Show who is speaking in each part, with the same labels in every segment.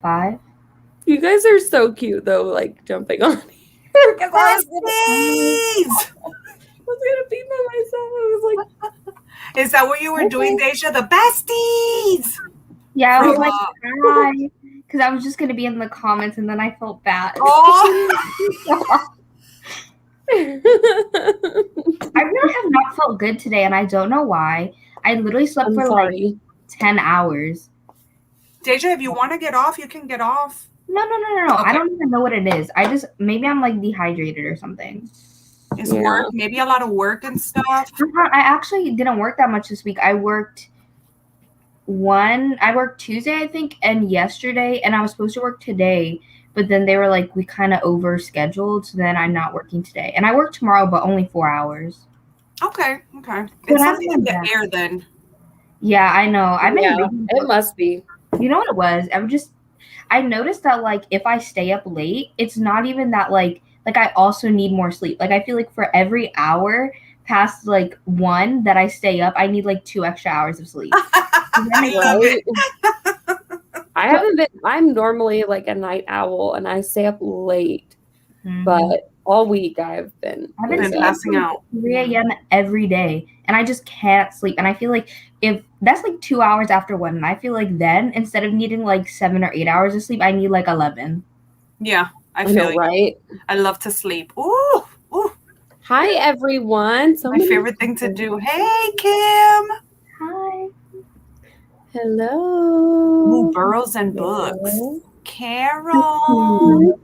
Speaker 1: 5.
Speaker 2: You guys are so cute though, like jumping on here because I was gonna be by myself. I was like,
Speaker 3: is that what you were doing, Deja? The besties.
Speaker 1: Yeah, I was like, hi, because I was just gonna be in the comments, and then I felt bad.
Speaker 3: Oh.
Speaker 1: I really have not felt good today, and I don't know why. I literally slept for like 10 hours.
Speaker 3: Deja, if you want to get off, you can get off.
Speaker 1: No. Okay. I don't even know what it is. Maybe I'm like dehydrated or something.
Speaker 3: It's work, maybe a lot of work and stuff.
Speaker 1: I actually didn't work that much this week. I worked Tuesday, I think, and yesterday, and I was supposed to work today, but then they were like, we kind of overscheduled, so then I'm not working today. And I work tomorrow, but only 4 hours.
Speaker 3: Okay. It's something in the air then.
Speaker 1: Yeah, I know. I've been reading.
Speaker 2: It must be.
Speaker 1: You know what it was? I noticed that like if I stay up late, it's not even that like I also need more sleep. Like I feel like for every hour past like 1 that I stay up, I need like 2 extra hours of sleep.
Speaker 2: Right? I haven't been. I'm normally like a night owl, and I stay up late. But all week I've been
Speaker 3: passing out
Speaker 1: 3 a.m. every day, and I just can't sleep. And I feel like if that's like 2 hours after 1, and I feel like then instead of needing like 7 or 8 hours of sleep, I need like 11.
Speaker 3: Yeah, I feel
Speaker 2: right.
Speaker 3: I love to sleep. Ooh.
Speaker 2: Hi everyone.
Speaker 3: My favorite thing to do. Hey Kim.
Speaker 1: Hi.
Speaker 2: Hello.
Speaker 3: Burrows and Books. Carol.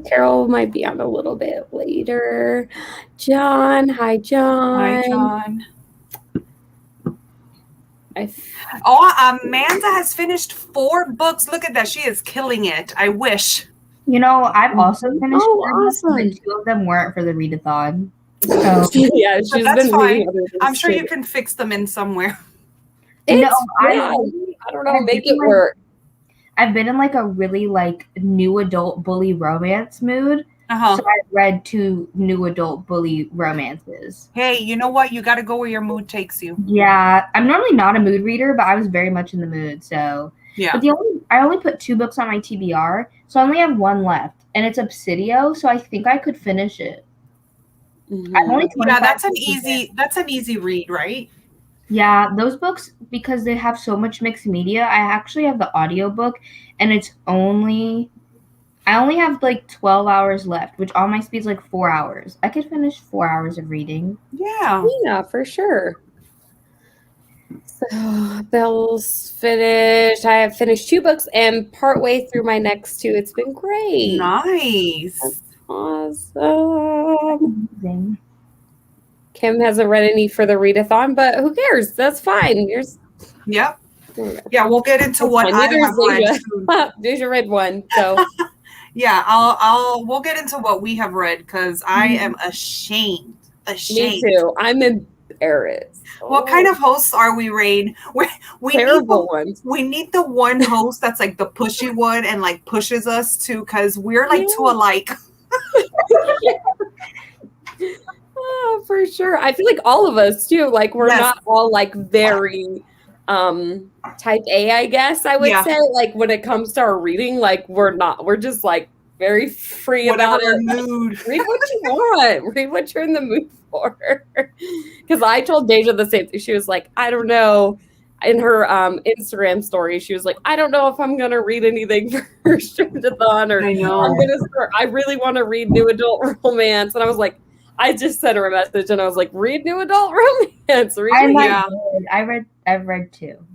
Speaker 2: Carol might be on a little bit later. John. Hi, John.
Speaker 3: Amanda has finished 4 books. Look at that. She is killing it. I wish.
Speaker 1: You know, I've also finished 4 books,
Speaker 2: awesome.
Speaker 1: but 2 of them weren't for the readathon. So
Speaker 2: yeah, she's been reading other things.
Speaker 3: I'm sure you can fix them in somewhere.
Speaker 2: I don't know. Make it work.
Speaker 1: I've been in like a really like new adult bully romance mood. So I read 2 new adult bully romances.
Speaker 3: Hey, you know what? You got to go where your mood takes you.
Speaker 1: Yeah, I'm normally not a mood reader, but I was very much in the mood. So
Speaker 3: yeah.
Speaker 1: But I only put 2 books on my TBR, so I only have 1 left, and it's Obsidio. So I think I could finish it.
Speaker 3: I'm only 25. Yeah, that's an easy read, right?
Speaker 1: Yeah, those books, because they have so much mixed media, I actually have the audiobook, and I only have like 12 hours left, which on my speed is like 4 hours. I could finish 4 hours of reading.
Speaker 2: Yeah, for sure. So Bill's finished. I have finished 2 books and partway through my next 2. It's been great.
Speaker 3: Nice.
Speaker 2: That's awesome. Amazing. Kim hasn't read any for the readathon, but who cares? That's fine.
Speaker 3: Yep. Yeah, we'll get into what I have read.
Speaker 2: Deja read 1, so
Speaker 3: yeah, we'll get into what we have read because I am ashamed.
Speaker 2: Me too. I'm embarrassed.
Speaker 3: What kind of hosts are we, Raine? We
Speaker 2: terrible ones.
Speaker 3: We need the one host that's like the pushy one and like pushes us to, because we're like 2 alike.
Speaker 2: Oh, for sure. I feel like all of us too. Like we're not all like very type A, I guess I would say. Like when it comes to our reading, like we're just like very free about it.
Speaker 3: Mood.
Speaker 2: Read what you want. Read what you're in the mood for. Because I told Deja the same thing. She was like, I don't know. In her Instagram story, she was like, I don't know if I'm gonna read anything for Striptathon or I'm gonna start. I really want to read new adult romance. And I was like, I just sent her a message and I was like, read new adult romance.
Speaker 1: I've read 2.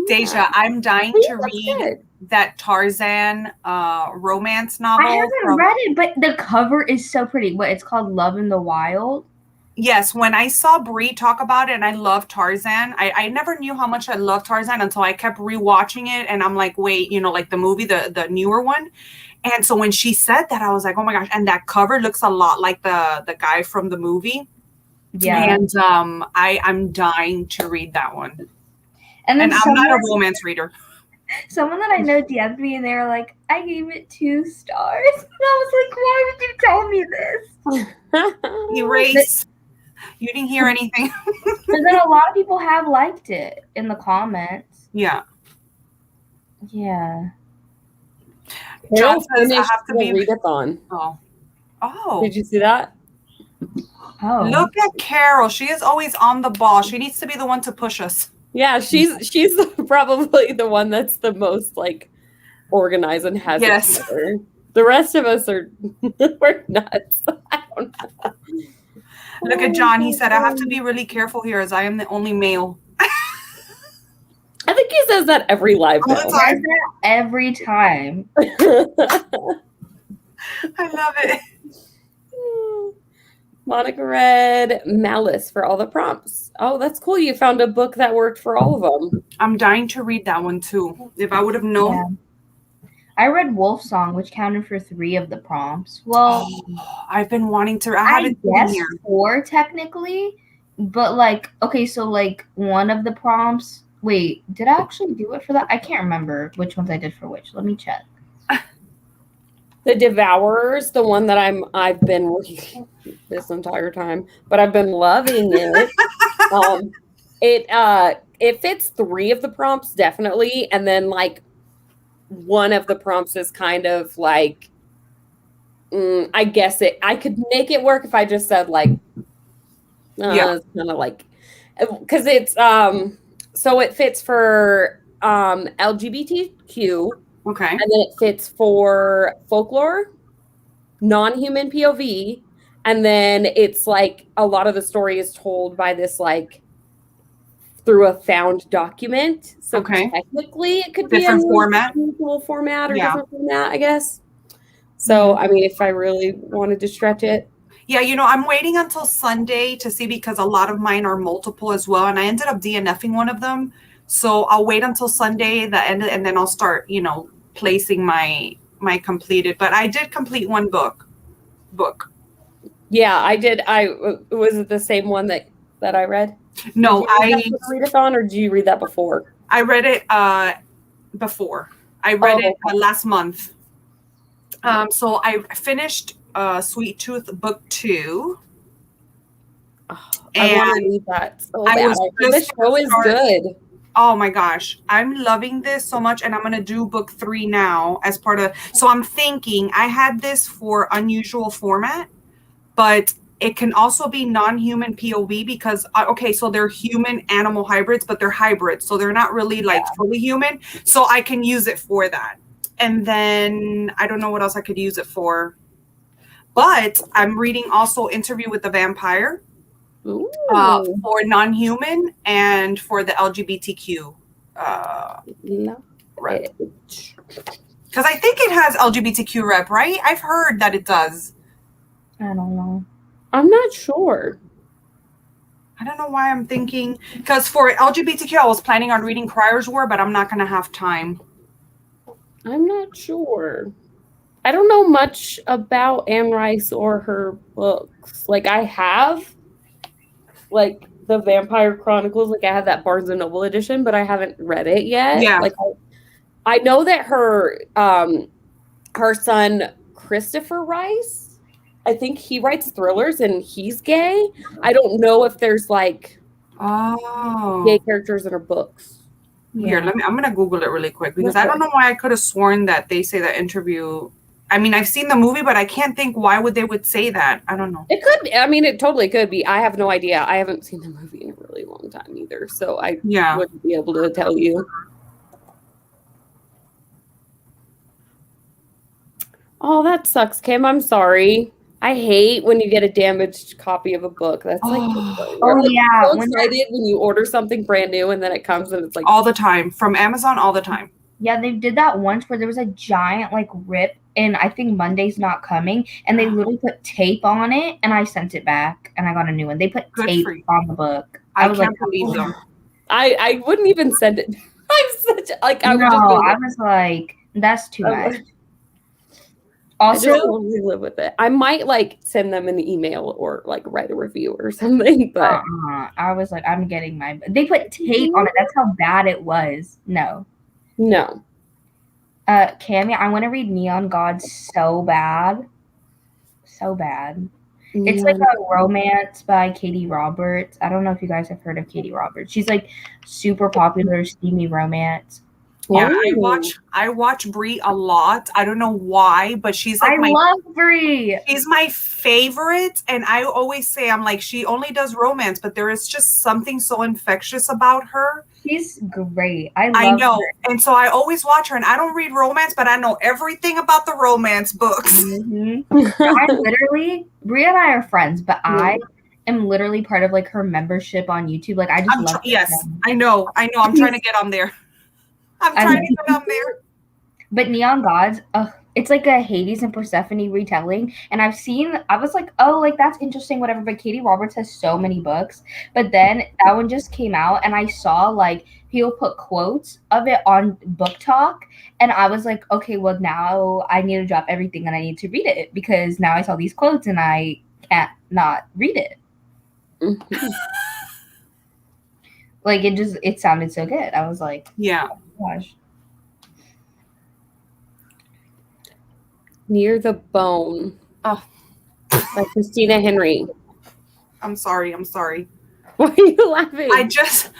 Speaker 3: Deja, I'm dying to read that Tarzan romance novel.
Speaker 1: I haven't read it, but the cover is so pretty. What, it's called Love in the Wild?
Speaker 3: Yes, when I saw Brie talk about it, and I love Tarzan, I never knew how much I love Tarzan until I kept rewatching it, and I'm like, wait, like the movie, the newer one. And so when she said that, I was like, oh my gosh, and that cover looks a lot like the guy from the movie.
Speaker 1: Yeah.
Speaker 3: And I'm dying to read that one. And I'm not a romance reader.
Speaker 1: Someone that I know DM'd me and they were like, I gave it 2 stars. And I was like, why would you tell me this?
Speaker 3: Erase. You didn't hear anything.
Speaker 1: But then a lot of people have liked it in the comments.
Speaker 3: Yeah.
Speaker 1: Yeah.
Speaker 2: Carol
Speaker 3: says I
Speaker 2: finished
Speaker 3: have to
Speaker 2: the
Speaker 3: be.
Speaker 2: readathon.
Speaker 3: Oh.
Speaker 2: Did you see that?
Speaker 1: Oh.
Speaker 3: Look at Carol. She is always on the ball. She needs to be the one to push us.
Speaker 2: Yeah, she's probably the one that's the most like organized and has it together. The rest of us are we're nuts. I don't know.
Speaker 3: Look at John. He said, I have to be really careful here as I am the only male.
Speaker 2: I think he says that every live
Speaker 3: All the time.
Speaker 1: Every time.
Speaker 3: I love it.
Speaker 2: Monica read Malice for all the prompts. Oh, that's cool. You found a book that worked for all of them.
Speaker 3: I'm dying to read that one too. If I would have known.
Speaker 1: Yeah. I read Wolf Song, which counted for 3 of the prompts. Well,
Speaker 3: I've been wanting to. I
Speaker 1: guess 4 technically, but like, okay, so like one of the prompts. Wait, did I actually do it for that? I can't remember which ones I did for which. Let me check.
Speaker 2: The Devourers, the one that I've been reading this entire time, but I've been loving it. It fits 3 of the prompts definitely, and then like one of the prompts is kind of like I guess I could make it work if I just said like it's kind of like because it's so it fits for LGBTQ.
Speaker 3: Okay.
Speaker 2: And then it fits for folklore, non-human POV, and then it's like a lot of the story is told by this like through a found document. So technically it could
Speaker 3: different
Speaker 2: be a
Speaker 3: format
Speaker 2: or different format, I guess. So I mean, if I really wanted to stretch it.
Speaker 3: Yeah, I'm waiting until Sunday to see because a lot of mine are multiple as well, and I ended up DNFing one of them. So I'll wait until Sunday, the end, and then I'll start, placing my completed. But I did complete one book.
Speaker 2: Yeah, I did. Was it the same one that I read?
Speaker 3: No,
Speaker 2: readathon, or did you read that before?
Speaker 3: I read it before. I read it last month. So I finished Sweet Tooth book 2.
Speaker 2: Oh, I want to read that so bad. The show is good.
Speaker 3: Oh my gosh, I'm loving this so much, and I'm gonna do book 3 now as part of. So I'm thinking I had this for unusual format, but it can also be non-human POV because so they're human animal hybrids, but they're hybrids, so they're not really like fully human. So I can use it for that, and then I don't know what else I could use it for. But I'm reading also Interview with the Vampire. For non-human and for the LGBTQ rep. Because I think it has LGBTQ rep, right? I've heard that it does.
Speaker 1: I don't know.
Speaker 2: I'm not sure.
Speaker 3: I don't know why I'm thinking. Because for LGBTQ, I was planning on reading Crier's War, but I'm not going to have time.
Speaker 2: I'm not sure. I don't know much about Anne Rice or her books. Like, I have like the Vampire Chronicles, like I have that Barnes and Noble edition, but I haven't read it yet.
Speaker 3: Yeah.
Speaker 2: Like I know that her son Christopher Rice, I think he writes thrillers and he's gay. I don't know if there's like gay characters in her books.
Speaker 3: Here, I'm gonna Google it really quick because I don't know why I could have sworn that they say that Interview. I mean, I've seen the movie, but I can't think why they would say that. I don't know.
Speaker 2: It could. I mean, it totally could be. I have no idea. I haven't seen the movie in a really long time either, so I wouldn't be able to tell you. Oh, that sucks, Kim. I'm sorry. I hate when you get a damaged copy of a book. That's like, so excited when you order something brand new and then it comes and it's like
Speaker 3: all the time from Amazon, all the time.
Speaker 1: Yeah, they did that once where there was a giant like rip, and I think Monday's Not Coming, and they literally put tape on it, and I sent it back, and I got a new one. They put tape on the book.
Speaker 3: I was can't believe them.
Speaker 2: I wouldn't even send it. I'm such like I
Speaker 1: was like, that's too much. Also,
Speaker 2: I just totally live with it. I might like send them an email or like write a review or something, but
Speaker 1: I was like, I'm getting my. They put tape on it. That's how bad it was. No. Cammy, I want to read Neon God so bad. So bad. It's like a romance by Katie Roberts. I don't know if you guys have heard of Katie Roberts. She's like super popular steamy romance.
Speaker 3: Yeah,
Speaker 2: Oh.
Speaker 3: I watch Brie a lot. I don't know why, but she's like
Speaker 1: I love Brie.
Speaker 3: she's my favorite. And I always say, I'm like, she only does romance, but there is just something so infectious about her.
Speaker 1: She's great. I
Speaker 3: I
Speaker 1: love
Speaker 3: know.
Speaker 1: her.
Speaker 3: And so I always watch her, and I don't read romance, but I know everything about the romance books.
Speaker 1: I literally, Brie and I are friends, but I am literally part of like her membership on YouTube. Like I just love her.
Speaker 3: Yes, I know. I'm trying to get on there. I'm trying to get on there.
Speaker 1: But Neon Gods, it's like a Hades and Persephone retelling. And I was like, oh, like that's interesting, whatever. But Katie Roberts has so many books. But then that one just came out, and I saw like people put quotes of it on Book Talk. And I was like, okay, well, now I need to drop everything and I need to read it because now I saw these quotes and I can't not read it.
Speaker 2: Mhm.
Speaker 1: Like it sounded so good. I was like,
Speaker 3: Yeah.
Speaker 1: oh my gosh.
Speaker 2: Near the Bone.
Speaker 3: Oh.
Speaker 2: By Christina Henry.
Speaker 3: I'm sorry.
Speaker 2: Why are you laughing?
Speaker 3: I just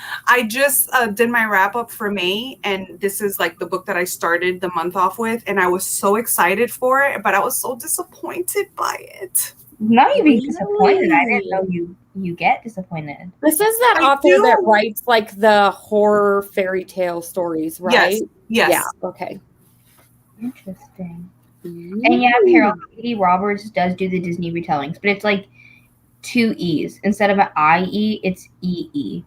Speaker 3: did my wrap up for May, and this is like the book that I started the month off with, and I was so excited for it, but I was so disappointed by it.
Speaker 1: Not even disappointed. I didn't know you get disappointed.
Speaker 2: This is that author that writes like the horror fairy tale stories, right?
Speaker 3: Yes.
Speaker 2: Yeah. Okay.
Speaker 1: Interesting. And yeah, Carol, Katie Roberts does do the Disney retellings, but it's like 2 E's. Instead of an IE, it's EE.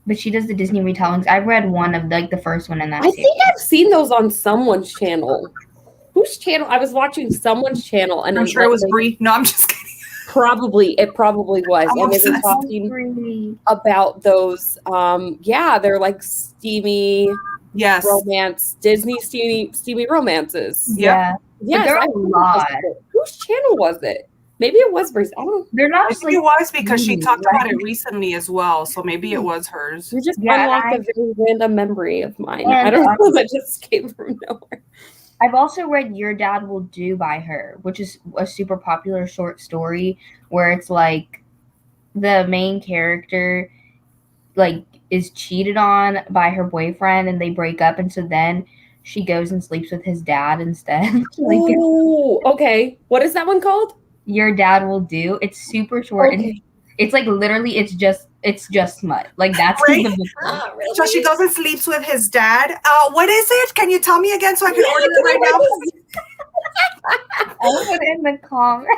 Speaker 1: But she does the Disney retellings. I've read one of like the first one in that
Speaker 2: I
Speaker 1: series.
Speaker 2: think I've seen those on someone's channel. Whose channel? I was watching someone's channel, and
Speaker 3: I'm sure it was Brie. No, I'm just kidding.
Speaker 2: It probably was. And they were talking about those. They're like steamy romance, Disney steamy romances.
Speaker 1: Yeah.
Speaker 2: Yes,
Speaker 1: there are a lot.
Speaker 2: Whose channel was it? Maybe it was Brie's. I don't know.
Speaker 1: They're not.
Speaker 3: I think it was because she talked about it recently as well, so maybe it was hers.
Speaker 2: You just unlocked a very random memory of mine. I don't know. That just came from nowhere.
Speaker 1: I've also read Your Dad Will Do by her, which is a super popular short story where it's like the main character like is cheated on by her boyfriend and they break up, and so then she goes and sleeps with his dad instead.
Speaker 2: Oh, okay. What is that one called?
Speaker 1: Your Dad Will Do. It's super short.
Speaker 2: Okay.
Speaker 1: And it's like literally it's just smut. Like that's
Speaker 3: Right?
Speaker 1: the book.
Speaker 3: Really? So she goes and sleeps with his dad. What is it? Can you tell me again so I can order it right now?
Speaker 1: I'll put it in the comments.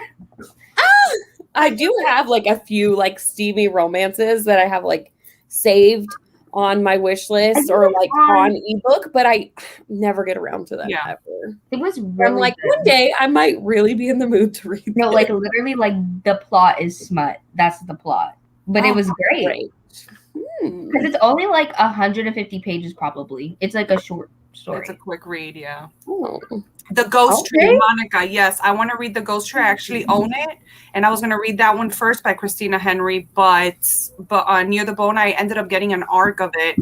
Speaker 2: I do have like a few like steamy romances that I have like saved on my wish list or like on ebook, but I never get around to them ever.
Speaker 1: It was really
Speaker 2: I'm like,
Speaker 1: good.
Speaker 2: one day I might really be in the mood to read
Speaker 1: No,
Speaker 2: this.
Speaker 1: like literally like the plot is smut. That's the plot. But it was great. Because it's only like 150 pages probably. It's like a short story.
Speaker 3: It's a quick read, yeah.
Speaker 2: Oh.
Speaker 3: The Ghost Tree, Monica. Yes, I want to read The Ghost Tree. I actually own it, and I was going to read that one first by Christina Henry, but Near the Bone, I ended up getting an arc of it,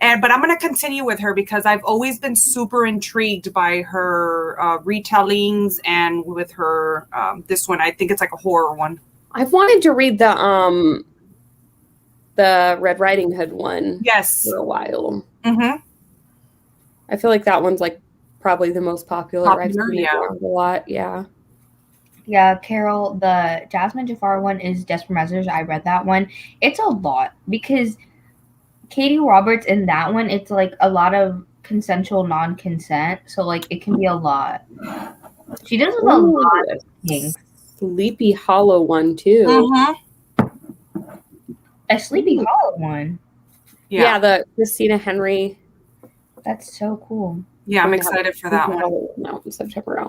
Speaker 3: but I'm going to continue with her because I've always been super intrigued by her retellings, and with her this one, I think it's like a horror one.
Speaker 2: I've wanted to read the Red Riding Hood one.
Speaker 3: Yes,
Speaker 2: for a while.
Speaker 3: Mm-hmm.
Speaker 2: I feel like that one's like probably the most popular. I've seen it around a lot. Yeah.
Speaker 1: Yeah, Carol, the Jasmine Jafar one is Desperate Measures. I read that one. It's a lot because Katie Roberts in that one, it's like a lot of consensual non-consent. So like it can be a lot. She does a lot of things.
Speaker 2: Sleepy Hollow one too.
Speaker 3: Mm-hmm.
Speaker 1: A Sleepy Hollow one.
Speaker 2: Yeah, the Christina Henry.
Speaker 1: That's so cool.
Speaker 3: Yeah, I'm excited for that one.
Speaker 2: No, in September.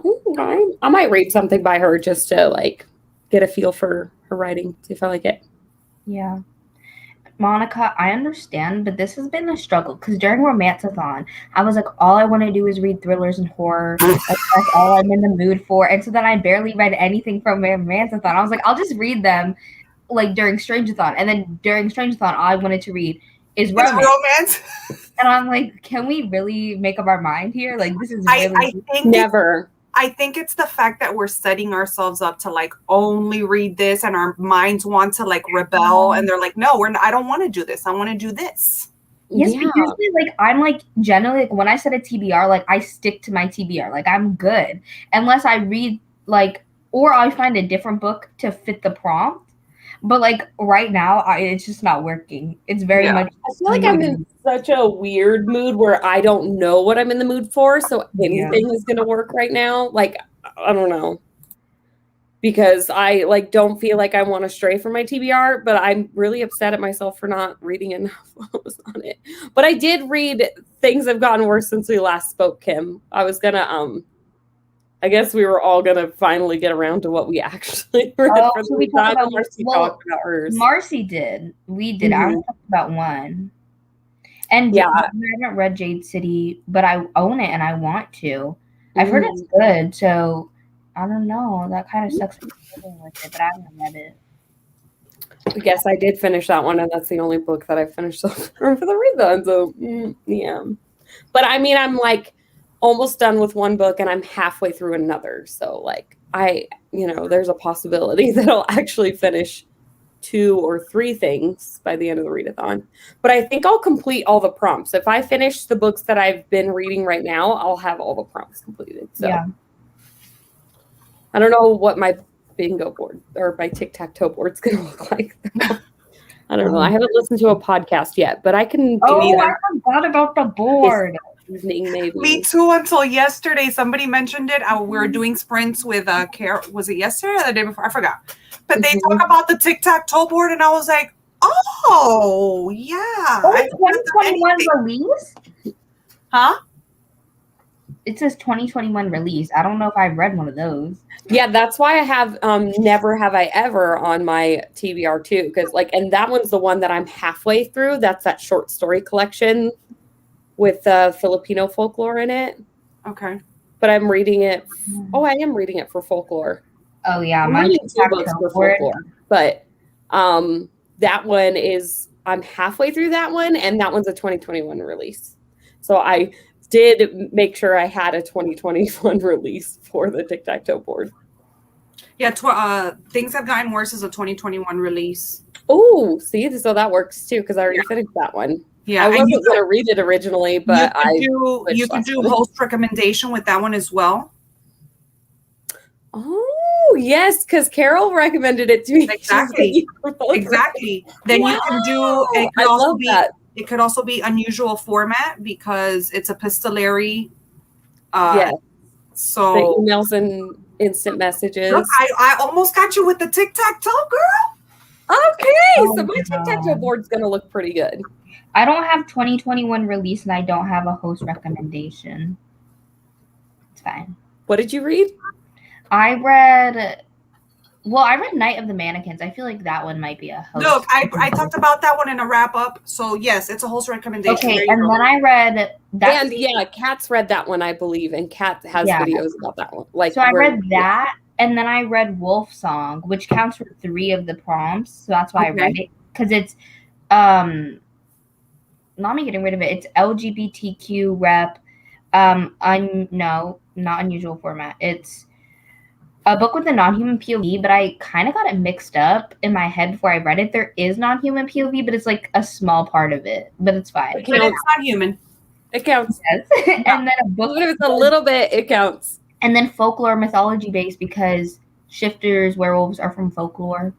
Speaker 2: I might read something by her just to like get a feel for her writing, see if I like it.
Speaker 1: Yeah. Monica, I understand, but this has been a struggle because during Romanceathon, I was like, all I want to do is read thrillers and horror. That's all I'm in the mood for. And so then I barely read anything from Romanceathon. I was like, I'll just read them like during Strangeathon. And then during Strangeathon, all I wanted to read is romance. And I'm like, can we really make up our mind here? Like, this is really
Speaker 3: I think
Speaker 2: never.
Speaker 3: I think it's the fact that we're setting ourselves up to like only read this, and our minds want to like rebel, and they're like, no, I don't want to do this. I want to do this.
Speaker 1: Yes, but usually, like, I'm, like, generally, like, when I set a TBR, like, I stick to my TBR. Like, I'm good. Unless I read, like, or I find a different book to fit the prompt. But, like, right now, it's just not working. It's very much.
Speaker 2: I feel like I'm in such a weird mood where I don't know what I'm in the mood for. So anything is going to work right now. Like, I don't know. Because I like don't feel like I want to stray from my TBR, but I'm really upset at myself for not reading enough while I was on it. But I did read Things Have Gotten Worse Since We Last Spoke, Kim. I was gonna I guess we were all gonna finally get around to what we actually read for the time. Marcy talked about hers.
Speaker 1: Marcy did. We did. I only talked about one. And I haven't read Jade City, but I own it and I want to. I've heard it's good, so I don't know. That kind of sucks with it, but I haven't read it.
Speaker 2: I guess I did finish that one, and that's the only book that I finished so far for the read-on. So, yeah. But I mean, I'm like almost done with one book, and I'm halfway through another. So, like, there's a possibility that I'll actually finish 2 or 3 things by the end of the readathon. But I think I'll complete all the prompts. If I finish the books that I've been reading right now, I'll have all the prompts completed. So. Yeah. I don't know what my bingo board or my tic-tac-toe board's going to look like. I don't know. I haven't listened to a podcast yet, but I can do
Speaker 1: I forgot about the board.
Speaker 2: Evening, maybe.
Speaker 3: Me too, until yesterday. Somebody mentioned it. We were doing sprints with Carol. Was it yesterday or the day before? I forgot. But they talk about the tic-tac-toe board, and I was like, oh, yeah.
Speaker 1: Oh, 2021 release?
Speaker 3: Huh?
Speaker 1: It says 2021 release. I don't know if I've read one of those.
Speaker 2: Yeah, that's why I have Never Have I Ever on my TBR too, because and that one's the one that I'm halfway through. That's that short story collection with Filipino folklore in it.
Speaker 3: Okay.
Speaker 2: But I'm reading it. Oh, I am reading it for folklore.
Speaker 1: Oh yeah,
Speaker 2: I'm reading 2 books for folklore. But that one is I'm halfway through that one, and that one's a 2021 release. So I did make sure I had a 2021 release for the tic-tac-toe board.
Speaker 3: Yeah, Things Have Gotten Worse is a 2021 release.
Speaker 2: Oh, see, so that works too, because I already finished that one.
Speaker 3: Yeah,
Speaker 2: I wasn't going to read it originally, but
Speaker 3: you could do host recommendation with that one as well.
Speaker 2: Oh, yes, because Carol recommended it to me.
Speaker 3: Exactly. Then you can do it could also be unusual format because it's epistolary. So
Speaker 2: the emails and instant messages.
Speaker 3: Look, I almost got you with the tic-tac-toe, girl.
Speaker 2: Okay, so my tic-tac-toe board's going to look pretty good.
Speaker 1: I don't have 2021 release, and I don't have a host recommendation. It's fine.
Speaker 2: What did you read?
Speaker 1: I read Night of the Mannequins. I feel like that one might be a host.
Speaker 3: Look, I talked about that one in a wrap-up. So, yes, it's a host recommendation.
Speaker 1: Okay, and then I read that.
Speaker 2: And, Kat's read that one, I believe, and Kat has videos about that one.
Speaker 1: So I read that, and then I read Wolf Song, which counts for 3 of the prompts. So that's why I read it. Because it's, not me getting rid of it. It's LGBTQ rep, not unusual format. It's a book with a non-human POV, but I kind of got it mixed up in my head before I read it. There is non-human POV, but it's like a small part of it, but it's fine.
Speaker 3: But it's not human.
Speaker 2: It counts.
Speaker 1: Yes. And then a book.
Speaker 2: Even if it's a little bit, it counts.
Speaker 1: And then folklore mythology based because shifters, werewolves are from folklore.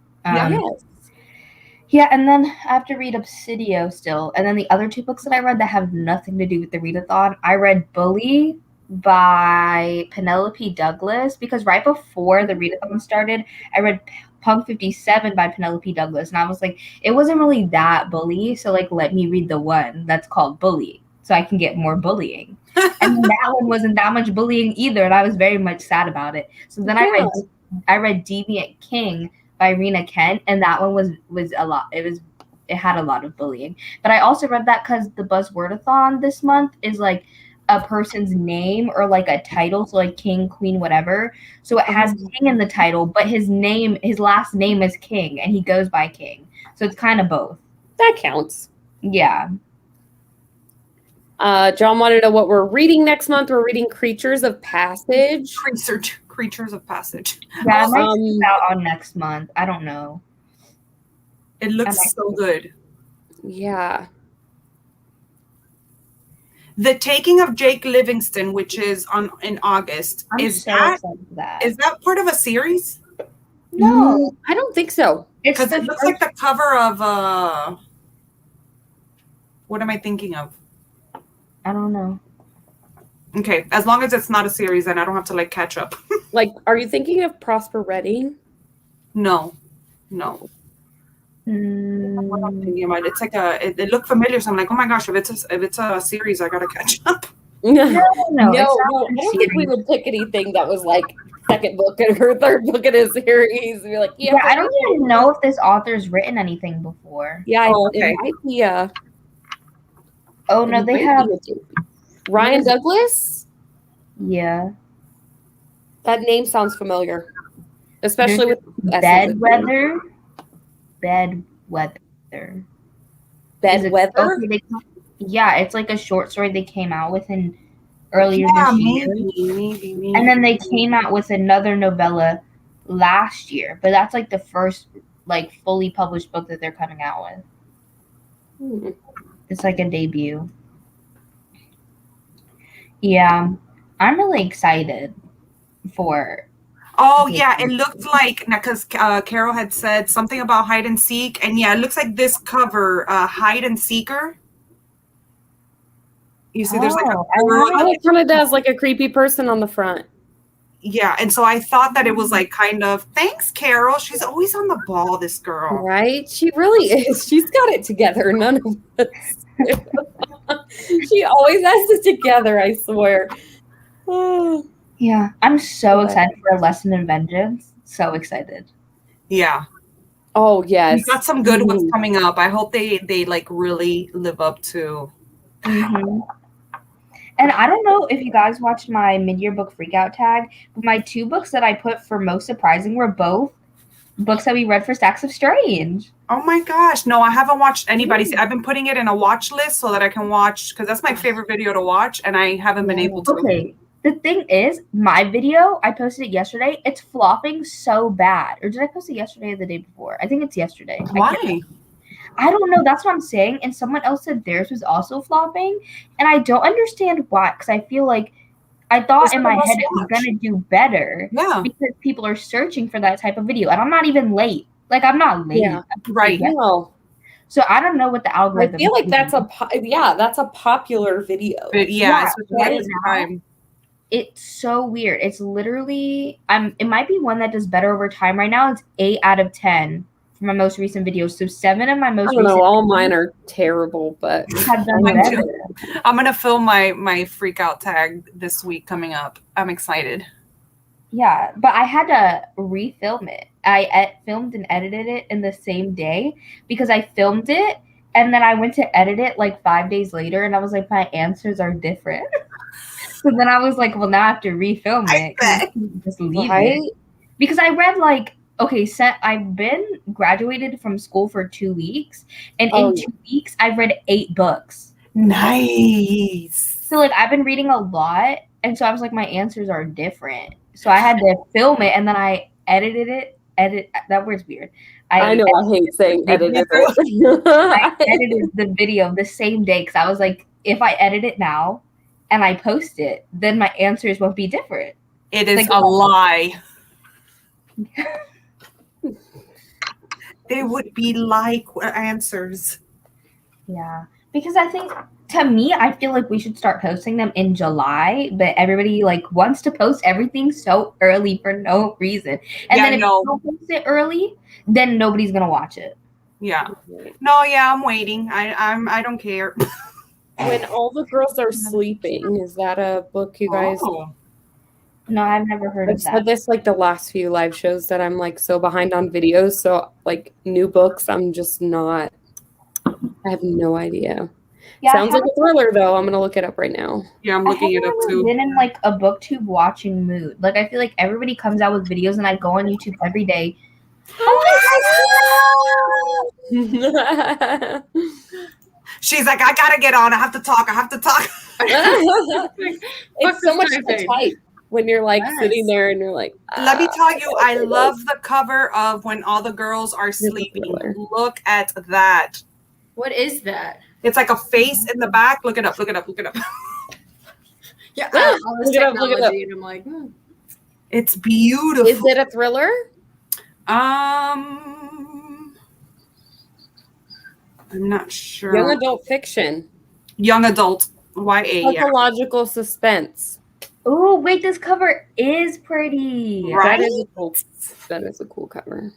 Speaker 1: Yeah, and then I have to read Obsidio still. And then the other 2 books that I read that have nothing to do with the readathon, I read Bully by Penelope Douglas, because right before the readathon started, I read Punk 57 by Penelope Douglas, and I was like, it wasn't really that bully, so let me read the one that's called Bully, so I can get more bullying. And that one wasn't that much bullying either, and I was very much sad about it. So then I read Deviant King by Rena Kent, and that one was a lot. It had a lot of bullying. But I also read that because the Buzzwordathon this month is a person's name or a title, so king, queen, whatever. So it has king in the title, but his last name is King, and he goes by King. So it's kind of both.
Speaker 2: That counts.
Speaker 1: Yeah.
Speaker 2: John wanted to know what we're reading next month. We're reading Creatures of Passage.
Speaker 3: Creatures of Passage.
Speaker 1: Yeah, I might see that on next month. I don't know.
Speaker 3: It looks so good.
Speaker 2: Yeah.
Speaker 3: The Taking of Jake Livingston, which is in August.
Speaker 1: I'm
Speaker 3: Is
Speaker 1: so
Speaker 3: that
Speaker 1: excited for that.
Speaker 3: is that part of a series?
Speaker 1: No,
Speaker 2: I don't think so.
Speaker 1: it's
Speaker 3: Because
Speaker 1: the
Speaker 3: it looks
Speaker 1: first.
Speaker 3: like the cover of what am I thinking of?
Speaker 1: I don't know.
Speaker 3: Okay, as long as it's not a series, then I don't have to like catch up.
Speaker 2: Like, are you thinking of Prosper Redding?
Speaker 3: No. What I'm
Speaker 1: Mm,
Speaker 3: thinking about. It's like it looked familiar, so I'm like, oh my gosh, if it's a series, I gotta catch up.
Speaker 1: no,
Speaker 2: No,
Speaker 1: it's not
Speaker 2: I
Speaker 1: a
Speaker 2: don't think we
Speaker 1: series.
Speaker 2: would pick anything that was like second book or third book in a series. We're like,
Speaker 1: Yeah, I don't even know if this author's written anything before.
Speaker 2: Yeah,
Speaker 3: Oh, okay.
Speaker 2: it might be
Speaker 1: Oh no, they have.
Speaker 2: Ryan Douglas.
Speaker 1: Yeah,
Speaker 2: That name sounds familiar, especially with
Speaker 1: Bedweather.
Speaker 2: Bedweather.
Speaker 1: Okay, yeah, it's like a short story they came out with earlier
Speaker 3: Yeah,
Speaker 1: this year.
Speaker 3: maybe.
Speaker 1: And then they came out with another novella last year, but that's like the first like fully published book that they're coming out with. It's like a debut. Yeah, I'm really excited for.
Speaker 3: Oh yeah, it looked like because Carol had said something about hide and seek, and yeah, it looks like this cover, hide and seeker. You see, there's like a
Speaker 2: it kind of does like a creepy person on the front.
Speaker 3: Yeah, and so I thought that it was like kind of thanks, Carol. She's always on the ball, this girl.
Speaker 2: Right? She really is. She's got it together. None of us. She always has it together, I swear.
Speaker 1: Yeah, I'm so excited for A Lesson in Vengeance. So excited.
Speaker 3: Yeah.
Speaker 2: Oh yes.
Speaker 3: We got some good ones coming up. I hope they like really live up to.
Speaker 1: And I don't know if you guys watched my mid-year book freakout tag, but my 2 books that I put for most surprising were both books that we read for Stacks of Strange.
Speaker 3: Oh my gosh. No, I haven't watched anybody's. I've been putting it in a watch list so that I can watch, because that's my favorite video to watch, and I haven't been able to.
Speaker 1: Okay. The thing is, my video, I posted it yesterday. It's flopping so bad. Or did I post it yesterday or the day before? I think it's yesterday.
Speaker 3: Why?
Speaker 1: I don't know. That's what I'm saying. And someone else said theirs was also flopping. And I don't understand why. Because I feel like I thought in my head it was going to do better.
Speaker 3: Yeah.
Speaker 1: Because people are searching for that type of video. And I'm not even late. Like, I'm not late.
Speaker 2: Yeah.
Speaker 3: Right.
Speaker 2: No.
Speaker 1: So I don't know what the algorithm
Speaker 2: I feel like that's a popular video.
Speaker 3: But yeah, it's
Speaker 1: time. It's so weird. It's literally it might be one that does better over time. Right now it's 8 out of 10 for my most recent videos. So 7 of my most recent
Speaker 2: all mine are terrible, but
Speaker 1: have done better.
Speaker 3: I'm gonna film my freak out tag this week coming up. I'm excited.
Speaker 1: Yeah, but I had to refilm it. I filmed and edited it in the same day because I filmed it and then I went to edit it like 5 days later and I was like, my answers are different. So then I was like, well, now I have to refilm it. Just leave it. Because I read like, okay, I've been graduated from school for 2 weeks. And in 2 weeks, I've read 8 books.
Speaker 3: Nice.
Speaker 1: So like, I've been reading a lot. And so I was like, my answers are different. So I had to film it and then I edited it. That word's weird.
Speaker 2: I know, I hate saying edited it.
Speaker 1: I edited the video the same day because I was like, if I edit it now, and I post it, then my answers won't be different.
Speaker 3: It is a lie. They would be like answers.
Speaker 1: Yeah. Because I think, to me, I feel like we should start posting them in July, but everybody like wants to post everything so early for no reason. And then if you don't post it early, then nobody's gonna watch it.
Speaker 3: Yeah. No, yeah, I'm waiting. I don't care.
Speaker 2: When All the Girls Are Sleeping, is that a book you guys?
Speaker 1: No, I've never heard of that.
Speaker 2: I've said this like the last few live shows that I'm like so behind on videos. So like new books, I'm just not. I have no idea. Yeah, sounds like a thriller though. I'm gonna look it up right now.
Speaker 3: Yeah, I'm looking it up too.
Speaker 1: I've been in like a booktube watching mood. Like I feel like everybody comes out with videos, and I go on YouTube every day.
Speaker 3: She's like, I gotta get on. I have to talk.
Speaker 2: It's so much to type when you're like sitting there and you're like.
Speaker 3: Let me tell you, I love the cover of When All the Girls Are Sleeping. Look at that.
Speaker 4: What is that?
Speaker 3: It's like a face in the back. Look it up. Look it up. Look it up.
Speaker 4: Yeah, all this
Speaker 2: Look it up, look it up.
Speaker 4: technology, and I'm like,
Speaker 3: It's beautiful.
Speaker 2: Is it a thriller?
Speaker 3: I'm not sure.
Speaker 2: Young adult fiction.
Speaker 3: Young adult. YA. Yeah.
Speaker 2: Psychological suspense.
Speaker 1: Oh, wait, this cover is pretty.
Speaker 3: Right?
Speaker 2: That is a cool cover.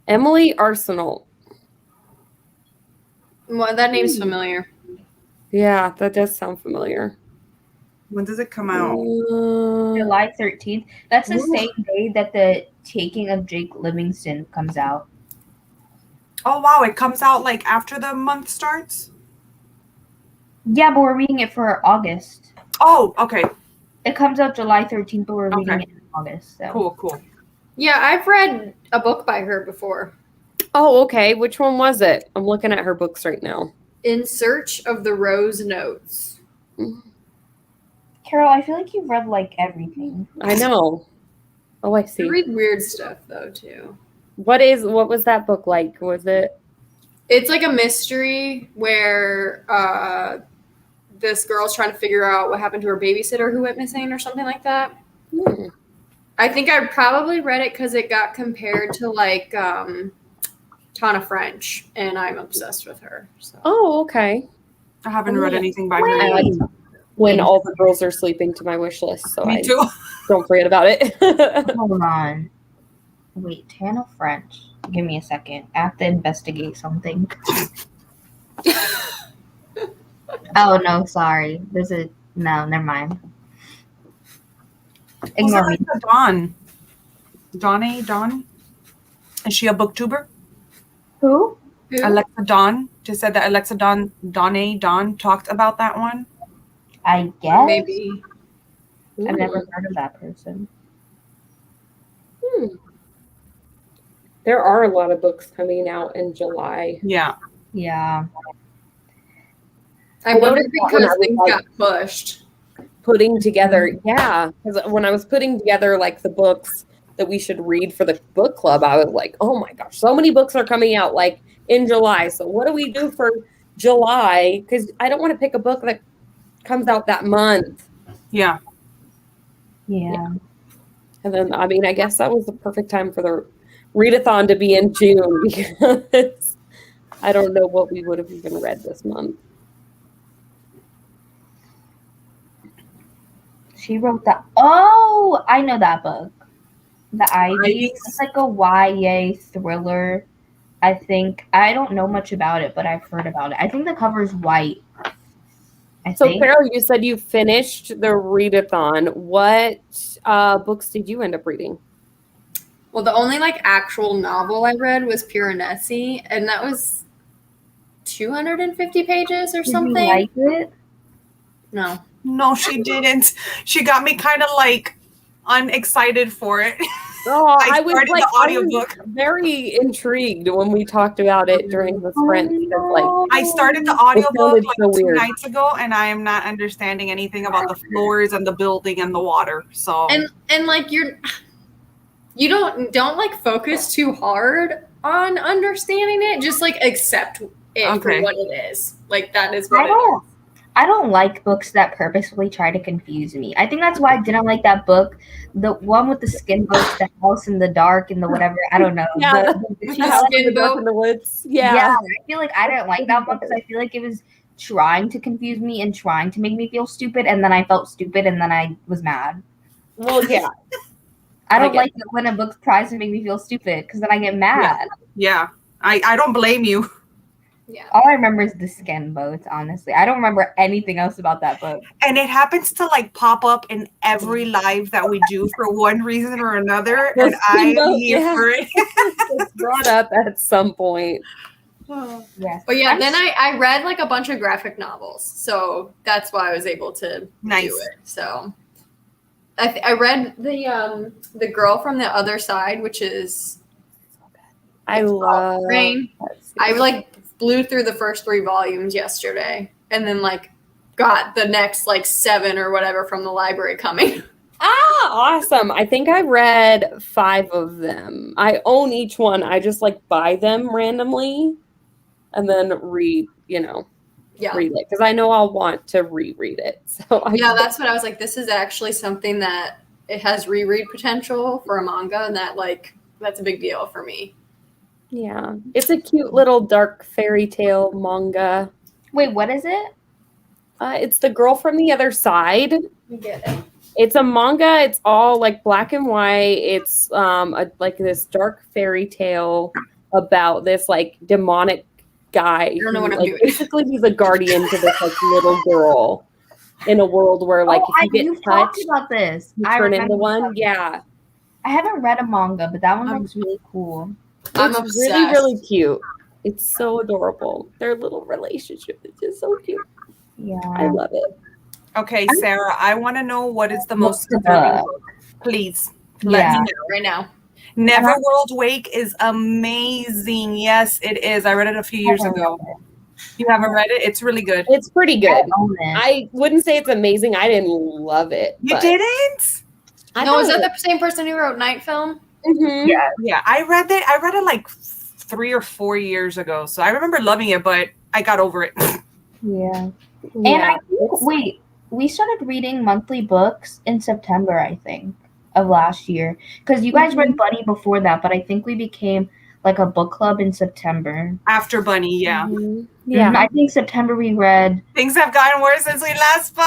Speaker 2: Emily Arsenal.
Speaker 4: well, that name's familiar.
Speaker 2: Yeah, that does sound familiar.
Speaker 3: When does it come out?
Speaker 1: July 13th. That's the
Speaker 3: Ooh.
Speaker 1: same day that The Taking of Jake Livingston comes out.
Speaker 3: Oh wow, it comes out like after the month starts?
Speaker 1: Yeah, but we're reading it for August.
Speaker 3: Oh, okay.
Speaker 1: It comes out July 13th, but we're reading
Speaker 3: Okay.
Speaker 1: it in August. So.
Speaker 3: Cool.
Speaker 4: Yeah, I've read a book by her before.
Speaker 2: Oh, okay. Which one was it? I'm looking at her books right now.
Speaker 4: In Search of the Rose Notes.
Speaker 1: Carol, I feel like you've read like everything.
Speaker 2: I know. Oh, I
Speaker 4: I
Speaker 2: see.
Speaker 4: read weird stuff though too.
Speaker 2: What was that book like? Was it?
Speaker 4: It's like a mystery where this girl's trying to figure out what happened to her babysitter who went missing or something like that. I think I probably read it because it got compared to like Tana French, and I'm obsessed with her. So.
Speaker 2: Oh, okay.
Speaker 3: I haven't read anything by her.
Speaker 2: I
Speaker 3: yet.
Speaker 2: like When All the Girls Are Sleeping to my wish list, so
Speaker 3: Me
Speaker 2: I
Speaker 3: too.
Speaker 2: don't forget about it.
Speaker 1: Hold on. Wait, Tana French. Give me a second. I have to investigate something. Oh, no, sorry. No, never mind. Ignore me.
Speaker 3: Alexa Dawn. Is she a booktuber?
Speaker 1: Who?
Speaker 4: Who?
Speaker 3: Alexa Dawn. Just said that Alexa Dawn talked about that one.
Speaker 1: I guess.
Speaker 4: Maybe.
Speaker 1: I've never heard of that person.
Speaker 2: There are a lot of books coming out in July.
Speaker 3: Yeah.
Speaker 1: Yeah.
Speaker 4: I wonder
Speaker 2: noticed that when
Speaker 4: because
Speaker 2: I was,
Speaker 4: things
Speaker 2: like,
Speaker 4: got pushed.
Speaker 2: Putting together, yeah, because when I was putting together like the books that we should read for the book club, I was like, oh my gosh, so many books are coming out like in July. So what do we do for July? Because I don't want to pick a book that comes out that month.
Speaker 3: Yeah.
Speaker 1: Yeah.
Speaker 2: And then, I mean, I guess that was the perfect time for the readathon to be in June because I don't know what we would have even read this month.
Speaker 1: She wrote that. Oh, I know that book. The Ivy.
Speaker 3: Ivies?
Speaker 1: It's like a YA thriller. I think. I don't know much about it, but I've heard about it. I think the cover's white. I
Speaker 2: So,
Speaker 1: think.
Speaker 2: Carol, you said you finished the readathon. What books did you end up reading?
Speaker 4: Well, the only like actual novel I read was Piranesi, and that was 250 pages or
Speaker 1: Did
Speaker 4: something.
Speaker 1: you like it?
Speaker 4: No.
Speaker 3: No, she didn't. She got me kind of like unexcited for it.
Speaker 2: Oh,
Speaker 3: I
Speaker 2: was
Speaker 3: started
Speaker 2: like
Speaker 3: the audiobook.
Speaker 2: very intrigued when we talked about it during the sprint because, like,
Speaker 3: I started the
Speaker 2: It
Speaker 3: audiobook
Speaker 2: sounded
Speaker 3: like
Speaker 2: so
Speaker 3: 2
Speaker 2: weird.
Speaker 3: nights ago, and I am not understanding anything about the floors and the building and the water. So
Speaker 4: And like you don't like focus too hard on understanding it. Just like accept it
Speaker 3: Okay.
Speaker 4: for what it is. Like that is what
Speaker 1: I don't like books that purposefully try to confuse me. I think that's why I didn't like that book. The one with the skin boat, the house in the dark, and the whatever. I don't know.
Speaker 2: Yeah.
Speaker 1: The
Speaker 4: Skin boat?
Speaker 2: in the woods.
Speaker 1: yeah,
Speaker 2: Yeah.
Speaker 1: I feel like I didn't like that book because I feel like it was trying to confuse me and trying to make me feel stupid, and then I felt stupid, and then I was mad.
Speaker 2: Well, yeah.
Speaker 1: I don't
Speaker 2: get
Speaker 1: like it when a book tries to make me feel stupid because then I get mad.
Speaker 3: yeah, I don't blame you.
Speaker 4: Yeah.
Speaker 1: All I remember is the skin boats, honestly. I don't remember anything else about that book.
Speaker 3: And it happens to like pop up in every live that we do for one reason or another,
Speaker 2: The
Speaker 3: and I am
Speaker 2: steamboat,
Speaker 3: here
Speaker 2: yeah.
Speaker 3: for it.
Speaker 2: It's brought up at some point.
Speaker 1: Yes.
Speaker 4: But yeah, then I read like a bunch of graphic novels, so that's why I was able to
Speaker 3: Nice.
Speaker 4: do it. So I read the Girl from the Other Side, which is
Speaker 2: I love
Speaker 4: Raine.
Speaker 2: that
Speaker 4: I
Speaker 2: series.
Speaker 4: like blew through the first 3 volumes yesterday, and then like got the next like 7 or whatever from the library coming.
Speaker 2: Awesome. I think I read 5 of them. I own each one. I just like buy them randomly and then read, read it because I know I'll want to reread it. So
Speaker 4: that's what I was like. This is actually something that it has reread potential for a manga, and that's a big deal for me.
Speaker 2: Yeah, it's a cute little dark fairy tale manga.
Speaker 1: Wait, what is it?
Speaker 2: It's The Girl from the Other Side.
Speaker 4: We get it.
Speaker 2: It's a manga. It's all like black and white. It's like this dark fairy tale about this like demonic guy.
Speaker 4: I don't know what I'm doing.
Speaker 2: Basically, he's a guardian to this like little girl in a world where like if you get touched,
Speaker 1: about this.
Speaker 2: you turn into one. Yeah,
Speaker 1: I haven't read a manga, but that one looks really cool.
Speaker 4: I'm
Speaker 2: it's
Speaker 4: obsessed.
Speaker 2: really really cute. It's so adorable. Their little relationship is just so cute.
Speaker 1: Yeah,
Speaker 2: I love it.
Speaker 3: Okay, Sarah, I want to know what is the most disturbing book. Please, let me know.
Speaker 4: Right now.
Speaker 3: Neverworld Wake is amazing. Yes, it is. I read it a few years ago. You haven't read it? It's really good.
Speaker 2: It's pretty good. I wouldn't say it's amazing. I didn't love it.
Speaker 3: You didn't?
Speaker 4: No, is that the same person who wrote Night Film?
Speaker 2: Mm-hmm.
Speaker 3: Yeah. I read it like 3 or 4 years ago. So I remember loving it, but I got over it.
Speaker 1: Yeah. And I think, we started reading monthly books in September, I think, of last year. Because you guys read Bunny before that, but I think we became like a book club in September.
Speaker 3: After Bunny, yeah.
Speaker 2: Mm-hmm. Yeah.
Speaker 1: I think September we read...
Speaker 3: Things have gotten worse since we last spoke.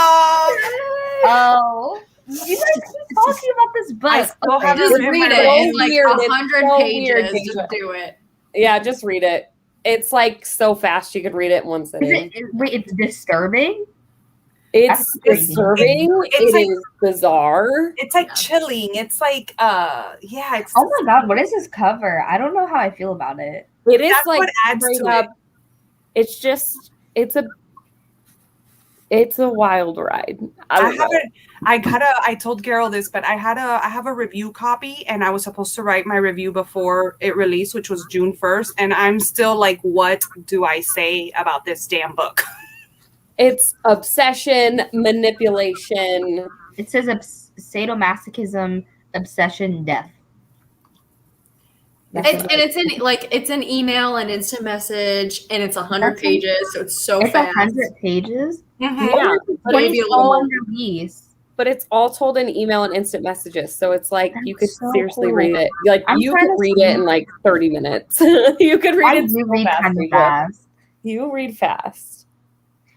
Speaker 1: Oh. You guys keep talking about this book.
Speaker 3: I still have
Speaker 4: Just read it. It's like
Speaker 2: weird.
Speaker 4: 100
Speaker 2: so
Speaker 4: pages.
Speaker 2: weird.
Speaker 4: Just do it.
Speaker 2: Yeah, just read it. It's like so fast you could read it in one sitting.
Speaker 1: It's disturbing?
Speaker 2: It's disturbing. It is bizarre.
Speaker 3: It's like chilling. It's like, it's.
Speaker 1: Oh my god, what is this cover? I don't know how I feel about it.
Speaker 2: It is
Speaker 3: That's
Speaker 2: like
Speaker 3: what adds to
Speaker 2: up.
Speaker 3: it.
Speaker 2: It's just, it's a wild ride.
Speaker 3: I told Carol this, but I have a review copy and I was supposed to write my review before it released, which was June 1st. And I'm still like, what do I say about this damn book?
Speaker 2: It's obsession, manipulation.
Speaker 1: It says sadomasochism, obsession, death.
Speaker 4: It's an email and instant message, and it's 100 pages, so it's so fast.
Speaker 1: 100 pages.
Speaker 3: Mm-hmm.
Speaker 2: Yeah,
Speaker 4: but maybe a little more.
Speaker 2: But it's all told in email and instant messages, so it's like you could
Speaker 1: so
Speaker 2: seriously
Speaker 1: cool.
Speaker 2: read it. Like you could read it in like 30 minutes. You could read it so fast. You read fast.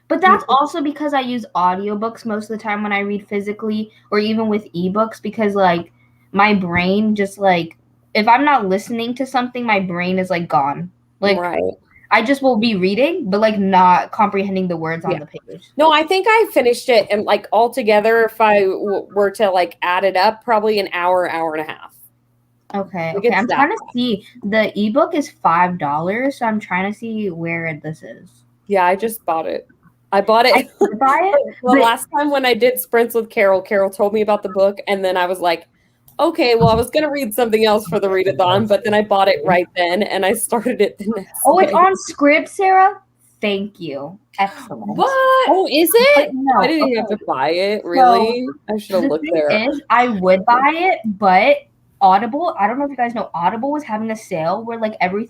Speaker 1: But that's also because I use audiobooks most of the time when I read physically or even with ebooks, because like my brain just like, if I'm not listening to something, my brain is like gone. Like I just will be reading, but like not comprehending the words on the page.
Speaker 2: No, I think I finished it and like altogether, if I were to like add it up, probably an hour and a half.
Speaker 1: Okay. I'm trying to see. The ebook is $5, so I'm trying to see where this is.
Speaker 2: Yeah, I just bought it. I bought it.
Speaker 1: I did buy it.
Speaker 2: The last time when I did sprints with Carol told me about the book, and then I was like, okay, well, I was going to read something else for the readathon, but then I bought it right then, and I started it the next day.
Speaker 1: It's on Scribd, Sarah? Thank you. Excellent.
Speaker 2: What? Oh, is it?
Speaker 1: No,
Speaker 2: I didn't have to buy it, really. So, I should have looked there.
Speaker 1: I would buy it, but Audible, I don't know if you guys know, Audible was having a sale where like every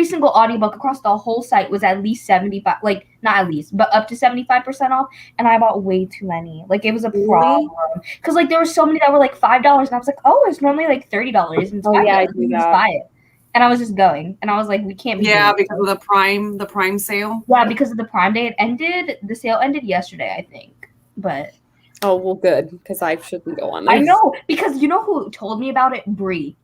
Speaker 1: single audiobook across the whole site was at least 75, like not at least, but up to 75% off. And I bought way too many. Like it was a problem. Because like there were so many that were like $5 and I was like, oh, it's normally like $30. And it's
Speaker 2: yeah, I do
Speaker 1: just buy it. And I was just going. And I was like, we can't be
Speaker 3: because of the prime sale.
Speaker 1: Yeah, because of the Prime Day. The sale ended yesterday, I think. But
Speaker 2: oh, well, good, because I shouldn't go on this.
Speaker 1: I know, because you know who told me about it?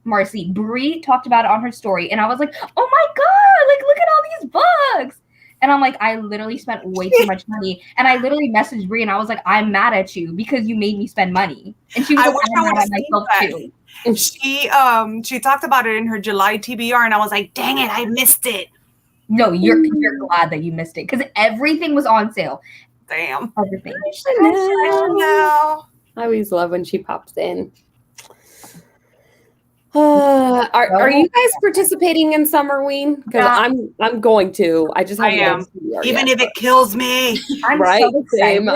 Speaker 1: Marcy. Brie talked about it on her story, and I was like, oh my god, like, look at all these books. And I'm like, I literally spent way too much money. And I literally messaged Brie, and I was like, I'm mad at you because you made me spend money. And she was like, I'm mad at myself too.
Speaker 3: And she talked about it in her July TBR, and I was like, dang it, I missed it.
Speaker 1: No, you're glad that you missed it, because everything was on sale.
Speaker 3: Damn.
Speaker 1: Everything.
Speaker 2: I always love when she pops in. Are you guys participating in Summerween? Because I'm going to. I just haven't.
Speaker 3: Even if it kills me.
Speaker 1: I'm so excited.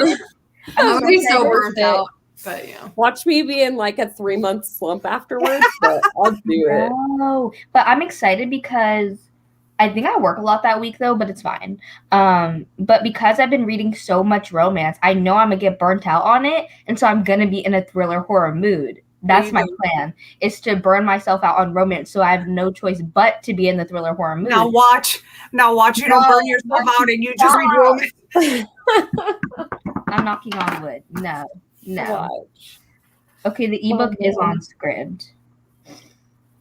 Speaker 4: I'm gonna be so burnt out. But yeah.
Speaker 2: Watch me be in like a 3-month slump afterwards, but I'll do it.
Speaker 1: No, but I'm excited because I think I work a lot that week though, but it's fine. But because I've been reading so much romance, I know I'm gonna get burnt out on it, and so I'm gonna be in a thriller horror mood. That's my plan, is to burn myself out on romance, so I have no choice but to be in the thriller horror mood.
Speaker 3: Now watch you don't burn yourself out and you just read romance.
Speaker 1: I'm knocking on wood. No.
Speaker 2: Watch.
Speaker 1: Okay, the ebook is on Scribd.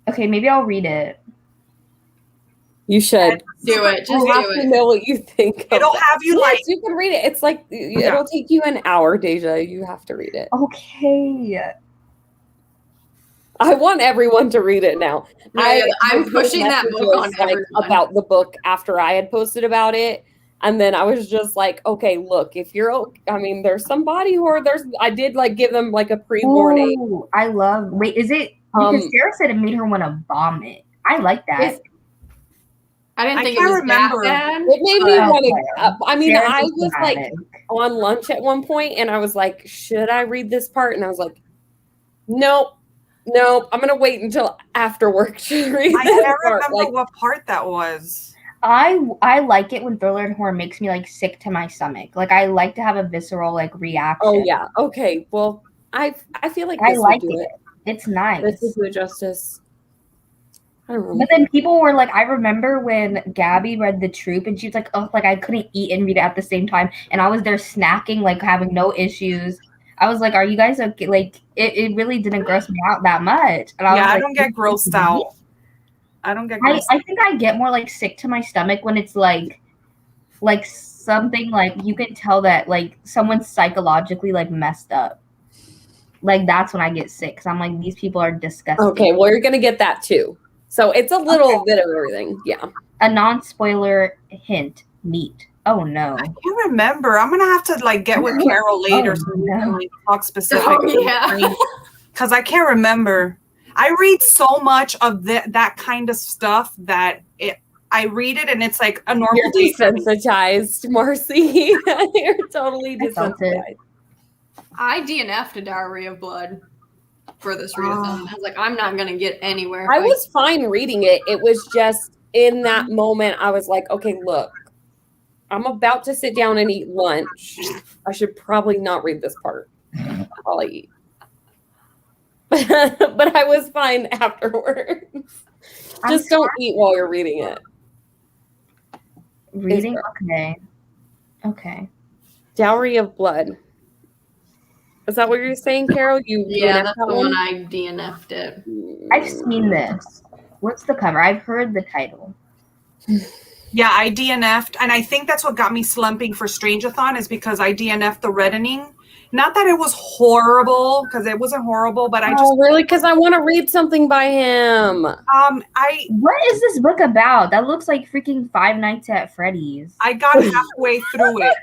Speaker 1: Okay, maybe I'll read it.
Speaker 2: You should.
Speaker 4: Do it. Just
Speaker 2: You have
Speaker 4: do
Speaker 2: to
Speaker 4: it.
Speaker 2: know what you think.
Speaker 3: It'll have you like
Speaker 2: you can read it. It's like it'll take you an hour, Deja. You have to read it.
Speaker 1: Okay.
Speaker 2: I want everyone to read it now.
Speaker 4: I'm pushing that book on everyone.
Speaker 2: About the book after I had posted about it. And then I was just like, okay, look, if you're, I mean, there's some body horror. I did like give them like a pre-warning.
Speaker 1: Ooh, I love, wait, is it, because Sarah said it made her want to vomit. I like that.
Speaker 4: I didn't think it was that bad.
Speaker 2: It made me want to, I mean,
Speaker 1: Sarah's
Speaker 2: I was like
Speaker 1: dramatic.
Speaker 2: on lunch at one point and I was like, should I read this part? And I was like, nope, I'm going to wait until after work to read
Speaker 3: I
Speaker 2: this
Speaker 3: can't
Speaker 2: part.
Speaker 3: remember what part that was.
Speaker 1: I like it when thriller and horror makes me like sick to my stomach. Like I like to have a visceral like reaction.
Speaker 2: Oh yeah. Okay. Well, I feel like
Speaker 1: I
Speaker 2: this
Speaker 1: like
Speaker 2: would do
Speaker 1: it. It's nice.
Speaker 2: This is the justice. I don't know.
Speaker 1: But then people were like, I remember when Gabby read The Troop and she was like, oh, like I couldn't eat and read it at the same time. And I was there snacking, like having no issues. I was like, are you guys okay? Like it really didn't gross me out that much. And
Speaker 3: I
Speaker 1: was
Speaker 3: don't get grossed out. I don't get grossed
Speaker 1: I think I get more like sick to my stomach when it's like something like you can tell that like someone's psychologically like messed up. Like that's when I get sick because I'm like, these people are disgusting.
Speaker 2: Okay, well you're gonna get that too. So it's a little bit of everything. Yeah.
Speaker 1: A non-spoiler hint. Neat. Oh no.
Speaker 3: I can't remember. I'm gonna have to like get with Carol later so we can like talk specifically. Because I can't remember. I read so much of that kind of stuff that I read it and it's like a normal
Speaker 2: You're desensitized, Marcy. You're totally desensitized.
Speaker 4: I DNF'd a Dowry of Blood for this readathon. I was like, I'm not gonna get anywhere.
Speaker 2: I was fine reading it. It was just in that moment I was like, okay, look, I'm about to sit down and eat lunch. I should probably not read this part while I eat. But I was fine afterwards. Just don't eat while you're reading it.
Speaker 1: Reading? Okay.
Speaker 2: Dowry of Blood. Is that what you're saying, Carol?
Speaker 4: Yeah, that's the one I DNF'd it.
Speaker 1: I've seen this. What's the cover? I've heard the title.
Speaker 3: Yeah, I DNF'd, and I think that's what got me slumping for Strangeathon is because I DNF'd the reddening. Not that it was horrible, because it wasn't horrible, but I just
Speaker 2: really because I want to read something by him.
Speaker 1: What is this book about? That looks like freaking Five Nights at Freddy's.
Speaker 3: I got halfway through it.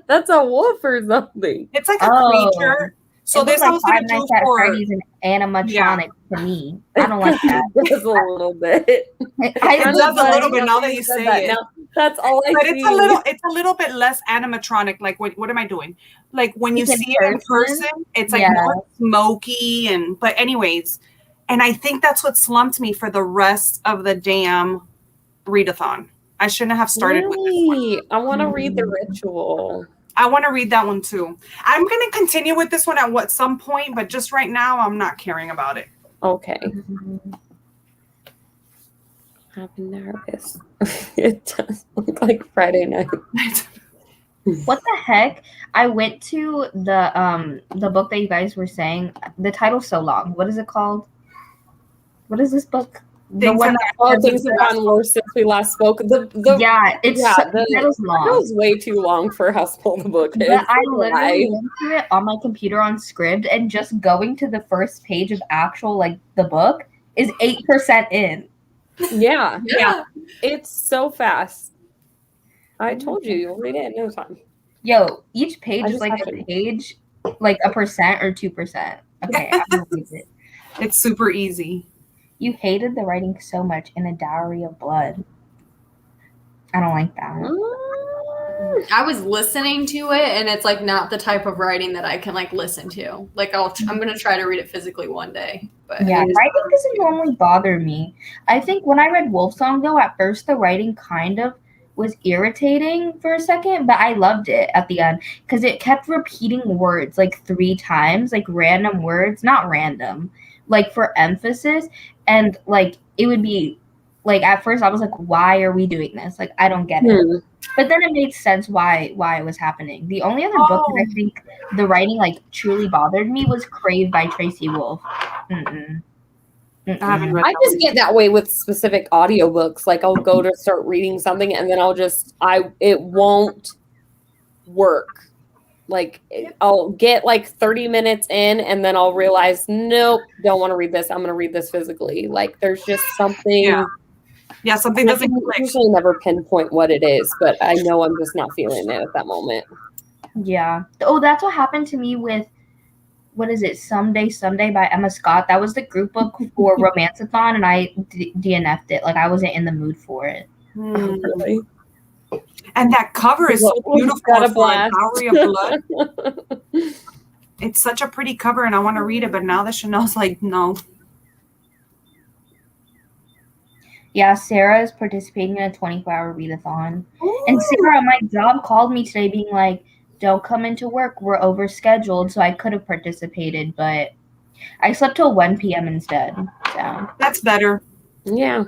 Speaker 2: That's a wolf or something.
Speaker 3: It's like a creature. So this
Speaker 1: like
Speaker 3: was
Speaker 1: Five
Speaker 3: going to
Speaker 1: Nights
Speaker 3: do
Speaker 1: at
Speaker 3: for
Speaker 1: Freddy's and animatronic to me. I don't like that.
Speaker 2: Just a little bit.
Speaker 3: It does a little bit now that you say it.
Speaker 2: Now, that's all I
Speaker 3: but
Speaker 2: see.
Speaker 3: It's a little bit less animatronic. Like what am I doing? Like when you see it in person, it's like more smoky but anyways, and I think that's what slumped me for the rest of the damn readathon. I shouldn't have started with this one.
Speaker 2: I want to read The Ritual.
Speaker 3: I want to read that one too. I'm going to continue with this one at some point, but just right now, I'm not caring about it.
Speaker 2: Okay. I'm nervous. It does look like Friday night.
Speaker 1: What the heck? I went to the book that you guys were saying. The title's so long. What is it called? What is this book?
Speaker 2: Things have gotten worse since we last spoke. The
Speaker 1: title's long.
Speaker 2: It was way too long for how small the book is.
Speaker 1: But I literally went to it on my computer on Scribd, and just going to the first page of actual like the book is 8% in.
Speaker 2: Yeah. It's so fast. I told you, you'll read it in no time.
Speaker 1: Yo, each page is like a page, like 1% or 2%. Okay, I'm gonna read it.
Speaker 3: It's super easy.
Speaker 1: You hated the writing so much in A Dowry of Blood. I don't like that.
Speaker 4: I was listening to it, and it's like not the type of writing that I can like listen to. Like I'm gonna try to read it physically one day. But
Speaker 1: Yeah, writing doesn't normally bother me. I think when I read Wolfsong, though, at first the writing kind of was irritating for a second, but I loved it at the end because it kept repeating words like 3 times, like random words, not random, like for emphasis. And like it would be like at first I was like, why are we doing this? Like I don't get it. But then it made sense why it was happening. The only other book that I think the writing like truly bothered me was Crave by Tracy Wolf.
Speaker 2: I just get that way with specific audiobooks. Like I'll go to start reading something and then it won't work. Like I'll get like 30 minutes in and then I'll realize, nope, don't want to read this. I'm going to read this physically. Like there's just something.
Speaker 3: Yeah, something doesn't click.
Speaker 2: I usually never pinpoint what it is, but I know I'm just not feeling it at that moment.
Speaker 1: Yeah. Oh, that's what happened to me with, what is it, Someday by Emma Scott. That was the group book for Romanceathon, and I DNF'd it. Like I wasn't in the mood for it.
Speaker 2: Really?
Speaker 3: And that cover is so beautiful.
Speaker 2: Got a blast.
Speaker 3: Bowery of Blood. It's such a pretty cover, and I want to read it, but now that Chanel's like, no.
Speaker 1: Yeah, Sarah is participating in a 24-hour readathon.
Speaker 3: Ooh.
Speaker 1: And Sarah, my job called me today being like, don't come into work. We're overscheduled. So I could have participated, but I slept till 1 p.m. instead. So
Speaker 3: that's better.
Speaker 2: Yeah.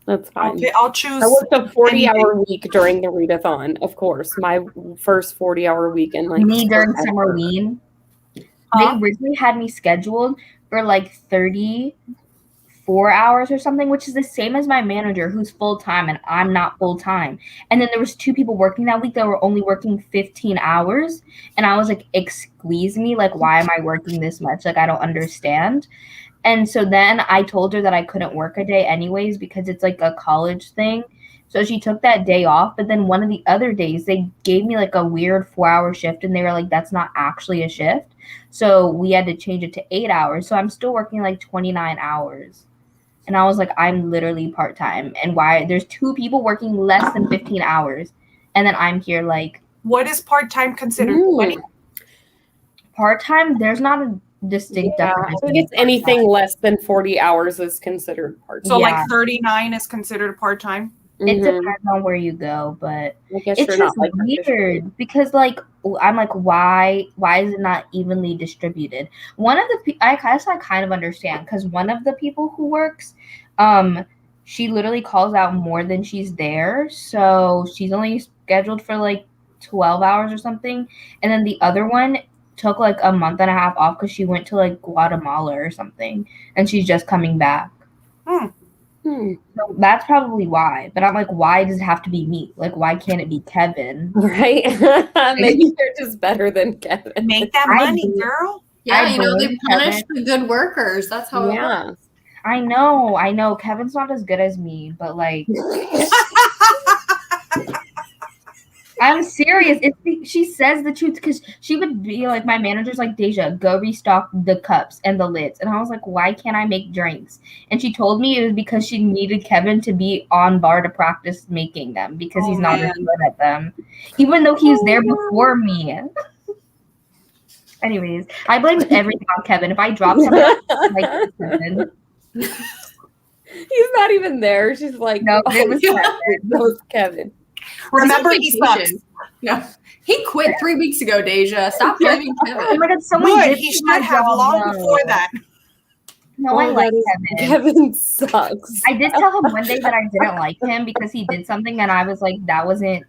Speaker 2: That's fine.
Speaker 3: I'll choose.
Speaker 2: I worked a 40-hour week during the readathon, of course. My first 40-hour week. And like
Speaker 1: me during Summerween. They originally had me scheduled for like 34 hours or something, which is the same as my manager who's full-time and I'm not full-time. And then there was 2 people working that week that were only working 15 hours. And I was like, excuse me, like, why am I working this much? Like, I don't understand. And so then I told her that I couldn't work a day anyways because it's like a college thing. So she took that day off. But then one of the other days, they gave me like a weird 4-hour shift. And they were like, that's not actually a shift. So we had to change it to 8 hours. So I'm still working like 29 hours. And I was like, I'm literally part-time. And why? There's 2 people working less than 15 hours. And then I'm here like.
Speaker 3: What is part-time considered?
Speaker 1: Part-time, there's not a distinct definition.
Speaker 2: I think it's anything less than 40 hours is considered part-time.
Speaker 3: So like 39 is considered part-time?
Speaker 1: It depends on where you go, but
Speaker 2: I guess
Speaker 1: it's
Speaker 2: you're
Speaker 1: just
Speaker 2: not like
Speaker 1: weird because like I'm like, why is it not evenly distributed? One of the I kind of understand because one of the people who works, she literally calls out more than she's there, so she's only scheduled for like 12 hours or something, and then the other one took like a month and a half off because she went to like Guatemala or something, and she's just coming back. So that's probably why. But I'm like, why does it have to be me? Like, why can't it be Kevin?
Speaker 2: Right? Maybe they're just better than Kevin.
Speaker 3: Make that money, girl.
Speaker 4: Yeah, they punish the good workers. That's how it works.
Speaker 1: I know. Kevin's not as good as me, but like I'm serious. She says the truth because she would be like, my manager's like, Deja, go restock the cups and the lids. And I was like, why can't I make drinks? And she told me it was because she needed Kevin to be on bar to practice making them because he's not as good at them, even though he was there before me. Anyways, I blame everything on Kevin. If I drop something, like Kevin.
Speaker 2: He's not even there. She's like,
Speaker 1: no, it was Kevin.
Speaker 2: It was Kevin.
Speaker 3: Remember, he sucks.
Speaker 4: No, he quit 3 weeks ago, Deja. Stop blaming Kevin.
Speaker 3: Oh my God, someone did. He should have long before that.
Speaker 1: No, I like Kevin.
Speaker 2: Kevin sucks.
Speaker 1: I did tell him one day that I didn't like him because he did something, and I was like, that wasn't.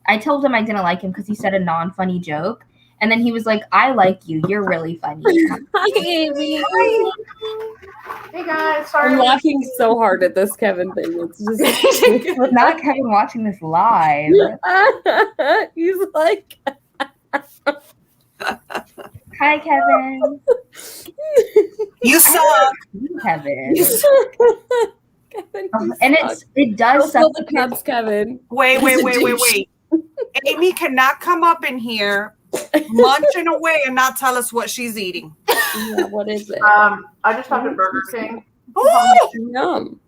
Speaker 1: I told him I didn't like him because he said a non-funny joke, and then he was like, "I like you. You're really funny."
Speaker 2: Hi, Amy.
Speaker 4: Hey guys, sorry.
Speaker 2: I'm laughing so hard at this Kevin thing. It's just
Speaker 1: but not Kevin watching this live.
Speaker 2: He's like,
Speaker 1: "Hi, Kevin.
Speaker 3: You suck,
Speaker 1: Kevin."
Speaker 2: You suck. Kevin,
Speaker 1: and it does suck.
Speaker 2: The cups, Kevin.
Speaker 3: Wait. Amy cannot come up in here munching away and not tell us what she's eating.
Speaker 2: Yeah, what is it?
Speaker 4: I just found a Burger King.
Speaker 3: Oh,
Speaker 2: Yum.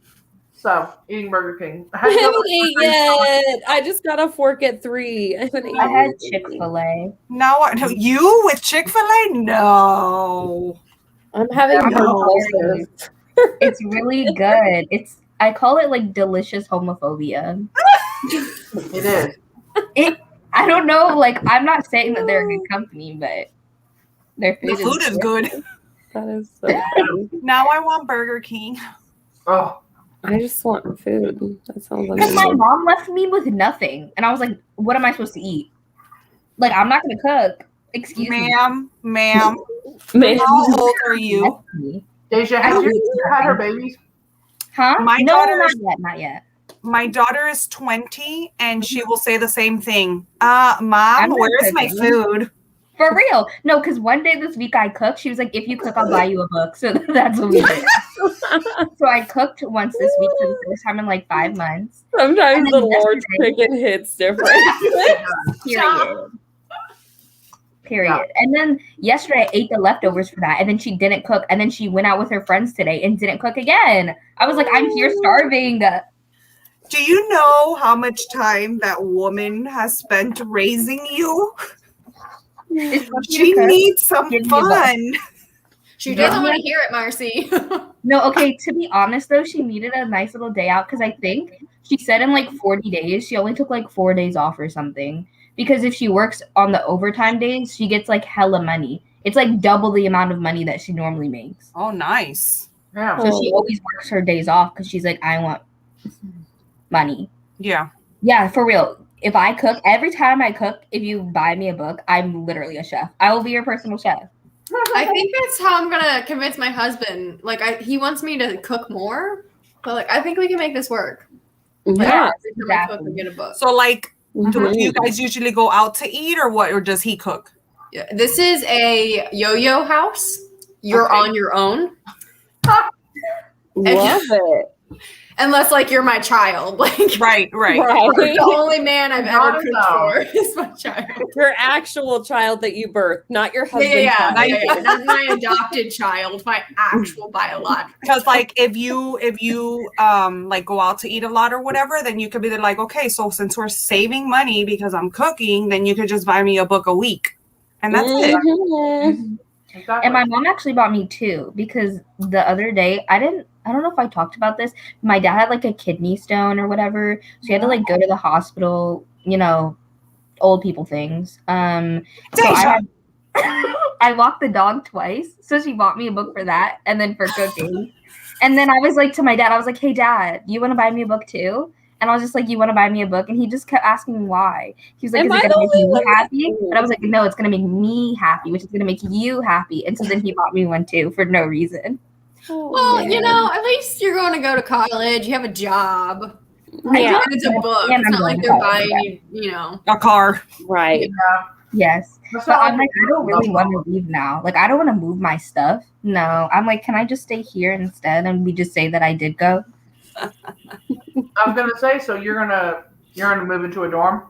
Speaker 5: So, eating Burger King.
Speaker 2: I haven't ate yet. I just got a fork at 3. I haven't
Speaker 1: I
Speaker 2: eaten
Speaker 1: had
Speaker 2: anything.
Speaker 1: Chick-fil-A.
Speaker 3: No, you with Chick-fil-A? No.
Speaker 2: I'm having
Speaker 1: I'm
Speaker 2: compulsive.
Speaker 1: It's really good. I call it like delicious homophobia.
Speaker 5: It is.
Speaker 1: I don't know, like I'm not saying that they're a good company, but their
Speaker 3: The food is good.
Speaker 2: That is so funny.
Speaker 3: Now I want Burger King.
Speaker 5: Oh,
Speaker 2: I just want food. That sounds
Speaker 1: Because my
Speaker 2: amazing.
Speaker 1: mom left me with nothing, and I was like, "What am I supposed to eat? Like, I'm not gonna cook. Excuse me."
Speaker 3: Ma'am,
Speaker 2: Man,
Speaker 3: how old are you?
Speaker 5: Deja, has your sister had her babies?
Speaker 1: Huh?
Speaker 3: My
Speaker 1: No,
Speaker 3: daughter's-
Speaker 1: not yet.
Speaker 3: My daughter is 20, and she will say the same thing.
Speaker 1: I'm
Speaker 3: Mom,
Speaker 1: not
Speaker 3: where's my
Speaker 1: cooking.
Speaker 3: food?
Speaker 1: For real. No, because one day this week I cooked. She was like, "If you cook, I'll buy you a book." So that's what we did. So I cooked once this week for the first time in like 5 months.
Speaker 2: sometimes
Speaker 1: And
Speaker 2: the
Speaker 1: then
Speaker 2: Lord's
Speaker 1: yesterday-
Speaker 2: chicken hits different.
Speaker 1: Period. And then yesterday I ate the leftovers for that, and then she didn't cook, and then she went out with her friends today and didn't cook again. I was like, I'm here starving.
Speaker 3: Do you know how much time that woman has spent raising you? She needs some
Speaker 1: Give me a book.
Speaker 3: fun.
Speaker 4: She doesn't want to hear it, Marcy.
Speaker 1: No, okay, to be honest though, she needed a nice little day out because I think she said in like 40 days, she only took like 4 days off or something. Because if she works on the overtime days, she gets like hella money. It's like double the amount of money that she normally makes.
Speaker 3: Oh, nice.
Speaker 5: Yeah.
Speaker 1: So she always works her days off because she's like, I want money.
Speaker 3: Yeah.
Speaker 1: Yeah, for real. If I cook, every time I cook, if you buy me a book, I'm literally a chef. I will be your personal chef.
Speaker 4: I think that's how I'm gonna convince my husband. Like, he wants me to cook more, but like, I think we can make this work. Like,
Speaker 2: Yeah.
Speaker 4: every time I cook, we get a book.
Speaker 3: So, like, do
Speaker 2: Mhm.
Speaker 3: you guys usually go out to eat or what? Or does he cook?
Speaker 4: Yeah, this is a yo-yo house. You're
Speaker 3: Okay.
Speaker 4: on your own,
Speaker 2: Love it.
Speaker 4: unless like you're my child. Like,
Speaker 3: Right.
Speaker 2: Right.
Speaker 4: the only man I've
Speaker 5: Not
Speaker 4: ever cooked
Speaker 5: enough.
Speaker 4: for is my child.
Speaker 2: Your actual child that you birthed, not your husband.
Speaker 4: Yeah.
Speaker 2: child.
Speaker 4: Not my adopted child, my actual biological.
Speaker 3: Because like if you like go out to eat a lot or whatever, then you could be like, okay, so since we're saving money because I'm cooking, then you could just buy me a book a week, and that's it.
Speaker 2: Mhm.
Speaker 5: Exactly.
Speaker 1: And my mom actually bought me 2 because the other day I don't know if I talked about this. My dad had like a kidney stone or whatever. So he had to like go to the hospital, you know, old people things. So I walked the dog twice. So she bought me a book for that and then for cooking. And then I was like to my dad, I was like, "Hey dad, you want to buy me a book too?" And I was just like, "You want to buy me a book?" And he just kept asking why. He was like,
Speaker 2: Am
Speaker 1: "Is
Speaker 2: I
Speaker 1: it
Speaker 2: the
Speaker 1: gonna make
Speaker 2: only
Speaker 1: me
Speaker 2: one that's
Speaker 1: happy?"
Speaker 2: cool?
Speaker 1: And I was like, "No, it's gonna make me happy, which is gonna make you happy." And so then he bought me one too for no reason.
Speaker 2: Oh,
Speaker 4: Well, you
Speaker 2: man.
Speaker 4: know, at least you're going to go to college. You have a job.
Speaker 2: Yeah,
Speaker 4: And it's a book.
Speaker 1: And
Speaker 4: It's
Speaker 1: I'm
Speaker 4: not like
Speaker 1: going to
Speaker 4: they're
Speaker 1: college,
Speaker 4: buying you, you know.
Speaker 3: A car.
Speaker 2: right.
Speaker 1: Yes.
Speaker 5: That's
Speaker 1: But
Speaker 5: not
Speaker 1: I'm like, I don't really want to leave now. Like, I don't want to move my stuff. No. I'm like, can I just stay here instead? And we just say that I did go.
Speaker 5: I was gonna say, so you're gonna move into a dorm?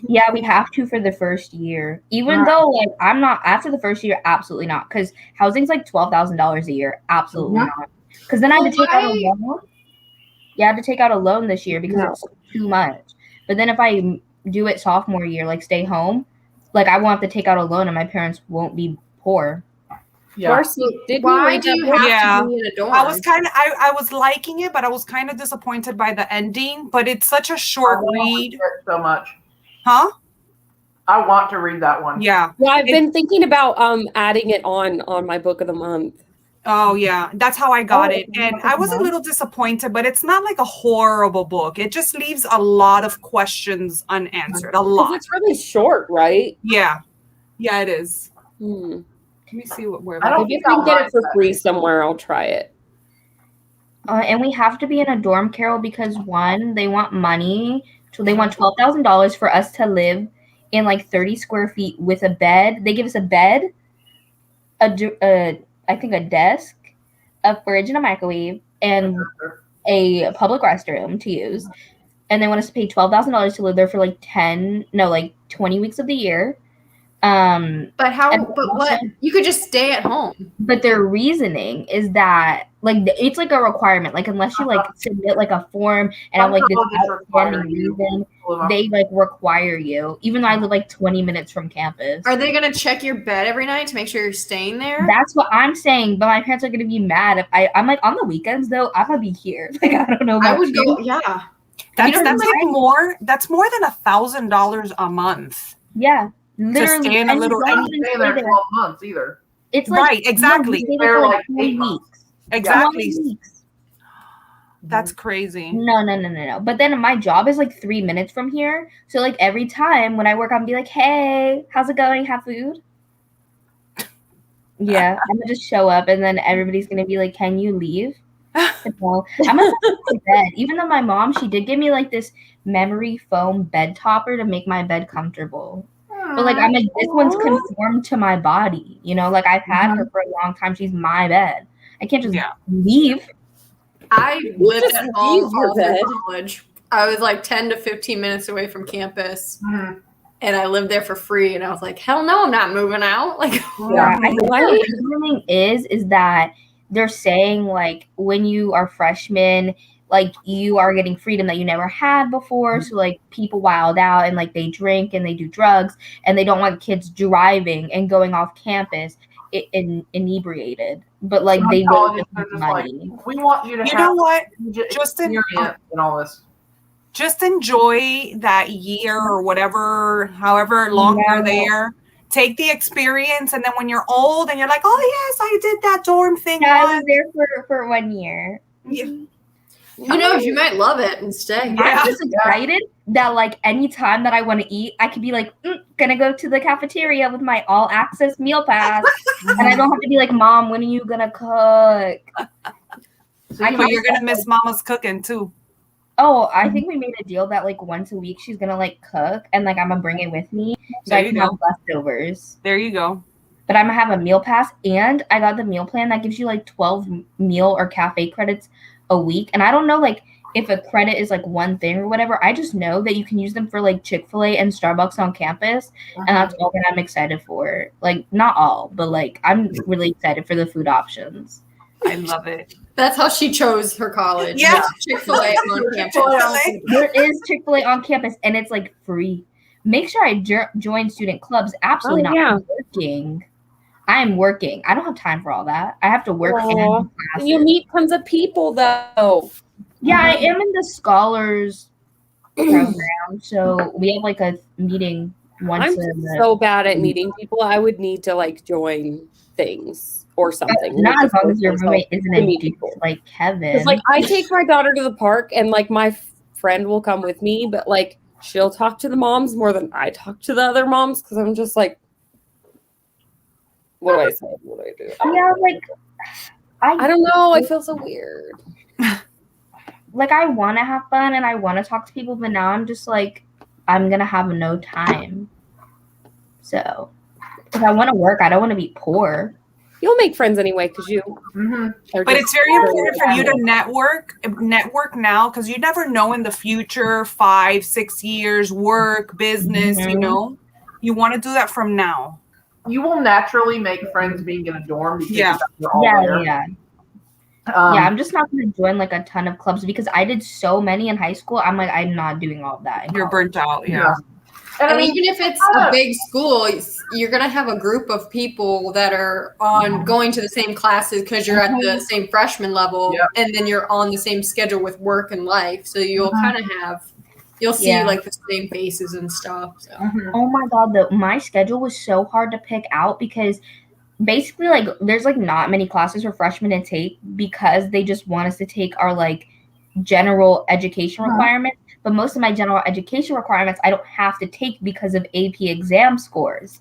Speaker 1: Yeah, we have to for the first year. Even
Speaker 5: Right.
Speaker 1: though, like, I'm not, after the first year, absolutely not. Because housing's like $12,000 a year. Absolutely
Speaker 5: Mhm.
Speaker 1: not. Because then I had to take out a
Speaker 4: Why?
Speaker 1: loan. Yeah, I had to take out a loan this year because
Speaker 2: No.
Speaker 1: it's too much. But then if I do it sophomore year, like, stay home, like, I won't have to take out a loan and my parents won't be poor.
Speaker 5: Yeah.
Speaker 2: Marcy, did
Speaker 4: Why
Speaker 2: read
Speaker 4: do you
Speaker 2: that book?
Speaker 4: have
Speaker 3: Yeah.
Speaker 4: to be in a dorm?
Speaker 3: I was I was liking it, but I was kind of disappointed by the ending. But it's such a short
Speaker 5: I want to
Speaker 3: read,
Speaker 5: read it so much.
Speaker 3: huh?
Speaker 5: I want to read that one.
Speaker 3: Yeah.
Speaker 2: Well, I've been thinking about adding it on my book of the month.
Speaker 3: Oh yeah, that's how I got
Speaker 1: Oh,
Speaker 3: it,
Speaker 1: it's
Speaker 3: and
Speaker 1: not
Speaker 3: I was a
Speaker 1: long.
Speaker 3: little disappointed. But it's not like a horrible book. It just leaves a lot of questions unanswered. A
Speaker 2: 'Cause
Speaker 3: lot.
Speaker 2: it's really short, right?
Speaker 3: Yeah. Yeah, it is.
Speaker 2: Hmm.
Speaker 3: Let me see where.
Speaker 5: I don't
Speaker 2: Maybe if
Speaker 5: think
Speaker 2: we
Speaker 5: I'll
Speaker 2: can get
Speaker 5: mind
Speaker 2: it for
Speaker 5: that.
Speaker 2: free somewhere, I'll try it.
Speaker 1: And we have to be in a dorm, Carol, because one, they want money. So they want $12,000 for us to live in like 30 square feet with a bed. They give us a bed, I think a desk, a fridge and a microwave, and a public restroom to use. And they want us to pay $12,000 to live there for like 20 weeks of the year.
Speaker 4: But how?
Speaker 1: And
Speaker 4: But what?
Speaker 1: also-
Speaker 4: You could just stay at home.
Speaker 1: But their reasoning is that like it's like a requirement. Like unless you like submit like a form and have like this
Speaker 5: Some colleges require
Speaker 1: outstanding
Speaker 5: you.
Speaker 1: reason, they like require you. Even though I live like 20 minutes from campus.
Speaker 4: Are they gonna check your bed every night to make sure you're staying there?
Speaker 1: That's what I'm saying. But my parents are gonna be mad if I'm like on the weekends though. I'm gonna be here. Like I don't know.
Speaker 4: I
Speaker 1: About
Speaker 4: would
Speaker 1: you.
Speaker 4: go. Yeah.
Speaker 3: That's
Speaker 1: know,
Speaker 3: like
Speaker 1: I-
Speaker 3: more. That's more than $1,000 a month.
Speaker 1: Yeah, literally.
Speaker 3: stay in a
Speaker 1: and you
Speaker 3: little-
Speaker 1: don't
Speaker 5: Don't
Speaker 1: even
Speaker 5: stay
Speaker 1: stay
Speaker 5: there
Speaker 1: there.
Speaker 5: 12 months either.
Speaker 1: It's like
Speaker 3: Right, exactly.
Speaker 1: No, you stay
Speaker 5: They're
Speaker 1: there for
Speaker 5: like
Speaker 1: 3
Speaker 5: 8 months.
Speaker 1: weeks.
Speaker 3: Exactly.
Speaker 1: 1 week.
Speaker 3: That's crazy.
Speaker 1: No. But then my job is like 3 minutes from here. So like every time when I work, I'm be like, hey, how's it going? Have food? Yeah, I'm gonna just show up and then everybody's gonna be like, can you leave? No, I'm gonna go to bed. Even though my mom, she did give me like this memory foam bed topper to make my bed comfortable. But like I'm like, this one's conformed to my body, you know, like I've had her for a long time. She's my bed. I can't just leave.
Speaker 4: I lived
Speaker 2: Just
Speaker 4: at home
Speaker 2: leave your
Speaker 4: all through
Speaker 2: bed.
Speaker 4: college. I was like 10 to 15 minutes away from campus,
Speaker 5: Mhm.
Speaker 4: and I lived there for free. And I was like, hell no, I'm not moving out. Like,
Speaker 1: Yeah, I think
Speaker 2: Right.
Speaker 1: the reasoning is that they're saying like when you are freshmen, like you are getting freedom that you never had before. So like people wild out and like they drink and they do drugs and they don't want kids driving and going off campus inebriated. But like
Speaker 5: Some
Speaker 1: they really
Speaker 5: colleges
Speaker 1: just
Speaker 5: are
Speaker 1: need
Speaker 5: just like,
Speaker 1: money.
Speaker 5: we want you to
Speaker 3: You
Speaker 5: have
Speaker 3: know what?
Speaker 5: just
Speaker 3: Just in-
Speaker 5: experience and all this.
Speaker 3: Just enjoy that year or whatever, however long
Speaker 1: Yeah.
Speaker 3: you're there. Take the experience, and then when you're old and you're like, oh yes, I did that dorm thing.
Speaker 1: Yeah, I was
Speaker 3: once.
Speaker 1: there for 1 year.
Speaker 3: Yeah.
Speaker 4: who knows? You might love it and stay.
Speaker 3: Yeah.
Speaker 1: I'm just excited that like any time that I want to eat, I could be like, gonna go to the cafeteria with my all access meal pass, and I don't have to be like, Mom, when are you gonna cook?
Speaker 3: But you're gonna miss Mama's cooking too.
Speaker 1: Oh, I think we made a deal that like once a week she's gonna like cook, and like I'm gonna bring it with me so
Speaker 3: There
Speaker 1: I
Speaker 3: you
Speaker 1: can
Speaker 3: go.
Speaker 1: have leftovers.
Speaker 3: There you go.
Speaker 1: But I'm gonna have a meal pass, and I got the meal plan that gives you like 12 meal or cafe credits a week, and I don't know like if a credit is like one thing or whatever. I just know that you can use them for like Chick-fil-A and Starbucks on campus, and that's all that I'm excited for. Like not all, but like I'm really excited for the food options.
Speaker 3: I love it.
Speaker 4: That's how she chose her college.
Speaker 3: Yeah.
Speaker 4: Chick-fil-A on campus.
Speaker 3: Chick-fil-A.
Speaker 1: There is Chick-fil-A on campus, and it's like free. Make sure I join student clubs. Absolutely
Speaker 2: Oh,
Speaker 1: not.
Speaker 2: yeah.
Speaker 1: I'm working. I am working. I don't have time for all that. I have to work and
Speaker 2: Aw.
Speaker 1: do classes.
Speaker 2: You meet tons of people though.
Speaker 1: Yeah, I am in the scholars program, so we have like a meeting once
Speaker 2: I'm
Speaker 1: a month.
Speaker 2: so bad at meeting people. I would need to like join things or something.
Speaker 1: Not
Speaker 2: like,
Speaker 1: as long as your
Speaker 2: myself
Speaker 1: roommate isn't
Speaker 2: to
Speaker 1: a
Speaker 2: meet
Speaker 1: dude
Speaker 2: people.
Speaker 1: like Kevin.
Speaker 2: Because like I take my daughter to the park and like my friend will come with me, but like she'll talk to the moms more than I talk to the other moms because I'm just like, what do I say? What do I do?
Speaker 1: yeah, like
Speaker 2: I don't know. I feel so weird.
Speaker 1: like I want to have fun and I want to talk to people, but now I'm just like I'm gonna have no time. So, if I want to work, I don't want to be poor.
Speaker 2: You'll make friends anyway because you.
Speaker 5: Mhm.
Speaker 2: Are
Speaker 3: But
Speaker 2: just
Speaker 3: it's very important for you to network now, because you never know in the future, 5-6 years, work, business, you
Speaker 1: Mhm.
Speaker 3: know. You want to do that from now.
Speaker 5: You will naturally make friends being in a dorm because
Speaker 3: Yeah.
Speaker 5: you're all
Speaker 1: Yeah,
Speaker 5: there.
Speaker 1: yeah.
Speaker 5: Um,
Speaker 1: Yeah, I'm just not gonna join like a ton of clubs because I did so many in high school. I'm like, I'm not doing all that. in
Speaker 3: You're
Speaker 1: college.
Speaker 3: burnt out.
Speaker 5: yeah.
Speaker 3: Yeah.
Speaker 5: And I
Speaker 4: And
Speaker 5: mean,
Speaker 4: even if it's a big school, you're going to have a group of people that are on going to the same classes because you're at the same freshman level,
Speaker 5: Yeah.
Speaker 4: and then you're on the same schedule with work and life. So you'll kind of you'll see
Speaker 1: Yeah.
Speaker 4: like the same faces and stuff. So.
Speaker 5: mhm.
Speaker 1: Oh my god, my schedule was so hard to pick out because basically like there's like not many classes for freshmen to take because they just want us to take our like general education requirements. But most of my general education requirements I don't have to take because of AP exam scores.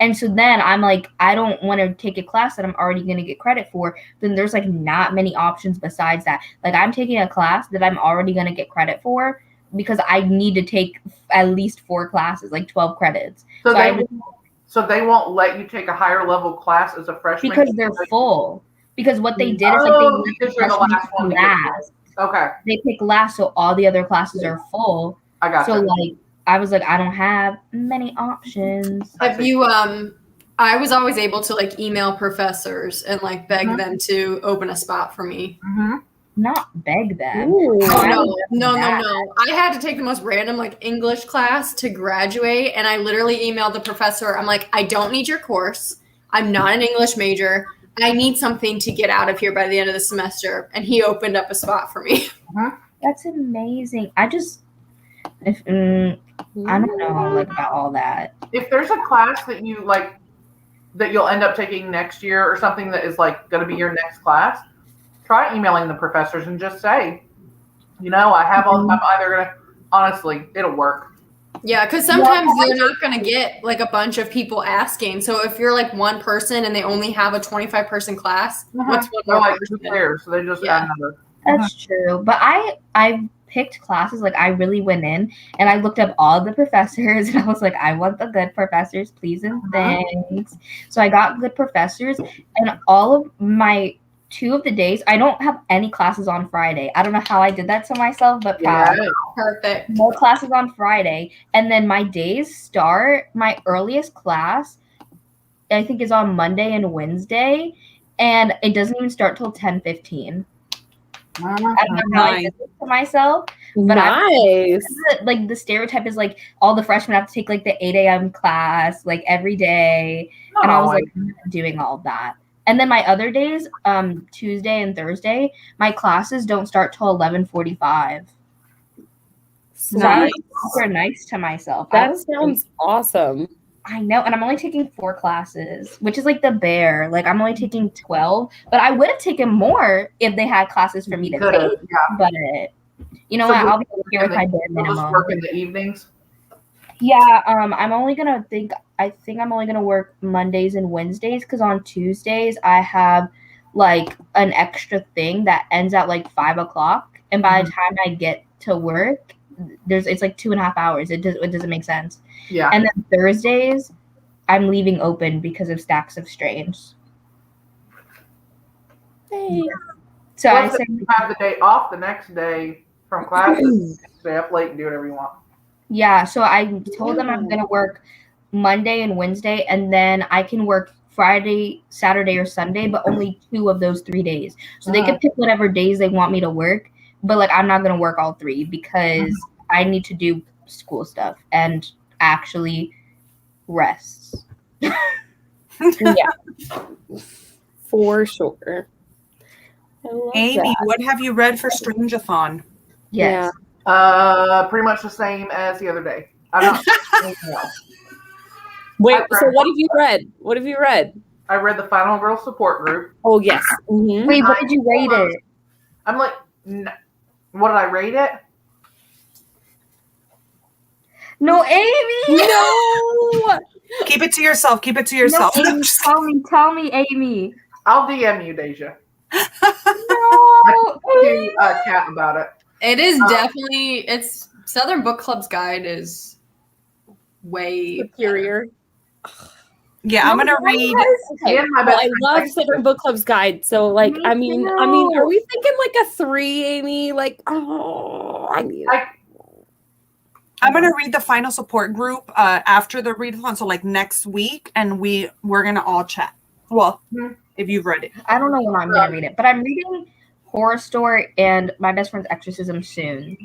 Speaker 1: And so then I'm like, I don't want to take a class that I'm already going to get credit for. Then there's like not many options besides that. Like I'm taking a class that I'm already going to get credit for because I need to take at least 4 classes, like 12 credits.
Speaker 5: So,
Speaker 1: So I
Speaker 5: so they won't let you take a higher level class as a freshman
Speaker 1: because they're full. Because what they did is like
Speaker 5: Oh,
Speaker 1: they
Speaker 5: because you're the
Speaker 1: freshmen
Speaker 5: last one to get
Speaker 1: last.
Speaker 5: Okay,
Speaker 1: They pick last, so all the other classes are full.
Speaker 5: I got
Speaker 1: So
Speaker 5: you.
Speaker 1: like I was like, I don't have many options.
Speaker 4: Have you I was always able to like email professors and like beg them to open a spot for me.
Speaker 5: Mm-hmm.
Speaker 1: Not beg them.
Speaker 2: Ooh.
Speaker 4: Oh, no. I had to take the most random like English class to graduate, and I literally emailed the professor. I'm like, I don't need your course. I'm not an English major. I need something to get out of here by the end of the semester. And he opened up a spot for me.
Speaker 1: That's amazing. I don't know like about all that.
Speaker 5: If there's a class that you like that you'll end up taking next year or something that is like going to be your next class, try emailing the professors and just say, I have all. I'm either gonna. Honestly, it'll work.
Speaker 4: Yeah, because sometimes they're not going to get like a bunch of people asking. So if you're like one person and they only have a 25-person class, what's one more
Speaker 5: Like,
Speaker 4: person?
Speaker 5: who cares? So they just add another.
Speaker 1: That's true. But I picked classes, like I really went in and I looked up all the professors and I was like, I want the good professors, please and thanks. So I got good professors, and all of my 2 of the days, I don't have any classes on Friday. I don't know how I did that to myself, but proud.
Speaker 4: Perfect.
Speaker 1: No classes on Friday. And then my days start, my earliest class, I think, is on Monday and Wednesday. And it doesn't even start till 10:15. I don't know how I did this to myself. But
Speaker 2: nice.
Speaker 1: Like the stereotype is like all the freshmen have to take like the 8 a.m. class like every day. And I was like, I'm not doing all of that. And then my other days, Tuesday and Thursday, my classes don't start till 11:45. So I was super nice to myself.
Speaker 2: That sounds awesome.
Speaker 1: I know, and I'm only taking 4 classes, which is like the bare. Like I'm only taking 12, but I would have taken more if they had classes for me to take. But you know what? I'll be here with my bare minimum.
Speaker 5: Just work in the evenings.
Speaker 1: Yeah, I'm only gonna I think I'm only gonna work Mondays and Wednesdays, because on Tuesdays I have like an extra thing that ends at like 5 o'clock, and by the time I get to work, it's like 2.5 hours. It doesn't make sense.
Speaker 5: Yeah.
Speaker 1: And then Thursdays I'm leaving open because of Stacks of Strange.
Speaker 2: Hey.
Speaker 1: So
Speaker 5: Plus,
Speaker 1: I say
Speaker 5: if you have the day off the next day from classes, stay up late and do whatever you want.
Speaker 1: yeah, so I told them I'm gonna work Monday and Wednesday, and then I can work Friday, Saturday, or Sunday, but only 2 of those 3 days. So they can pick whatever days they want me to work, but like I'm not gonna work all 3 because I need to do school stuff and actually rest.
Speaker 2: Yeah, for sure.
Speaker 3: Amy, what have you read for Strangeathon?
Speaker 1: Yes.
Speaker 5: Pretty much the same as the other day. I'm not anything else.
Speaker 2: Wait, so what have you read? What have you read?
Speaker 5: I read the Final Girl Support Group.
Speaker 2: Oh, yes. Mm-hmm.
Speaker 1: Wait, what did you rate it?
Speaker 5: I'm like, what did I rate it?
Speaker 1: No, Amy!
Speaker 2: No!
Speaker 3: Keep it to yourself. Keep it to yourself.
Speaker 1: No, Amy, tell me, Amy.
Speaker 5: I'll DM you, Deja.
Speaker 1: No!
Speaker 5: To Kat about it.
Speaker 4: It is definitely, it's Southern Book Club's guide is way
Speaker 2: Superior.
Speaker 3: Yeah, I'm gonna read.
Speaker 2: Okay. Well, I love Southern Book Club's guide. So, like, I mean, are we thinking like a 3, Amy? Like,
Speaker 3: I'm gonna read the final support group after the readathon, so like next week, and we're gonna all chat. Well, if you've read it,
Speaker 1: I don't know when I'm gonna read it, but I'm reading Horror Story and My Best Friend's Exorcism soon.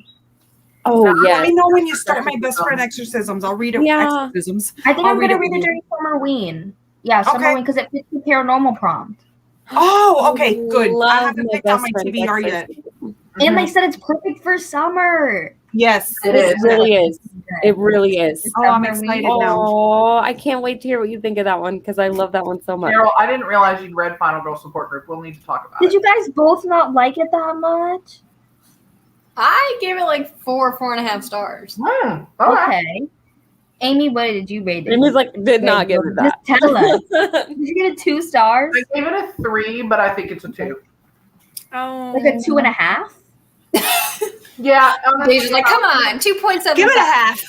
Speaker 2: Oh yeah.
Speaker 3: Let me know when you start My Best Friend Exorcisms. I'll read it.
Speaker 2: Yeah.
Speaker 3: Exorcisms.
Speaker 1: I think
Speaker 3: I'll
Speaker 1: I'm
Speaker 3: read
Speaker 1: gonna
Speaker 3: it
Speaker 1: read
Speaker 3: with
Speaker 1: it
Speaker 3: you.
Speaker 1: during Summerween. Yeah, Summerween, because it fits the paranormal prompt.
Speaker 3: Oh, okay, good. I
Speaker 2: Love
Speaker 3: haven't picked out my TBR yet.
Speaker 1: And they said it's perfect for summer.
Speaker 3: Yes,
Speaker 5: It
Speaker 2: It
Speaker 5: is.
Speaker 2: really is. It really is.
Speaker 3: Oh, I'm excited now.
Speaker 2: Oh, I can't wait to hear what you think of that one because I love that one so much.
Speaker 5: Carol, I didn't realize you'd read Final Girl Support Group. We'll need to talk about
Speaker 1: Did
Speaker 5: it.
Speaker 1: you guys both not like it that much?
Speaker 4: I gave it like 4.5 stars.
Speaker 5: Okay.
Speaker 1: Okay. Amy, what did you rate it?
Speaker 2: Amy's like, did not give it that.
Speaker 1: Just tell us. Did you get it 2 stars?
Speaker 5: I gave it a 3, but I think it's a 2.
Speaker 3: Oh,
Speaker 1: Like a 2.5?
Speaker 5: Yeah. Honestly,
Speaker 4: Deja's like, come on, 2.7.
Speaker 3: give it a half.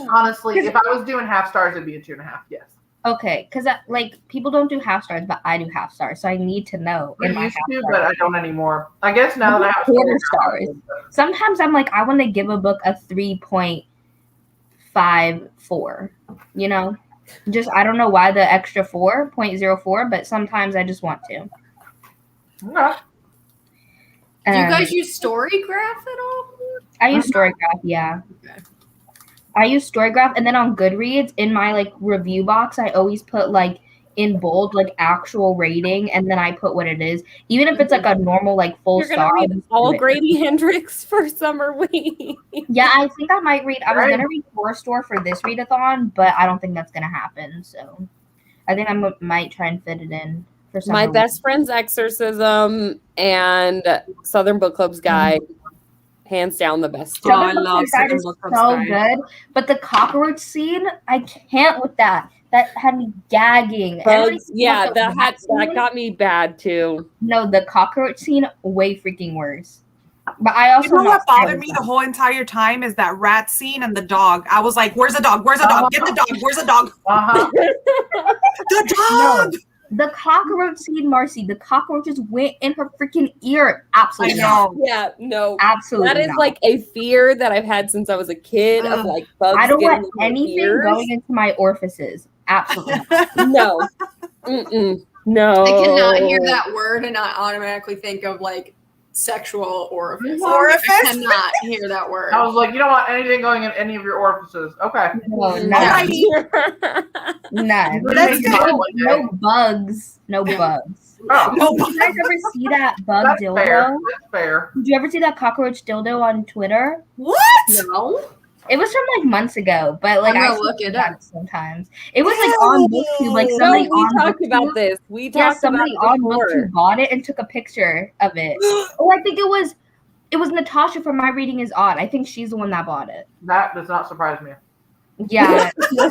Speaker 5: Honestly, if I was doing half stars, it'd be a 2.5. Yes.
Speaker 1: Okay, because like people don't do half stars, but I do half stars, so I need to know.
Speaker 5: I
Speaker 1: in my
Speaker 5: used
Speaker 1: half
Speaker 5: to,
Speaker 1: stars.
Speaker 5: but I don't anymore. I guess now that I have
Speaker 1: Quarter stars. Sometimes I'm like, I want to give a book a 3.5 0.54, you know? Just, I don't know why the extra 0.04, but sometimes I just want to.
Speaker 5: Okay.
Speaker 4: Do you guys use Storygraph at all?
Speaker 1: I use Storygraph, yeah.
Speaker 4: Okay.
Speaker 1: I use Storygraph, and then on Goodreads, in my like review box, I always put like in bold like actual rating, and then I put what it is, even if it's like a normal like full
Speaker 2: You're
Speaker 1: star.
Speaker 2: gonna read all Grady Hendrix for summer week.
Speaker 1: Yeah, I think I might read. I was gonna read Horror Store for this readathon, but I don't think that's gonna happen. So I think I might try and fit it in for summer.
Speaker 2: My Best Friend's Exorcism and Southern Book Club's Guide. Hands down the best.
Speaker 3: Oh, I love Southern Book Club's
Speaker 1: so
Speaker 3: Guide.
Speaker 1: good. But the cockroach scene, I can't with that. That had me gagging.
Speaker 2: Bugs, yeah, that got me bad too.
Speaker 1: No, the cockroach scene, way freaking worse. But I also,
Speaker 3: you know what bothered me the whole entire time is that rat scene and the dog. I was like, "Where's the dog? Where's the dog? Get the dog! Where's the dog? The dog!"
Speaker 1: No, the cockroach scene, Marcy. The cockroaches went in her freaking ear. Absolutely,
Speaker 3: I know.
Speaker 2: Yeah, no,
Speaker 1: absolutely.
Speaker 2: That is
Speaker 1: not.
Speaker 2: like a fear that I've had since I was a kid of like bugs.
Speaker 1: I don't
Speaker 2: getting
Speaker 1: want
Speaker 2: in my
Speaker 1: anything
Speaker 2: ears.
Speaker 1: going into my orifices. Absolutely,
Speaker 2: No. No.
Speaker 4: I cannot hear that word and not automatically think of like sexual orifice.
Speaker 3: Orifice?
Speaker 4: I cannot hear that word.
Speaker 5: I was like, you don't want anything going in any of your orifices. Okay.
Speaker 1: no, none.
Speaker 3: Let's go.
Speaker 1: No bugs. No bugs.
Speaker 5: Oh,
Speaker 3: No,
Speaker 1: Did you guys ever see that bug
Speaker 5: that's
Speaker 1: dildo?
Speaker 5: fair. That's fair.
Speaker 1: Did you ever see that cockroach dildo on Twitter?
Speaker 3: what?
Speaker 4: No.
Speaker 1: It was from like months ago, but like
Speaker 4: I'm
Speaker 1: I
Speaker 4: gonna look it up.
Speaker 1: sometimes. It was like on BookTube, like
Speaker 2: No,
Speaker 1: somebody
Speaker 2: we
Speaker 1: on
Speaker 2: talked
Speaker 1: BookTube.
Speaker 2: about this. We
Speaker 1: Yeah,
Speaker 2: talked
Speaker 1: somebody
Speaker 2: about
Speaker 1: on
Speaker 2: it before.
Speaker 1: BookTube bought it and took a picture of it. Oh, I think it was Natasha from My Reading Is Odd. I think she's the one that bought it.
Speaker 5: That does not surprise me.
Speaker 1: Yeah.
Speaker 2: No.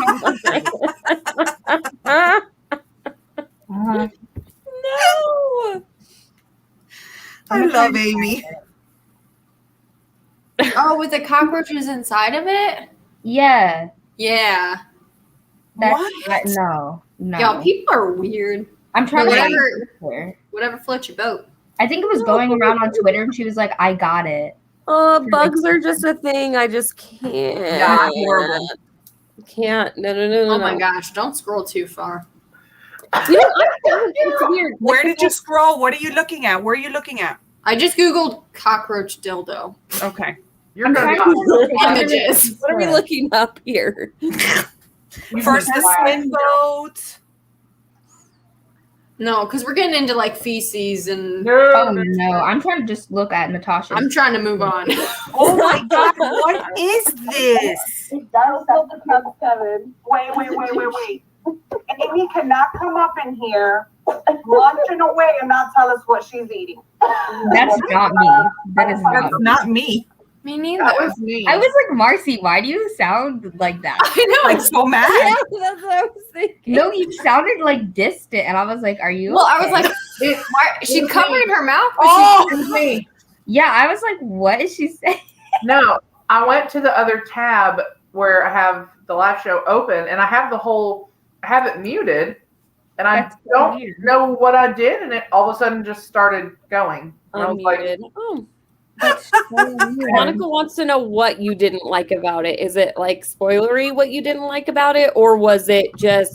Speaker 3: I love Amy.
Speaker 4: Oh, with the cockroaches inside of it?
Speaker 1: Yeah.
Speaker 4: Yeah.
Speaker 1: No.
Speaker 4: Y'all, people are weird.
Speaker 1: I'm trying
Speaker 4: But
Speaker 1: to
Speaker 4: whatever floats your boat.
Speaker 1: I think it was going around on Twitter and she was like, I got it.
Speaker 2: Bugs are just a thing. I just can't.
Speaker 3: Yeah, horrible.
Speaker 2: Can't. No.
Speaker 4: Oh my gosh, don't scroll too far.
Speaker 2: You know, it's weird.
Speaker 3: Where did you scroll? What are you looking at? Where are you looking at?
Speaker 4: I just Googled cockroach dildo.
Speaker 3: Okay.
Speaker 5: You're
Speaker 1: I'm
Speaker 5: going
Speaker 1: trying
Speaker 5: to
Speaker 1: to
Speaker 4: Images.
Speaker 2: What are we looking up here?
Speaker 3: First the swing boat.
Speaker 4: No, because we're getting into like feces and
Speaker 1: Oh no. I'm trying to just look at Natasha.
Speaker 4: I'm trying to move on.
Speaker 3: Oh my God, what is this?
Speaker 6: Wait. Amy cannot come up in here, lunching away, and not tell us what she's eating.
Speaker 1: That's not me. That is not
Speaker 3: That's
Speaker 1: me.
Speaker 3: not me.
Speaker 4: Me neither.
Speaker 5: That was me.
Speaker 1: I was like, Marcy, why do you sound like that?
Speaker 4: I know.
Speaker 3: Like so mad.
Speaker 2: Yeah, that's what I was thinking.
Speaker 1: No, you sounded like distant, and I was like, "Are you?"
Speaker 4: Well, I was
Speaker 1: okay?
Speaker 4: like, she covered her mouth. But
Speaker 3: Oh,
Speaker 5: It was me.
Speaker 1: "Yeah." I was like, "What is she saying?"
Speaker 5: No, I went to the other tab where I have the live show open, and I have it muted, and I
Speaker 1: That's so
Speaker 5: don't
Speaker 1: weird.
Speaker 5: know what I did, and it all of a sudden just started going. And I was like,
Speaker 2: Unmuted. Oh.
Speaker 1: That's so weird.
Speaker 2: Monica wants to know what you didn't like about it. Is it like spoilery what you didn't like about it, or was it just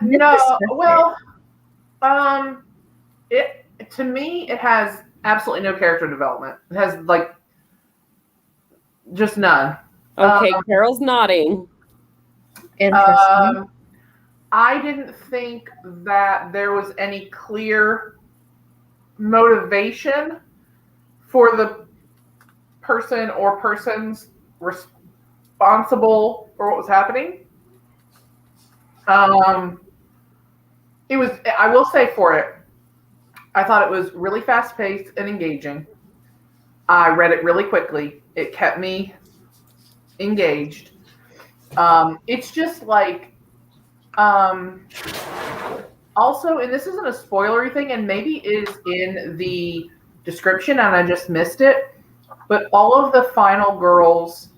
Speaker 5: no, well, it to me it has absolutely no character development. It has like just none.
Speaker 2: okay? Carol's nodding.
Speaker 1: Interesting.
Speaker 5: I didn't think that there was any clear motivation for the person or persons responsible for what was happening. It was, I will say for it, I thought it was really fast paced and engaging. I read it really quickly. It kept me engaged. It's just like, also, and this isn't a spoilery thing, and maybe it is in the description and I just missed it, but all of the final girls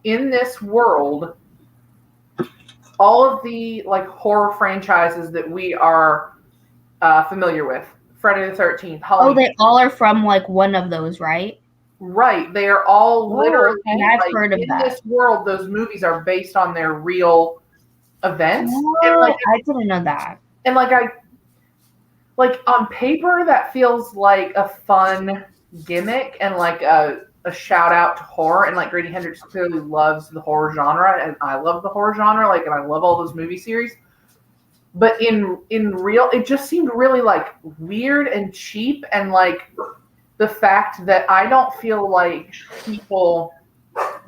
Speaker 5: in this world, all of the like horror franchises that we are familiar with, Friday the 13th, Halloween.
Speaker 1: Oh, they all are from like one of those, right?
Speaker 5: Right. They are all literally
Speaker 1: okay. I've
Speaker 5: like,
Speaker 1: heard of
Speaker 5: in
Speaker 1: that.
Speaker 5: this world, those movies are based on their real events. And
Speaker 1: Oh,
Speaker 5: like
Speaker 1: I didn't know that.
Speaker 5: and like on paper that feels like a fun gimmick and like a shout out to horror, and like Grady Hendrix clearly loves the horror genre, and I love the horror genre, like, and I love all those movie series. But in real, it just seemed really like weird and cheap, and like the fact that I don't feel like people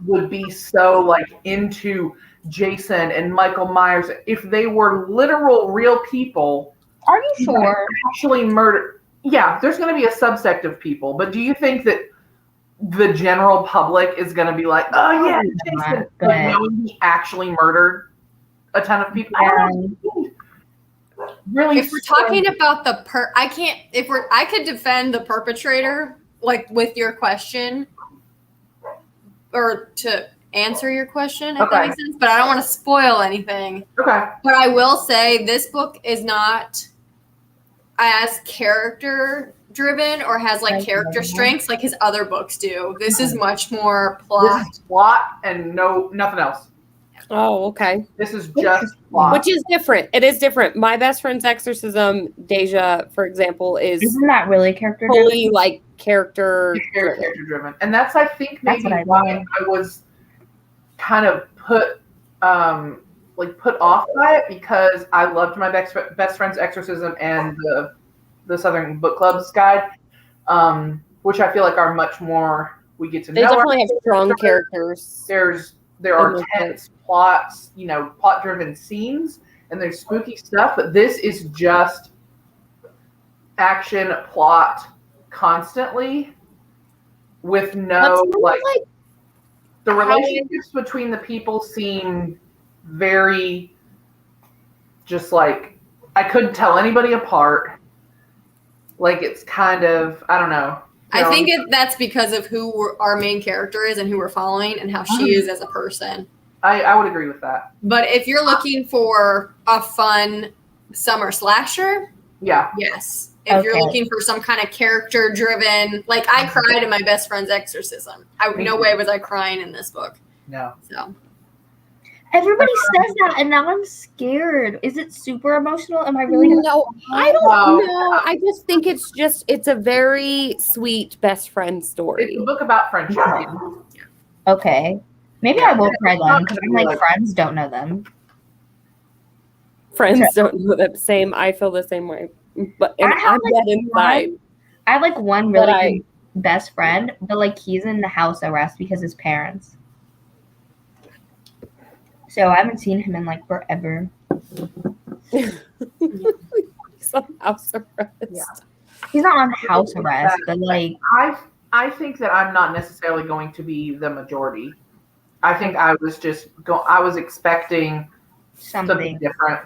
Speaker 5: would be so like into Jason and Michael Myers if they were literal real people.
Speaker 1: Are you sure?
Speaker 5: Actually murder. Yeah, there's going to be a subsect of people, but do you think that the general public is going to be like, oh yeah, Jason, but knowing he actually murdered a ton of people?
Speaker 1: Yeah.
Speaker 5: Really,
Speaker 4: If we're talking about the I could defend the perpetrator, like with your question, or to answer your question, if that makes sense. But I don't want to spoil anything.
Speaker 5: Okay.
Speaker 4: But I will say this book is not as character driven or has like character strengths like his other books do. This is much more plot.
Speaker 5: This is plot and nothing else.
Speaker 2: Oh, okay.
Speaker 5: This is just plot.
Speaker 2: Which is different. It is different. My Best Friend's Exorcism, Deja, for example,
Speaker 1: Isn't that really character
Speaker 2: fully
Speaker 1: driven?
Speaker 2: like character
Speaker 5: character driven, and that's I think maybe
Speaker 1: That's
Speaker 5: why
Speaker 1: what I
Speaker 5: I was kind of put off by it, because I loved My Best Friend's Exorcism and the Southern Book Club's Guide, which I feel like are much more, we get to
Speaker 2: They
Speaker 5: know.
Speaker 2: definitely have strong characters.
Speaker 5: There are tense plots, plot driven scenes, and there's spooky stuff, but this is just action plot constantly with no like the relationships between the people seem very just like I couldn't tell anybody apart. Like it's kind of, I don't know.
Speaker 4: I think that's because of who our main character is and who we're following and how she is as a person.
Speaker 5: I would agree with that.
Speaker 4: But if you're looking for a fun summer slasher,
Speaker 5: yeah,
Speaker 4: yes. If you're looking for some kind of character driven, like I cried in My Best Friend's Exorcism. No way was I crying in this book.
Speaker 5: No.
Speaker 4: So
Speaker 1: Everybody says that, and now I'm scared. Is it super emotional? Am I really gonna?
Speaker 2: No, I don't know. I just think it's a very sweet best friend story.
Speaker 5: It's a book about friendship.
Speaker 1: Okay, maybe I will cry then, because I'm like friends don't know them.
Speaker 2: Friends don't know the same. I feel the same way, but I'm dead inside.
Speaker 1: I have like one really good best friend, but like he's in the house arrest because his parents. So I haven't seen him in like forever.
Speaker 2: Some house arrest.
Speaker 5: Yeah.
Speaker 1: He's not on house arrest, but like
Speaker 5: I think that I'm not necessarily going to be the majority. I think I was just I was expecting something different.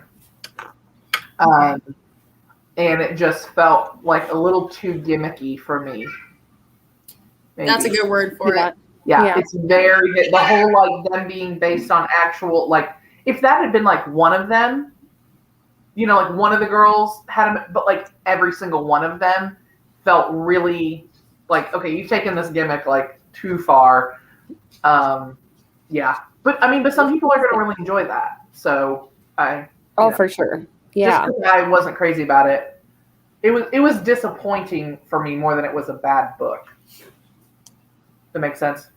Speaker 5: And it just felt like a little too gimmicky for me. Maybe.
Speaker 4: that's a good word for it.
Speaker 5: Yeah, it's very, the whole like them being based on actual, like if that had been like one of them, like one of the girls had them, but like every single one of them felt really like, okay, you've taken this gimmick like too far. Yeah, but some people are going to really enjoy that. So
Speaker 2: for sure. Yeah,
Speaker 5: just I wasn't crazy about it. It was disappointing for me more than it was a bad book. That makes sense.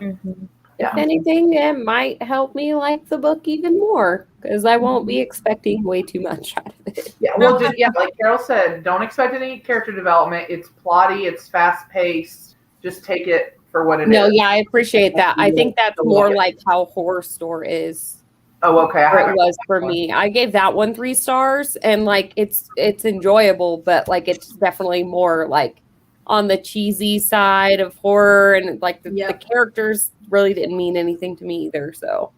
Speaker 1: Mm-hmm.
Speaker 2: If anything, it might help me like the book even more because I won't be expecting way too much out of it.
Speaker 5: Yeah, well, like Carol said, don't expect any character development. It's plotty, it's fast paced. Just take it for what it is.
Speaker 2: No, yeah, I appreciate that. I think that's more like how Horror Store is.
Speaker 5: Oh, okay.
Speaker 2: It was for me. I gave that one 3 stars, and like it's enjoyable, but like it's definitely more like on the cheesy side of horror, and like the characters really didn't mean anything to me either. So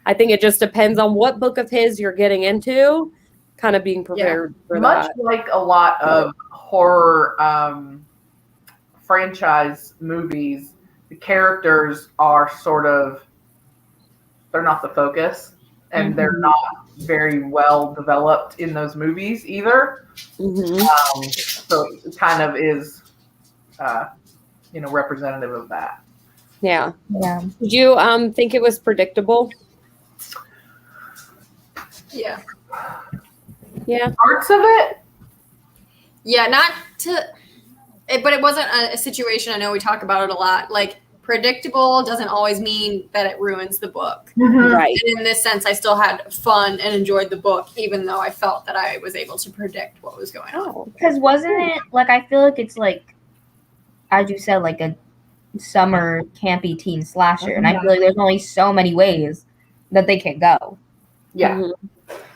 Speaker 2: I think it just depends on what book of his you're getting into, kind of being prepared for
Speaker 5: much
Speaker 2: that.
Speaker 5: Like a lot of horror franchise movies, the characters are they're not the focus, and they're not very well developed in those movies either. So it kind of is representative of that.
Speaker 2: Yeah.
Speaker 1: Yeah.
Speaker 2: Did you think it was predictable?
Speaker 4: Yeah.
Speaker 2: Yeah.
Speaker 5: Parts of it,
Speaker 4: Yeah, not to, but it wasn't a situation. I know we talk about it a lot. Like, predictable doesn't always mean that it ruins the book.
Speaker 2: Right.
Speaker 4: And in this sense, I still had fun and enjoyed the book, even though I felt that I was able to predict what was going on.
Speaker 1: Because wasn't it like, I feel like it's like, as you said, like a summer campy teen slasher, and I feel like there's only so many ways that they can go.
Speaker 5: yeah.
Speaker 2: Mhm.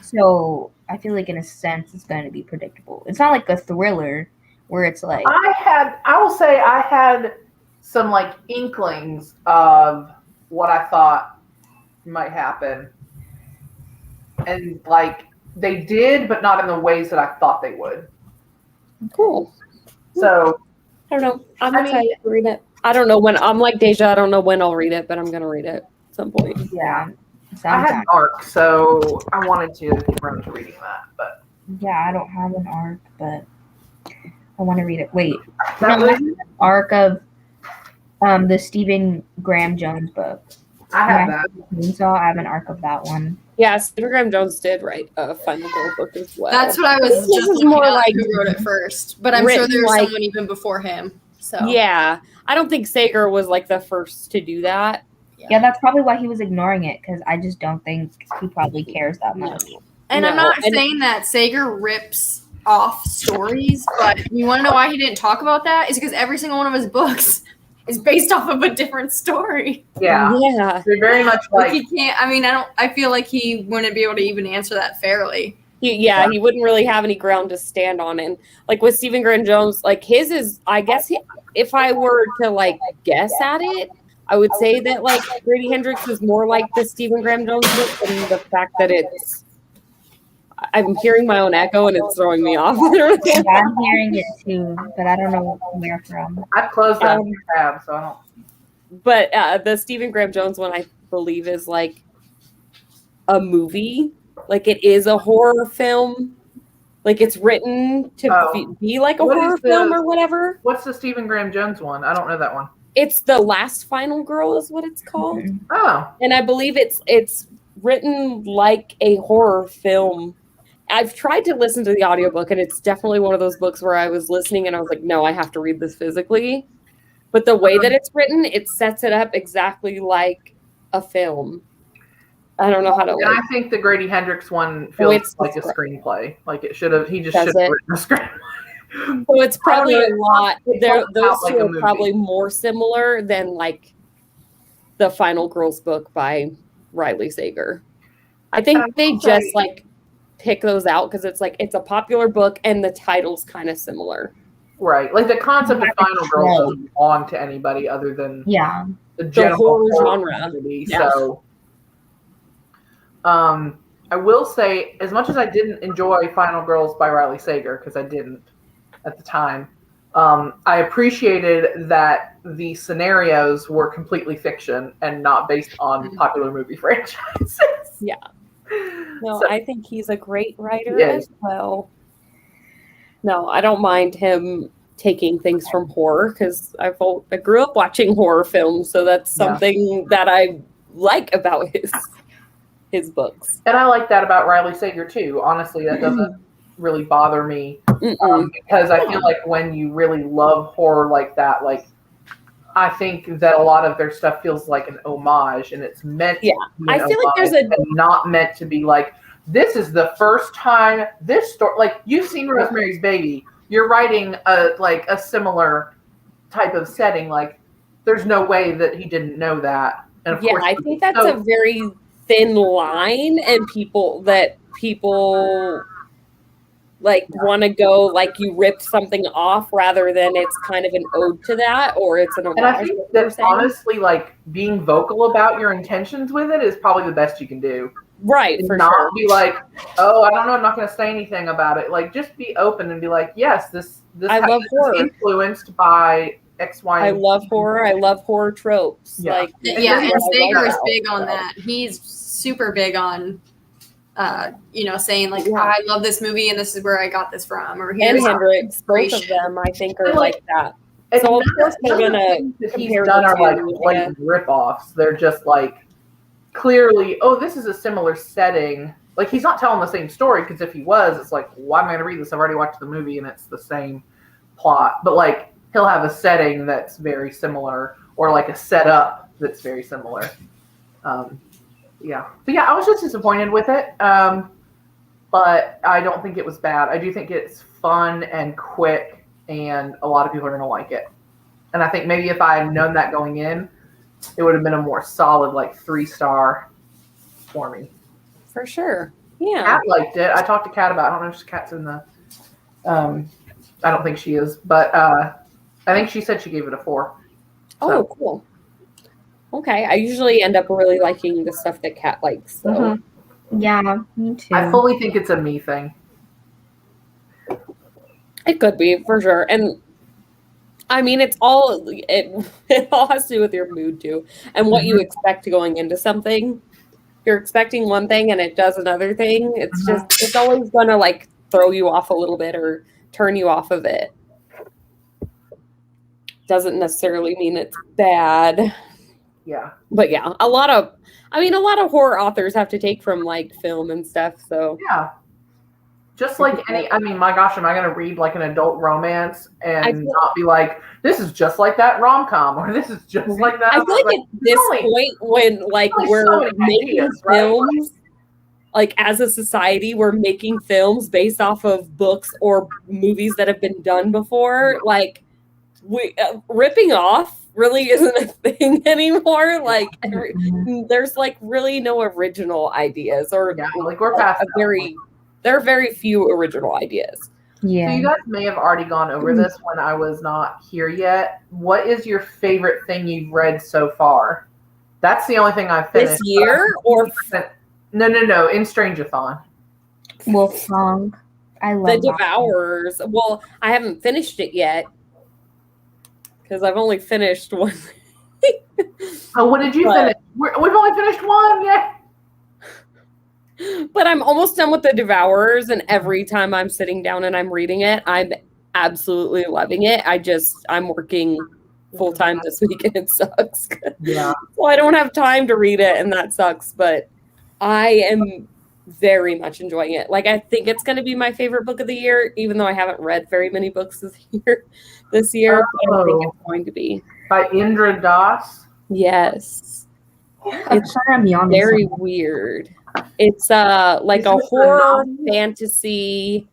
Speaker 1: So I feel like in a sense it's going to be predictable. It's not like a thriller where it's like
Speaker 5: I will say I had some like inklings of what I thought might happen. And like they did, but not in the ways that I thought they would.
Speaker 2: Cool.
Speaker 5: So
Speaker 2: I don't know. I'm
Speaker 5: I mean-
Speaker 2: excited to read it. I don't know when. I'm like Deja. I don't know when I'll read it, but I'm gonna read it at some point.
Speaker 1: yeah.
Speaker 5: I had
Speaker 1: Sometime.
Speaker 5: an arc, so I wanted to get around to reading that. But
Speaker 1: Yeah, I don't have an arc, but I want to read it. Wait,
Speaker 5: that
Speaker 1: no,
Speaker 5: was,
Speaker 1: I have an arc of the Stephen Graham Jones book.
Speaker 5: I have that.
Speaker 1: So I have an arc of that one.
Speaker 2: Yeah, Stephen Graham Jones did write a Final Girl book as well.
Speaker 4: That's what I was
Speaker 2: This
Speaker 4: just
Speaker 2: is
Speaker 4: looking
Speaker 2: more
Speaker 4: up
Speaker 2: like
Speaker 4: who wrote it first. But I'm sure
Speaker 2: written
Speaker 4: there was
Speaker 2: like-
Speaker 4: someone even before him. So
Speaker 2: Yeah, I don't think Sager was like the first to do that.
Speaker 1: Yeah, that's probably why he was ignoring it, because I just don't think he probably cares that much.
Speaker 4: And I'm
Speaker 2: No,
Speaker 4: not
Speaker 2: and-
Speaker 4: saying that Sager rips off stories, but you want to know why he didn't talk about that? Is because every single one of his books is based off of a different story.
Speaker 5: Yeah.
Speaker 2: Yeah.
Speaker 5: They're very much
Speaker 4: Like
Speaker 5: like
Speaker 4: he can't. I mean, I feel like he wouldn't be able to even answer that fairly.
Speaker 2: He wouldn't really have any ground to stand on. And like with Stephen Graham Jones, like his is, I guess, if I were to like guess at it, I would say that like Grady Hendrix is more like the Stephen Graham Jones book, and the fact that I'm hearing my own echo and it's throwing me off.
Speaker 1: Yeah, I'm hearing it too, but I don't know where from.
Speaker 5: I've closed that tab, so I don't.
Speaker 2: But the Stephen Graham Jones one, I believe, is like a movie. Like it is a horror film. Like it's written to be like a
Speaker 5: What
Speaker 2: horror
Speaker 5: is the-
Speaker 2: film or whatever.
Speaker 5: What's the Stephen Graham Jones one? I don't know that one.
Speaker 2: It's The Last Final Girl is what it's called.
Speaker 5: Oh,
Speaker 2: And I believe it's written like a horror film. I've tried to listen to the audiobook, and it's definitely one of those books where I was listening and I was like, no, I have to read this physically. But the way that it's written, it sets it up exactly like a film. I don't know how to
Speaker 5: and I think the Grady Hendrix one feels
Speaker 2: it's
Speaker 5: like a screenplay. Like it should have. He just
Speaker 2: Does
Speaker 5: should have
Speaker 2: it?
Speaker 5: written a screenplay.
Speaker 2: So it's probably
Speaker 5: I
Speaker 2: a
Speaker 5: don't know,
Speaker 2: lot. Those
Speaker 5: felt like
Speaker 2: two
Speaker 5: a
Speaker 2: are
Speaker 5: movie.
Speaker 2: probably more similar than like the Final Girls book by Riley Sager. I think they just like pick those out because it's like it's a popular book and the title's kind of similar.
Speaker 5: Right. Like the concept of Final Girls doesn't belong to anybody other than
Speaker 1: Yeah.
Speaker 5: the general
Speaker 2: horror genre.
Speaker 5: community.
Speaker 2: Yeah.
Speaker 5: So, I will say, as much as I didn't enjoy Final Girls by Riley Sager, because I didn't at the time, I appreciated that the scenarios were completely fiction and not based on popular movie franchises.
Speaker 2: Yeah. No,
Speaker 5: So-
Speaker 2: I think he's a great writer
Speaker 5: Yeah.
Speaker 2: as well. No, I don't mind him taking things from horror because I grew up watching horror films, so that's something that I like about his books.
Speaker 5: And I like that about Riley Sager too. Honestly, that doesn't really bother me because I feel like when you really love horror like that, like I think that a lot of their stuff feels like an homage, and it's meant.
Speaker 2: Yeah.
Speaker 5: to be an
Speaker 2: I feel like
Speaker 5: homage
Speaker 2: there's
Speaker 5: and not meant to be like this is the first time this story. Like you've seen Rosemary's Baby, you're writing a similar type of setting. Like there's no way that he didn't know that. And of course,
Speaker 2: I think that's a very thin line, and people like want to go like you ripped something off rather than it's kind of an ode to that or it's an homage.
Speaker 5: And I think that honestly, like being vocal about your intentions with it is probably the best you can do.
Speaker 2: Right, for
Speaker 5: not
Speaker 2: sure.
Speaker 5: be like, oh, I don't know, I'm not going to say anything about it. Like, just be open and be like, yes, this
Speaker 2: I love horror.
Speaker 5: is influenced by X, Y,
Speaker 2: I
Speaker 5: and
Speaker 2: love horror. I love horror tropes.
Speaker 5: Yeah.
Speaker 2: Like
Speaker 4: Yeah, and Sager is big on
Speaker 2: So.
Speaker 4: that. He's super big on, saying like,
Speaker 2: Yeah.
Speaker 4: I love this movie and this is where I got this from. Or
Speaker 2: And
Speaker 4: here's
Speaker 2: Hendrix, both of
Speaker 4: inspiration.
Speaker 2: them, I think, are like that. So of course they're
Speaker 5: none of
Speaker 2: gonna
Speaker 5: the things that he's
Speaker 2: compare
Speaker 5: done
Speaker 2: the
Speaker 5: are like
Speaker 2: two,
Speaker 5: blatant rip-offs. They're just like clearly, oh, this is a similar setting. Like he's not telling the same story, because if he was, it's like, why am I gonna read this? I've already watched the movie and it's the same plot. But like he'll have a setting that's very similar, or like a setup that's very similar. Yeah. But yeah, I was just disappointed with it. But I don't think it was bad. I do think it's fun and quick, and a lot of people are going to like it. And I think maybe if I had known that going in, it would have been a more solid, like 3-star for me.
Speaker 2: For sure. Yeah.
Speaker 5: Kat liked it. I talked to Kat about it. I don't know if Kat's in the. I don't think she is, but I think she said she gave it a 4.
Speaker 2: Oh, cool. Okay. I usually end up really liking the stuff that Kat likes. So.
Speaker 5: Mhm.
Speaker 1: Yeah, me too.
Speaker 5: I fully think it's a me thing.
Speaker 2: It could be, for sure. And I mean, it all has to do with your mood too, and what you expect going into something. If you're expecting one thing and it does another thing, it's always going to like throw you off a little bit or turn you off of it. Doesn't necessarily mean it's bad.
Speaker 5: Yeah.
Speaker 2: But yeah, a lot of horror authors have to take from like film and stuff. So
Speaker 5: Yeah. Just like any, I mean, my gosh, am I going to read like an adult romance and not be like, this is just like that rom-com, or this is just like that?
Speaker 2: I feel like at this point when like we're making films, like as a society, we're making films based off of books or movies that have been done before. Like we ripping off really isn't a thing anymore. Like there's like really no original ideas, or
Speaker 5: like we're past
Speaker 2: there are very few original ideas.
Speaker 1: Yeah.
Speaker 5: So you guys may have already gone over this when I was not here yet. What is your favorite thing you've read so far? That's the only thing I've finished.
Speaker 2: This year or
Speaker 5: no, in Strangeathon.
Speaker 1: Wolf Song. I love
Speaker 2: The Devourers. Well, I haven't finished it yet because I've only finished one.
Speaker 5: Oh, what did you finish? We've only finished one yet.
Speaker 2: But I'm almost done with The Devourers, and every time I'm sitting down and I'm reading it, I'm absolutely loving it. I'm working full-time this week, and it sucks.
Speaker 5: Yeah.
Speaker 2: So I don't have time to read it, and that sucks, but I am very much enjoying it. Like, I think it's going to be my favorite book of the year, even though I haven't read very many books this year. But I think it's going to be.
Speaker 5: By Indra Das?
Speaker 2: Yes. It's very weird. It's like a horror fantasy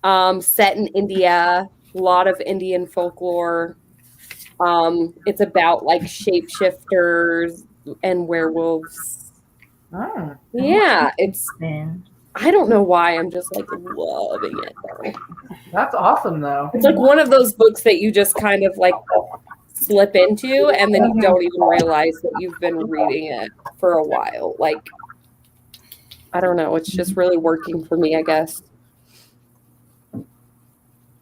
Speaker 2: set in India, a lot of Indian folklore. It's about like shapeshifters and werewolves.
Speaker 5: Oh.
Speaker 2: Yeah, I don't know why, I'm just like loving it though.
Speaker 5: That's awesome though.
Speaker 2: It's like one of those books that you just kind of like slip into and then you don't even realize that you've been reading it for a while. Like, I don't know. It's just really working for me, I guess.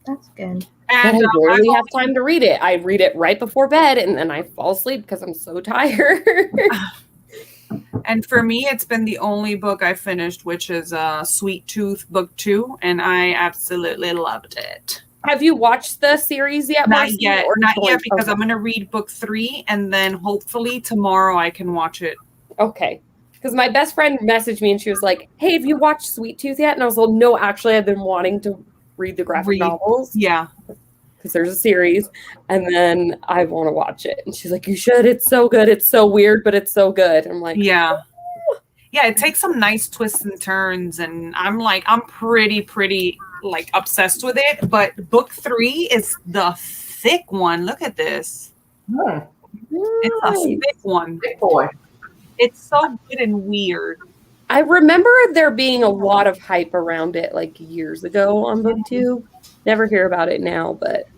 Speaker 1: That's good.
Speaker 2: And I rarely have time to read it. I read it right before bed and then I fall asleep because I'm so tired.
Speaker 3: And for me, it's been the only book I finished, which is Sweet Tooth Book 2, and I absolutely loved it.
Speaker 2: Have you watched the series yet?
Speaker 3: Not yet, because I'm going to read book 3, and then hopefully tomorrow I can watch it.
Speaker 2: Okay. Because my best friend messaged me and she was like, hey, have you watched Sweet Tooth yet? And I was like, no, actually, I've been wanting to read the graphic novels.
Speaker 3: Yeah.
Speaker 2: Because there's a series, and then I want to watch it. And she's like, you should. It's so good. It's so weird, but it's so good. I'm like,
Speaker 3: yeah. Yeah, it takes some nice twists and turns, and I'm pretty like obsessed with it. But book 3 is the thick one. Look at this. It's a thick one.
Speaker 5: Thick boy.
Speaker 3: It's so good and weird.
Speaker 2: I remember there being a lot of hype around it like years ago on book 2. Never hear about it now, but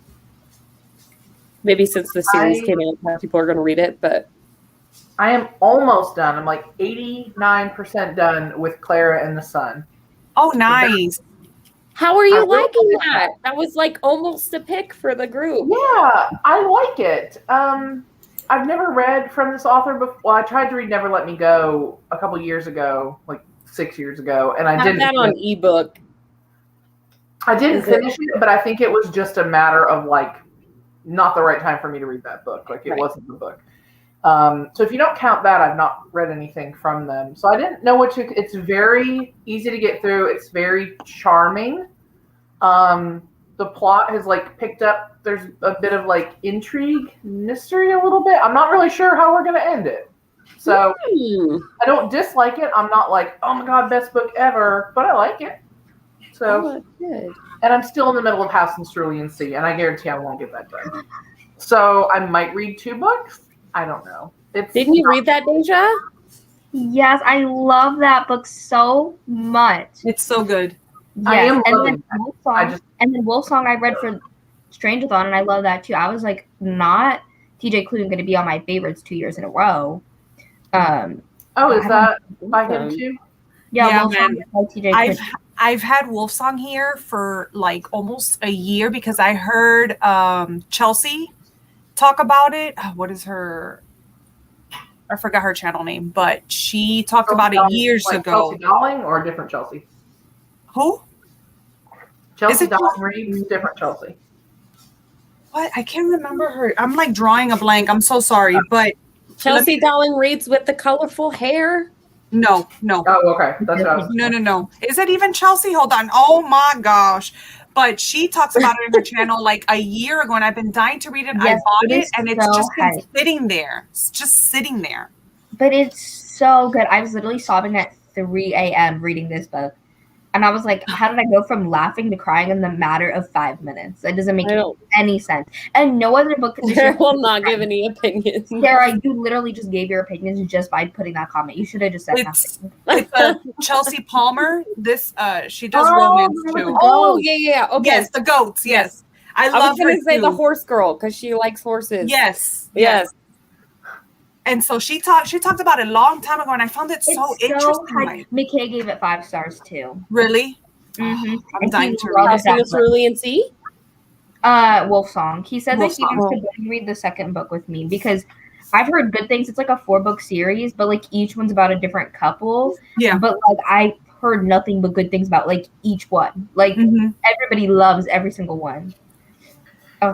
Speaker 2: maybe since the series came out, people are going to read it. But
Speaker 5: I am almost done. I'm like 89% done with Clara and the Sun.
Speaker 3: Oh, nice.
Speaker 2: How are you liking that? That was like almost a pick for the group.
Speaker 5: Yeah, I like it. I've never read from this author before. Well, I tried to read Never Let Me Go a couple years ago, like 6 years ago, and I didn't.
Speaker 2: That on ebook.
Speaker 5: I didn't finish it, but I think it was just a matter of like not the right time for me to read that book. Like it
Speaker 2: Right.
Speaker 5: wasn't the book. So if you don't count that, I've not read anything from them. So I didn't know what to. It's very easy to get through. It's very charming. The plot has like picked up. There's a bit of like intrigue, mystery, a little bit. I'm not really sure how we're gonna end it. So I don't dislike it. I'm not like, oh my god, best book ever, but I like it. So
Speaker 2: good.
Speaker 5: and I'm still in the middle of House and Cerulean Sea, and I guarantee I won't get that done. So I might read 2 books. I don't know.
Speaker 2: Didn't you read that, Deja?
Speaker 1: Yes, I love that book so much.
Speaker 3: It's so good.
Speaker 1: Yes.
Speaker 5: I am
Speaker 1: and
Speaker 5: loving
Speaker 1: then Wolfsong, and then Wolfsong I read for Strangeathon, and I love that too. I was like, not TJ Klune going to be on my favorites 2 years in a row.
Speaker 5: Oh, is that by him too?
Speaker 1: Yeah,
Speaker 3: man.
Speaker 1: by TJ Klune.
Speaker 3: I've had Wolfsong here for like almost a year because I heard Chelsea talk about it. What is her? I forgot her channel name, but she talked about it years ago.
Speaker 5: Chelsea Dowling or a different Chelsea?
Speaker 3: Who?
Speaker 5: Chelsea
Speaker 3: it
Speaker 5: Dowling reads different Chelsea.
Speaker 3: What? I can't remember her. I'm like drawing a blank. I'm so sorry, but
Speaker 2: Chelsea Dowling reads with the colorful hair.
Speaker 3: No.
Speaker 5: Oh, okay. That's what I was.
Speaker 3: No. Is it even Chelsea? Hold on. Oh my gosh. But she talks about it in her channel like a year ago, and I've been dying to read it.
Speaker 1: Yes,
Speaker 3: I bought
Speaker 1: it
Speaker 3: it,
Speaker 1: is
Speaker 3: and it's
Speaker 1: so
Speaker 3: just been
Speaker 1: hype.
Speaker 3: sitting there. It's just sitting there.
Speaker 1: But it's so good. I was literally sobbing at 3 a.m. reading this book. And I was like, how did I go from laughing to crying in the matter of 5 minutes? It doesn't make any sense. And no other book.
Speaker 2: Sarah will not give any opinions.
Speaker 1: Sarah, you literally just gave your opinions just by putting that comment. You should have just said nothing.
Speaker 3: It's Chelsea Palmer. This she does romance too.
Speaker 2: Oh, yeah. Okay.
Speaker 3: Yes, the goats. Yes. I
Speaker 2: I
Speaker 3: love
Speaker 2: was going
Speaker 3: her
Speaker 2: to say
Speaker 3: too.
Speaker 2: the horse girl because she likes horses.
Speaker 3: Yes.
Speaker 2: Yes.
Speaker 3: And so she talked about it a long time ago, and I found it so interesting. Like,
Speaker 1: McKay gave it 5 stars too.
Speaker 3: really?
Speaker 1: Mm-hmm.
Speaker 3: I'm dying to read
Speaker 2: House in the Cerulean Sea?
Speaker 1: Wolfsong. He said that he
Speaker 3: Wolfsong.
Speaker 1: wants to read the second book with me because I've heard good things. It's like a 4-book series, but like each one's about a different couple.
Speaker 3: Yeah.
Speaker 1: But like I heard nothing but good things about like each one. Like everybody loves every single one.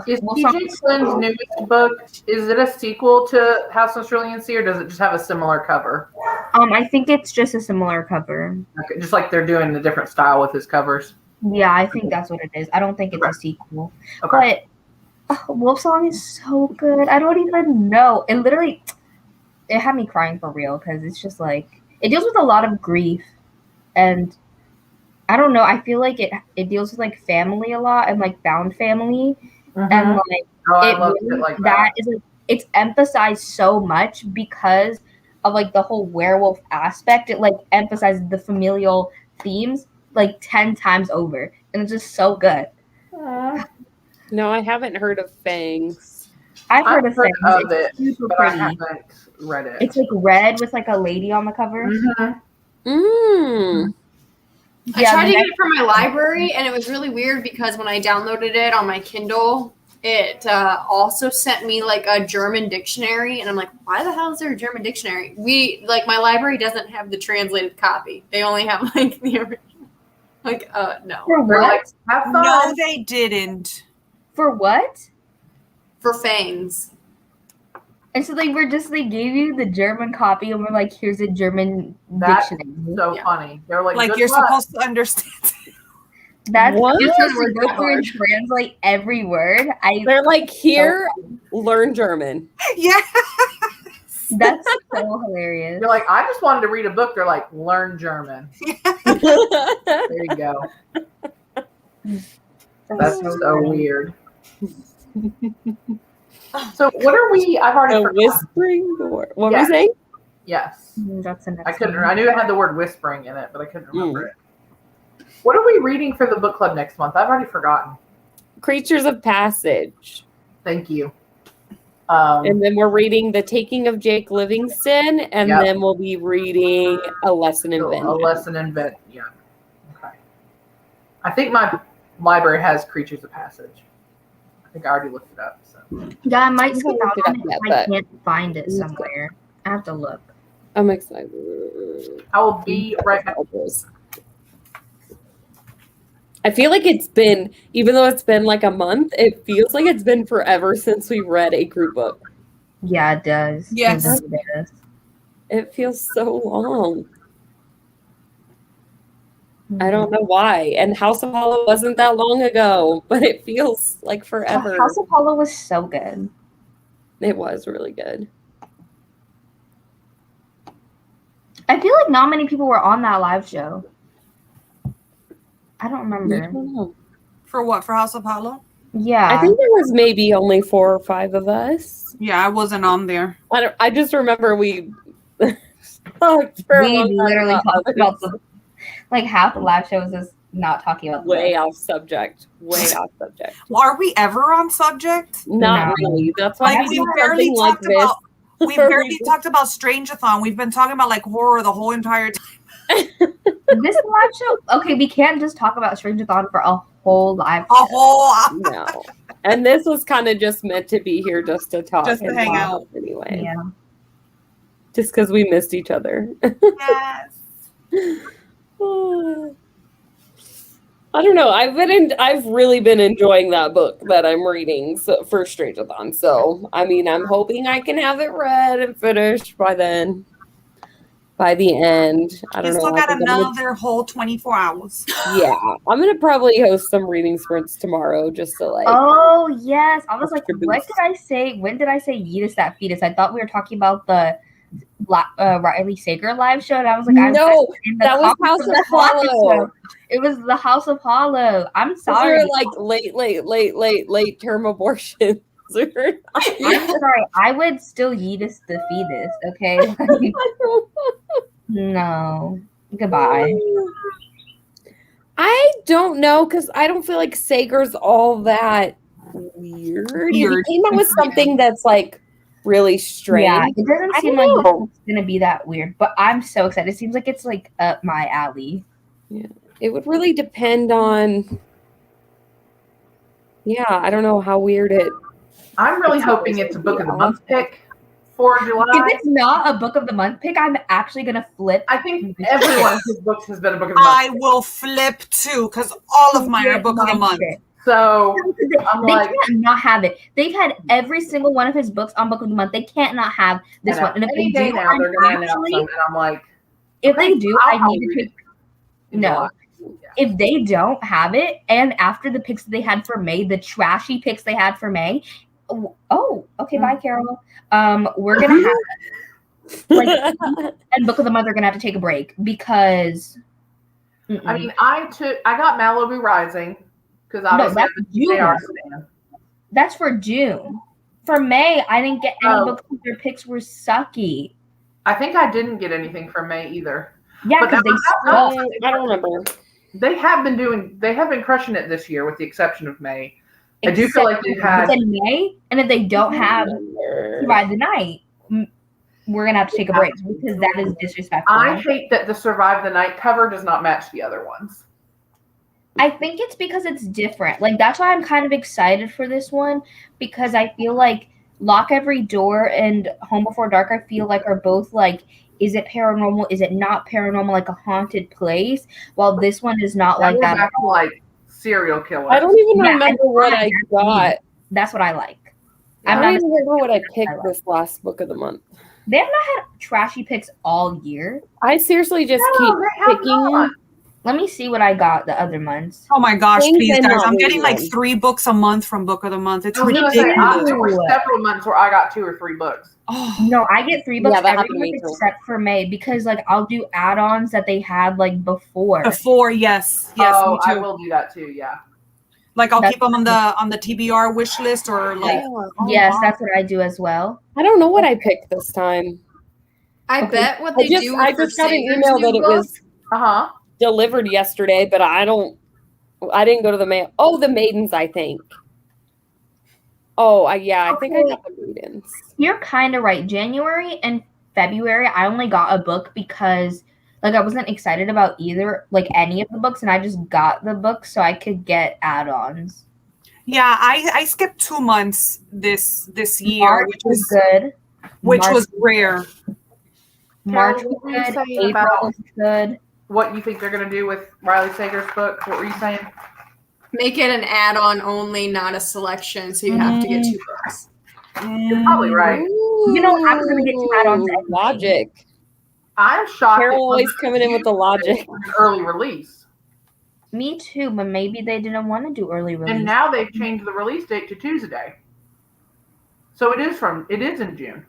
Speaker 5: Is TJ Klune's newest book, is it a sequel to House of Cerulean Sea, or does it just have a similar cover?
Speaker 1: I think it's just a similar cover.
Speaker 5: Okay, just like they're doing a different style with his covers.
Speaker 1: Yeah, I think that's what it is. I don't think it's a sequel.
Speaker 5: Okay.
Speaker 1: But Wolfsong is so good. I don't even know. It had me crying for real because it's just like, it deals with a lot of grief. And I don't know. I feel like it deals with like family a lot and like found family. And like,
Speaker 5: I love it like that.
Speaker 1: Is like, it's emphasized so much because of like the whole werewolf aspect. It like emphasizes the familial themes like 10 times over, and it's just so good.
Speaker 2: No, I haven't heard of Fangs.
Speaker 1: I've heard of
Speaker 5: it,
Speaker 1: it's super
Speaker 5: but
Speaker 1: pretty.
Speaker 5: I haven't read it.
Speaker 1: It's like red with like a lady on the cover.
Speaker 4: I tried to get it from my library, and it was really weird because when I downloaded it on my Kindle, it also sent me like a German dictionary, and I'm like, why the hell is there a German dictionary? My library doesn't have the translated copy. They only have like the original. Like, no.
Speaker 1: For what?
Speaker 3: No, they didn't.
Speaker 1: For what?
Speaker 4: For Fangs.
Speaker 1: And so they gave you the German copy, and we're like, here's a German
Speaker 5: That's
Speaker 1: dictionary.
Speaker 5: so funny. They're like
Speaker 3: you're
Speaker 5: luck.
Speaker 3: supposed to understand.
Speaker 1: That's
Speaker 2: What?
Speaker 1: you're supposed to go through and translate every word.
Speaker 2: They're like, here, learn German.
Speaker 3: Yeah.
Speaker 1: That's so hilarious.
Speaker 5: You're like, I just wanted to read a book. They're like, learn German. There you go. That's so weird. So what are we? I've already
Speaker 2: The
Speaker 5: forgotten.
Speaker 2: whispering door. What were
Speaker 5: Yes.
Speaker 2: you saying?
Speaker 5: Yes.
Speaker 1: That's the next
Speaker 5: I couldn't.
Speaker 1: one.
Speaker 5: I knew it had the word whispering in it, but I couldn't remember it. What are we reading for the book club next month? I've already forgotten.
Speaker 2: Creatures of Passage.
Speaker 5: Thank you.
Speaker 2: And then we're reading The Taking of Jake Livingston, and then we'll be reading A Lesson in Vengeance.
Speaker 5: A Lesson in Vengeance. Yeah. Okay. I think my library has Creatures of Passage. I think I already looked it up. So.
Speaker 1: Yeah, I might skip out
Speaker 2: looked it
Speaker 1: on
Speaker 2: up
Speaker 1: it
Speaker 2: yet,
Speaker 1: if I
Speaker 2: but-
Speaker 1: can't find it somewhere. I have to look.
Speaker 2: I'm excited.
Speaker 5: I will be right back.
Speaker 2: I feel like it's been, even though it's been like a month, it feels like it's been forever since we read a group book.
Speaker 1: Yeah, it does.
Speaker 3: Yes.
Speaker 1: It really does.
Speaker 2: It feels so long. I don't know why. And House of Hollow wasn't that long ago, but it feels like forever.
Speaker 1: House of Hollow was so good.
Speaker 2: It was really good.
Speaker 1: I feel like not many people were on that live show. I don't
Speaker 2: I
Speaker 1: remember.
Speaker 2: don't know.
Speaker 3: For what? For House of Hollow?
Speaker 1: Yeah.
Speaker 2: I think there was maybe only 4 or 5 of us.
Speaker 3: Yeah, I wasn't on there.
Speaker 2: I just remember we talked for a
Speaker 1: we
Speaker 2: long time
Speaker 1: literally talked
Speaker 2: others.
Speaker 1: about the like half the live shows is not talking about the
Speaker 2: way
Speaker 1: book.
Speaker 2: off subject. Way off subject.
Speaker 3: Well, are we ever on subject?
Speaker 2: Not
Speaker 1: No.
Speaker 2: really. That's why
Speaker 3: Like,
Speaker 2: we
Speaker 3: we
Speaker 2: do
Speaker 3: barely
Speaker 2: something like
Speaker 3: talked
Speaker 2: this.
Speaker 3: about. We barely talked about Strangeathon. We've been talking about like horror the whole entire time.
Speaker 1: This live show, okay, we can't just talk about Strangeathon for a whole live
Speaker 3: A
Speaker 1: show.
Speaker 3: whole.
Speaker 2: No. And this was kind of just meant to be here just to talk.
Speaker 3: Just to
Speaker 2: and
Speaker 3: hang
Speaker 2: laugh
Speaker 3: out.
Speaker 2: Anyway.
Speaker 1: Yeah.
Speaker 2: Just because we missed each other.
Speaker 3: Yes.
Speaker 2: I don't know. I've really been enjoying that book that I'm reading for Strangeathon. So I mean, I'm hoping I can have it read and finished by then. By the end, I don't
Speaker 3: You
Speaker 2: know.
Speaker 3: still
Speaker 2: I
Speaker 3: got
Speaker 2: think I'm gonna-
Speaker 3: another whole 24 hours.
Speaker 2: yeah, I'm gonna probably host some reading sprints tomorrow, just to like.
Speaker 1: Oh yes. I was like,
Speaker 2: Extra
Speaker 1: what
Speaker 2: boost.
Speaker 1: did I say? When did I say Yeetus that fetus? I thought we were talking about the Riley Sager live show, and I was like,
Speaker 2: No,
Speaker 1: in the
Speaker 2: that was
Speaker 1: comments
Speaker 2: House
Speaker 1: of
Speaker 2: of
Speaker 1: that live
Speaker 2: Hollow.
Speaker 1: show. It was the House of Hollow. I'm
Speaker 2: Those
Speaker 1: sorry.
Speaker 2: are like late term abortions.
Speaker 1: I'm sorry. I would still Yeetus the fetus. Okay. Like, no. Goodbye.
Speaker 2: I don't know, because I don't feel like Sager's all that weird. If he
Speaker 3: Weird.
Speaker 2: came out with something that's like really strange.
Speaker 1: Yeah, it doesn't
Speaker 2: I
Speaker 1: seem
Speaker 2: don't
Speaker 1: like
Speaker 2: know.
Speaker 1: it's gonna be that weird, but I'm so excited. It seems like it's like up my alley.
Speaker 2: It would really depend on. Yeah, I don't know how weird it.
Speaker 5: I'm really
Speaker 2: It's
Speaker 5: hoping
Speaker 2: always
Speaker 5: it's a
Speaker 2: gonna
Speaker 5: book
Speaker 2: be
Speaker 5: of the month pick for
Speaker 1: If
Speaker 5: July.
Speaker 1: it's not a book of the month pick, I'm actually gonna flip.
Speaker 5: I think every one of his books has been a book of the month.
Speaker 3: I will flip too, because all of mine are book of the month.
Speaker 5: So
Speaker 1: They
Speaker 5: I'm like,
Speaker 1: can't not have it. They've had every single one of his books on book of the month. They can't not have this one. And if
Speaker 5: any
Speaker 1: they
Speaker 5: day
Speaker 1: do,
Speaker 5: now they're going to announce
Speaker 1: actually,
Speaker 5: them, and I'm like,
Speaker 1: if they do, I
Speaker 5: I'll
Speaker 1: need to
Speaker 5: read
Speaker 1: take.
Speaker 5: it in
Speaker 1: No.
Speaker 5: July.
Speaker 1: If they don't have it, and after the picks that they had for May, the trashy picks they had for May, oh, okay, bye, Carol. We're gonna have like and book of the month. They're gonna have to take a break because.
Speaker 5: I mean, I got Malibu Rising because obviously
Speaker 1: that's
Speaker 5: I'm a
Speaker 1: June.
Speaker 5: JR stan.
Speaker 1: That's for June. For May, I didn't get any
Speaker 5: Oh.
Speaker 1: books because their picks were sucky.
Speaker 5: I think I didn't get anything for May either.
Speaker 1: Yeah,
Speaker 5: But
Speaker 1: because they
Speaker 5: that-
Speaker 1: suck.
Speaker 2: I don't remember.
Speaker 5: They have been crushing it this year with the exception of May. I do feel like they've had.
Speaker 1: But in May, and if they don't have Survive the Night, we're gonna have to take a break because that is disrespectful.
Speaker 5: I hate that the Survive the Night cover does not match the other ones.
Speaker 1: I think it's because it's different. Like that's why I'm kind of excited for this one because I feel like Lock Every Door and Home Before Dark I feel like are both like, is it paranormal? Is it not paranormal? Like a haunted place? While this one is not
Speaker 5: Now
Speaker 1: like
Speaker 5: we're
Speaker 1: that.
Speaker 5: back to like serial killer.
Speaker 2: I don't even
Speaker 1: Yeah,
Speaker 2: remember what I got.
Speaker 1: That's what I like.
Speaker 2: I
Speaker 1: I'm
Speaker 2: don't
Speaker 1: not.
Speaker 2: even remember what I picked this last book of the month.
Speaker 1: They have not had trashy picks all year.
Speaker 2: I seriously just
Speaker 5: No,
Speaker 2: keep
Speaker 5: they have
Speaker 2: picking.
Speaker 5: not.
Speaker 1: Let me see what I got the other months.
Speaker 3: Oh my gosh,
Speaker 2: Things
Speaker 3: please,
Speaker 2: and
Speaker 3: guys.
Speaker 2: not
Speaker 3: I'm getting like
Speaker 2: reading.
Speaker 3: 3 books a month from Book of the Month. It's
Speaker 5: I was gonna
Speaker 3: ridiculous.
Speaker 5: say, there were several months where I got 2 or 3 books.
Speaker 3: Oh,
Speaker 1: No, I get 3 books
Speaker 2: Yeah, that
Speaker 1: every
Speaker 2: happened to me
Speaker 1: month
Speaker 2: too.
Speaker 1: except for May because like I'll do add-ons that they had like before.
Speaker 3: before, yes, me
Speaker 5: I
Speaker 3: too.
Speaker 5: will do that too. Yeah.
Speaker 3: Like I'll
Speaker 1: That's-
Speaker 3: keep them on the TBR wish list or like.
Speaker 2: Yeah.
Speaker 1: Yes, that's what I do as well.
Speaker 2: I don't know what I picked this time.
Speaker 4: I
Speaker 1: Okay.
Speaker 4: bet what they do with
Speaker 2: I just got an
Speaker 4: Sager's
Speaker 2: email
Speaker 4: new
Speaker 2: that it
Speaker 4: book-
Speaker 2: was
Speaker 5: Uh-huh.
Speaker 2: delivered yesterday, but I didn't go to the mail. Oh, the Maidens, I think. Oh, I think I got the Maidens.
Speaker 1: You're kind of right. January and February, I only got a book because like I wasn't excited about either like any of the books, and I just got the book so I could get add-ons.
Speaker 3: Yeah, I skipped 2 months this year,
Speaker 1: March
Speaker 3: which
Speaker 1: was
Speaker 3: was
Speaker 1: good.
Speaker 3: which
Speaker 1: March-
Speaker 3: was rare.
Speaker 1: March
Speaker 5: Carol,
Speaker 1: was
Speaker 5: what were you
Speaker 1: good.
Speaker 5: saying
Speaker 1: April
Speaker 5: about-
Speaker 1: was good.
Speaker 5: What you think they're going to do with Riley Sager's book? What were you saying?
Speaker 4: Make it an add-on only, not a selection, so you have to get 2 books.
Speaker 5: You're probably right.
Speaker 1: You know, I'm gonna get to add-ons anyway.
Speaker 2: Logic.
Speaker 5: I'm shocked.
Speaker 2: Carol
Speaker 5: it
Speaker 2: always
Speaker 5: wasn't
Speaker 2: coming in with the logic.
Speaker 5: an early release.
Speaker 1: Me too, but maybe they didn't want to do early release.
Speaker 5: And now they've changed the release date to Tuesday. So it is in June.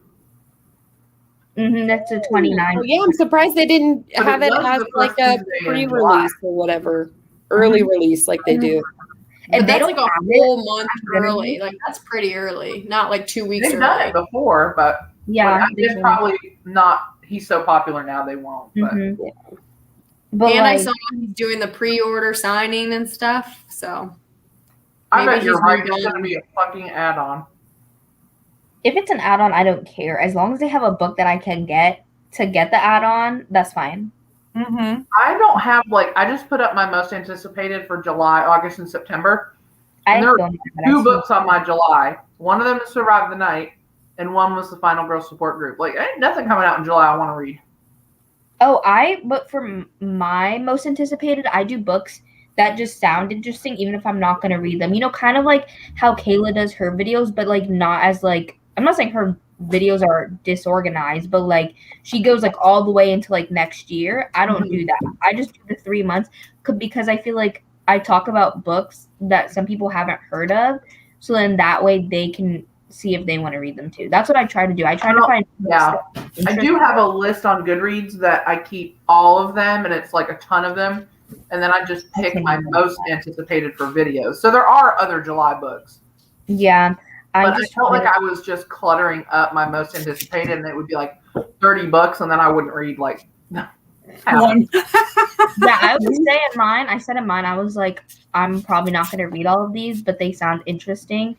Speaker 1: That's the 29th.
Speaker 2: Oh, yeah, I'm surprised they didn't
Speaker 5: But
Speaker 2: have
Speaker 5: it
Speaker 2: it
Speaker 5: was
Speaker 2: as
Speaker 5: the
Speaker 2: like
Speaker 5: first
Speaker 2: a
Speaker 5: Tuesday in
Speaker 2: pre-release or whatever. Early release like they do.
Speaker 1: And
Speaker 4: But
Speaker 1: they
Speaker 4: that's
Speaker 1: don't
Speaker 4: like a
Speaker 1: have it.
Speaker 4: whole month
Speaker 1: After
Speaker 4: early. Like that's pretty early, not like 2 weeks
Speaker 5: They've
Speaker 4: early.
Speaker 5: done it before, but
Speaker 1: Yeah,
Speaker 5: like,
Speaker 1: they
Speaker 5: it's
Speaker 1: do.
Speaker 5: probably not. He's so popular now, they won't. But
Speaker 1: Mhm.
Speaker 2: Yeah.
Speaker 1: But
Speaker 4: And I
Speaker 1: like,
Speaker 4: saw he's doing the pre-order signing and stuff. So
Speaker 5: I
Speaker 4: maybe
Speaker 5: bet you're
Speaker 4: he's
Speaker 5: right.
Speaker 4: moved
Speaker 5: It's going
Speaker 4: on.
Speaker 5: to be a fucking add-on.
Speaker 1: if it's an add-on, I don't care. As long as they have a book that I can get to get the add-on, that's fine.
Speaker 3: Mm-hmm.
Speaker 5: I don't have I just put up my most anticipated for July, August, and September.
Speaker 1: I
Speaker 5: And there
Speaker 1: feel
Speaker 5: are
Speaker 1: bad, but I
Speaker 5: 2
Speaker 1: still-
Speaker 5: books on my July. One of them is Survive the Night, and one was the Final Girl Support Group. Ain't nothing coming out in July I want to read.
Speaker 1: But for my most anticipated, I do books that just sound interesting, even if I'm not going to read them. You know, kind of like how Kayla does her videos, but not as I'm not saying her videos are disorganized, but she goes all the way into next year. I don't do that. I just do the 3 months because I feel like I talk about books that some people haven't heard of. So then that way they can see if they want to read them too. That's what I try to do. I try to find books
Speaker 5: Yeah.
Speaker 1: that are
Speaker 5: I do
Speaker 1: interesting.
Speaker 5: have a list on Goodreads that I keep all of them, and it's a ton of them. And then I just pick my most anticipated for videos. So there are other July books.
Speaker 1: Yeah.
Speaker 5: But I felt like I was just cluttering up my most anticipated, and it would be 30 books, and then I wouldn't read
Speaker 3: One.
Speaker 1: Yeah, I would say in mine. I said in mine, I was I'm probably not going to read all of these, but they sound interesting.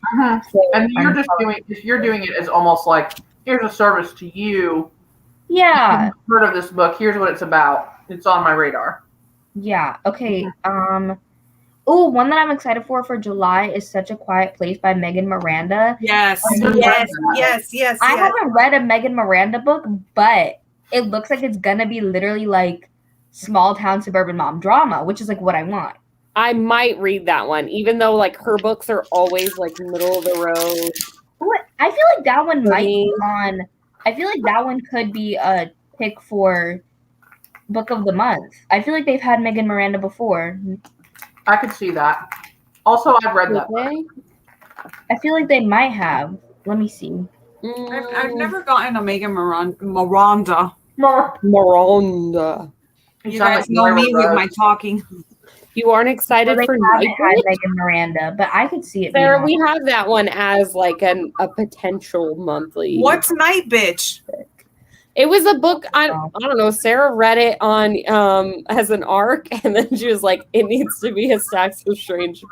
Speaker 1: So
Speaker 5: And you're
Speaker 1: I'm
Speaker 5: just
Speaker 1: probably-
Speaker 5: if you're doing it as almost here's a service to you.
Speaker 1: Yeah,
Speaker 5: You've heard of this book? Here's what it's about. It's on my radar.
Speaker 1: yeah. Okay. Oh, one that I'm excited for July is Such a Quiet Place by Megan Miranda.
Speaker 3: Yes.
Speaker 5: I just read that.
Speaker 3: Yes.
Speaker 1: I haven't read a Megan Miranda book, but it looks like it's gonna be literally small town suburban mom drama, which is what I want.
Speaker 2: I might read that one, even though her books are always middle of the road.
Speaker 1: What I feel like that one
Speaker 2: For
Speaker 1: might be
Speaker 2: me.
Speaker 1: on. I feel like that one could be a pick for book of the month. I feel like they've had Megan Miranda before.
Speaker 5: I could see that. Also, I've read that book.
Speaker 2: Okay.
Speaker 1: I feel like they might have. Let me see.
Speaker 3: I've never gotten a Megan Miranda.
Speaker 2: Miranda.
Speaker 3: You guys know me with my talking.
Speaker 2: You aren't excited
Speaker 1: They
Speaker 2: for
Speaker 1: haven't had
Speaker 2: Nightbreed?
Speaker 1: Megan Miranda, but I could see it.
Speaker 2: Sarah,
Speaker 1: being
Speaker 2: we have that one as a potential monthly.
Speaker 3: What's Night Bitch?
Speaker 2: It was a book. I don't know. Sarah read it on as an arc, and then she was like, "It needs to be a Stacks of Strange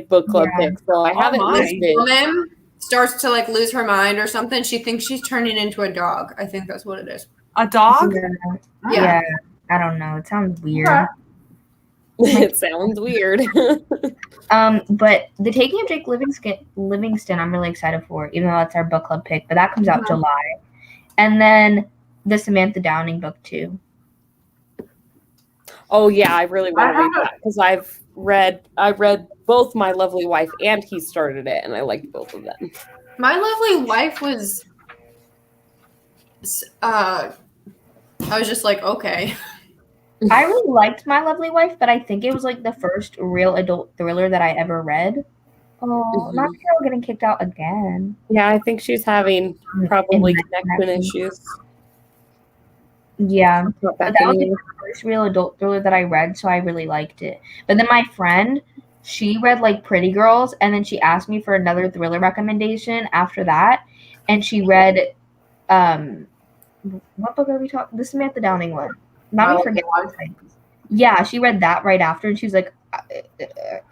Speaker 2: book club pick." So I have it
Speaker 3: my.
Speaker 2: listed.
Speaker 4: Woman starts to lose her mind or something. She thinks she's turning into a dog. I think that's what it is.
Speaker 3: A dog?
Speaker 1: Yeah. I don't know. It sounds weird.
Speaker 5: Okay.
Speaker 2: It sounds weird.
Speaker 1: But The Taking of Jake Livingston, I'm really excited for, even though that's our book club pick. But that comes out July, and then the Samantha Downing book too.
Speaker 2: Oh yeah, I really want to read that because I read both My Lovely Wife and He Started It, and I liked both of them.
Speaker 4: My Lovely Wife was. I was just okay.
Speaker 1: I really liked My Lovely Wife, but I think it was the first real adult thriller that I ever read. Oh, not Carol getting kicked out again.
Speaker 2: Yeah, I think she's having probably connection issues.
Speaker 1: Yeah,
Speaker 2: Not
Speaker 1: but
Speaker 2: back
Speaker 1: that was
Speaker 2: in
Speaker 1: the first real adult thriller that I read, so I really liked it. But then my friend, she read Pretty Girls, and then she asked me for another thriller recommendation after that, and she read, what book are we talking? The Samantha Downing one. Not me forget. Yeah, she read that right after, and she was like,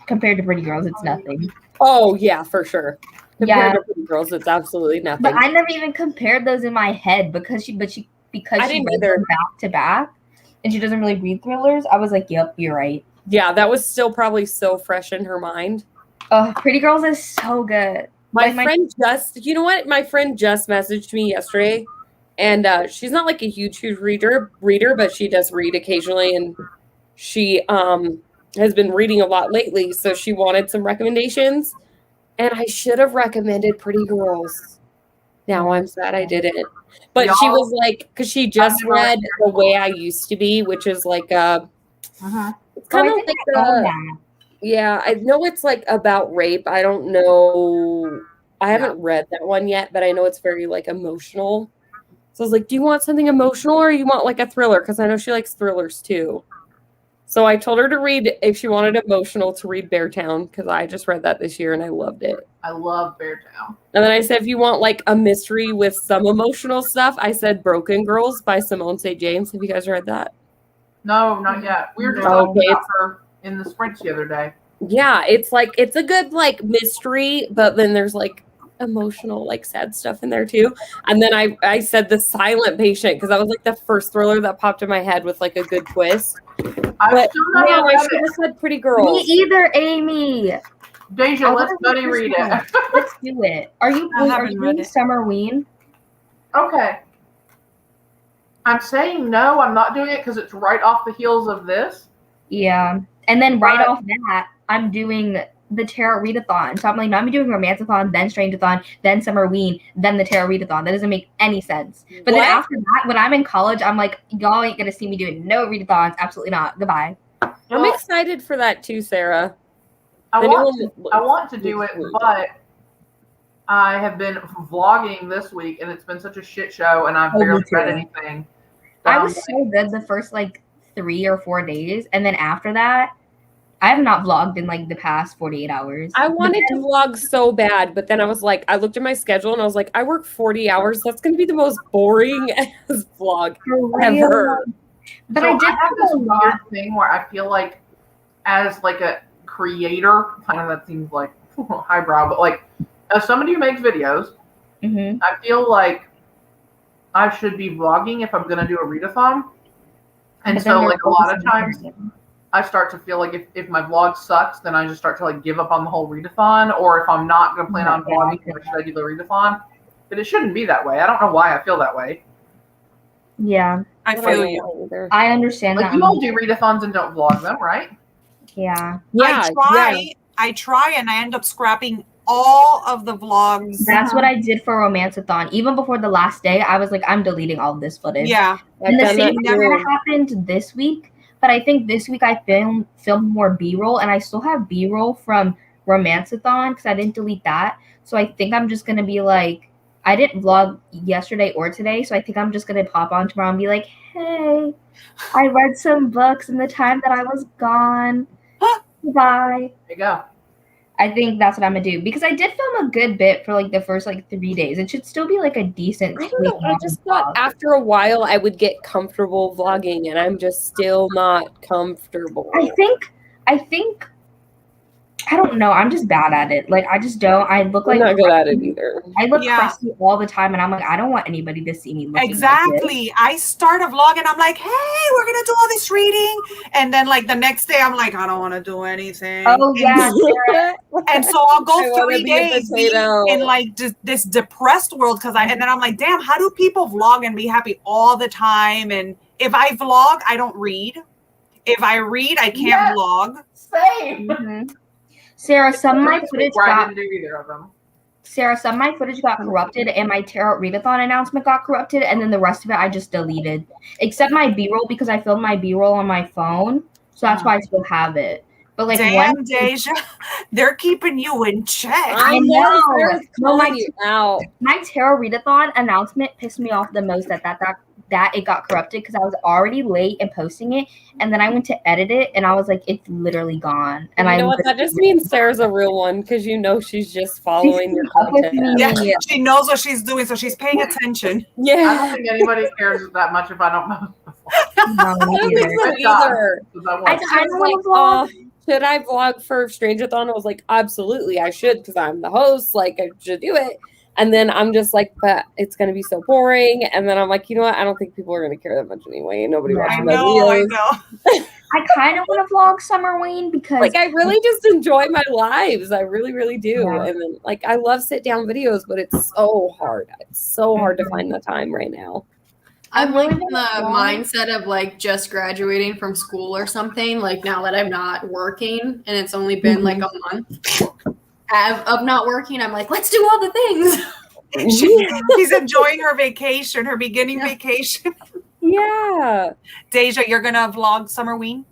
Speaker 1: compared to Pretty Girls, it's nothing.
Speaker 2: Oh yeah, for sure.
Speaker 1: Yeah.
Speaker 2: Compared to Pretty Girls, it's absolutely nothing.
Speaker 1: But I never even compared those in my head because she
Speaker 2: I didn't
Speaker 1: read
Speaker 2: either.
Speaker 1: them back to back, and she doesn't really read thrillers. I was like, "Yep, you're right."
Speaker 2: Yeah, that was still probably so fresh in her mind.
Speaker 1: Oh, Pretty Girls is so good.
Speaker 2: My friend just, you know what? My friend just messaged me yesterday, and she's not a huge reader, but she does read occasionally, and she has been reading a lot lately, so she wanted some recommendations, and I should have recommended Pretty Girls. Now I'm sad I didn't. But she was like, because she just read The Way I Used to Be, which is like it's kind of like yeah, I know it's like about rape. I don't know. I haven't read that one yet, but I know it's very like emotional. So I was like, do you want something emotional or you want like a thriller? Because I know she likes thrillers too. So I told her to read, if she wanted emotional, to read Beartown, because I just read that this year and I loved it.
Speaker 5: I love Beartown.
Speaker 2: And then I said, if you want like a mystery with some emotional stuff, I said Broken Girls by Simone St. James. Have you guys read that?
Speaker 5: No, not yet. We were just talking about her in the sprints the other day.
Speaker 2: Yeah, it's like, it's a good like mystery, but then there's like emotional, like sad stuff in there too. And then I said The Silent Patient, because that was like the first thriller that popped in my head with like a good twist. I should have said Pretty Girls.
Speaker 1: Me either, Amy.
Speaker 5: Deja, let's buddy read it.
Speaker 1: Let's do it. Are you doing Summerween?
Speaker 5: Okay. I'm saying no, I'm not doing it because it's right off the heels of this.
Speaker 1: Yeah. And then right off that, I'm doing the Tarot Readathon. So I'm like, no, I'm doing Romanceathon, then Strangeathon, then Summerween, then the Tarot Readathon. That doesn't make any sense. But then after that, when I'm in college, I'm like, y'all ain't going to see me doing no readathons. Absolutely not. Goodbye.
Speaker 2: I'm excited for that too, Sarah.
Speaker 5: I want to do it, but I have been vlogging this week, and it's been such a shit show, and I've barely read anything.
Speaker 1: I was so good the first like 3 or 4 days, and then after that, I have not vlogged in like the past 48 hours.
Speaker 2: I wanted to vlog so bad, but then I was like, I looked at my schedule and I was like, I work 40 hours. That's going to be the most boring vlog ever.
Speaker 1: But
Speaker 5: so
Speaker 1: I did
Speaker 5: have this weird thing where I feel like, as like a creator, kind of that seems like highbrow, but like as somebody who makes videos, I feel like I should be vlogging if I'm going to do a readathon. And so like a lot of times I start to feel like if my vlog sucks, then I just start to like give up on the whole readathon. Or if I'm not going to plan on vlogging, should I do the readathon? But it shouldn't be that way. I don't know why I feel that way.
Speaker 1: Yeah.
Speaker 3: I feel you.
Speaker 1: I understand
Speaker 5: like
Speaker 1: that.
Speaker 5: You all do readathons and don't vlog them, right?
Speaker 1: Yeah.
Speaker 3: I try and I end up scrapping all of the vlogs.
Speaker 1: That's what I did for Romanceathon. Even before the last day, I was like, I'm deleting all this footage.
Speaker 3: Yeah.
Speaker 1: And the same never happened this week. But I think this week I filmed more B-roll, and I still have B-roll from Romanceathon because I didn't delete that. So I think I'm just going to be like, I didn't vlog yesterday or today, so I think I'm just going to pop on tomorrow and be like, hey, I read some books in the time that I was gone. Bye.
Speaker 5: There you go.
Speaker 1: I think that's what I'm going to do because I did film a good bit for like the first like 3 days. It should still be like a decent.
Speaker 2: I don't know. I just thought after a while I would get comfortable vlogging, and I'm just still not comfortable.
Speaker 1: I think I don't know. I'm just bad at it. Like I just don't. I look like
Speaker 2: I'm not good at it either.
Speaker 1: I look crusty all the time, and I'm like, I don't want anybody to see me looking
Speaker 3: exactly.
Speaker 1: Like
Speaker 3: I start a vlog, and I'm like, hey, we're gonna do all this reading, and then like the next day, I'm like, I don't want to do anything.
Speaker 1: Oh yeah.
Speaker 3: And so I'll go 3 days in like this depressed world and then I'm like, damn, how do people vlog and be happy all the time? And if I vlog, I don't read. If I read, I can't vlog.
Speaker 5: Same.
Speaker 1: Sarah, some of my footage
Speaker 5: I didn't do either of them.
Speaker 1: Sarah, some of my footage got corrupted, and my Tarot Readathon announcement got corrupted, and then the rest of it I just deleted, except my B-roll because I filmed my B-roll on my phone, so that's why I still have it. But like,
Speaker 3: damn, Deja, they're keeping you in check.
Speaker 2: I know. No,
Speaker 1: my Tarot Readathon announcement pissed me off the most that it got corrupted because I was already late in posting it, and then I went to edit it, and I was like, it's literally gone. And
Speaker 2: you know what? That just means Sarah's a real one because you know she's just following your content.
Speaker 3: Yeah, she knows what she's doing, so she's paying attention.
Speaker 2: Yeah,
Speaker 5: I don't think anybody cares that much if I don't know.
Speaker 2: I don't think so either. I kind of want to vlog. Should I vlog for Strangeathon? I was like, absolutely, I should because I'm the host. Like, I should do it. And then I'm just like, but it's going to be so boring. And then I'm like, you know what? I don't think people are going to care that much anyway. Nobody watches my videos.
Speaker 1: I kind of want to vlog Summerween because
Speaker 2: like I really just enjoy my lives. I really, really do. Yeah. And then like I love sit down videos, but it's so hard. It's so hard to find the time right now.
Speaker 4: I'm
Speaker 1: really
Speaker 4: like in the
Speaker 1: gonna
Speaker 4: mindset of like just graduating from school or something. Like now that I'm not working and it's only been like a month of not working, I'm like, let's do all the things.
Speaker 3: She's enjoying her vacation, her beginning vacation.
Speaker 2: Yeah.
Speaker 3: Deja, you're gonna vlog Summerween?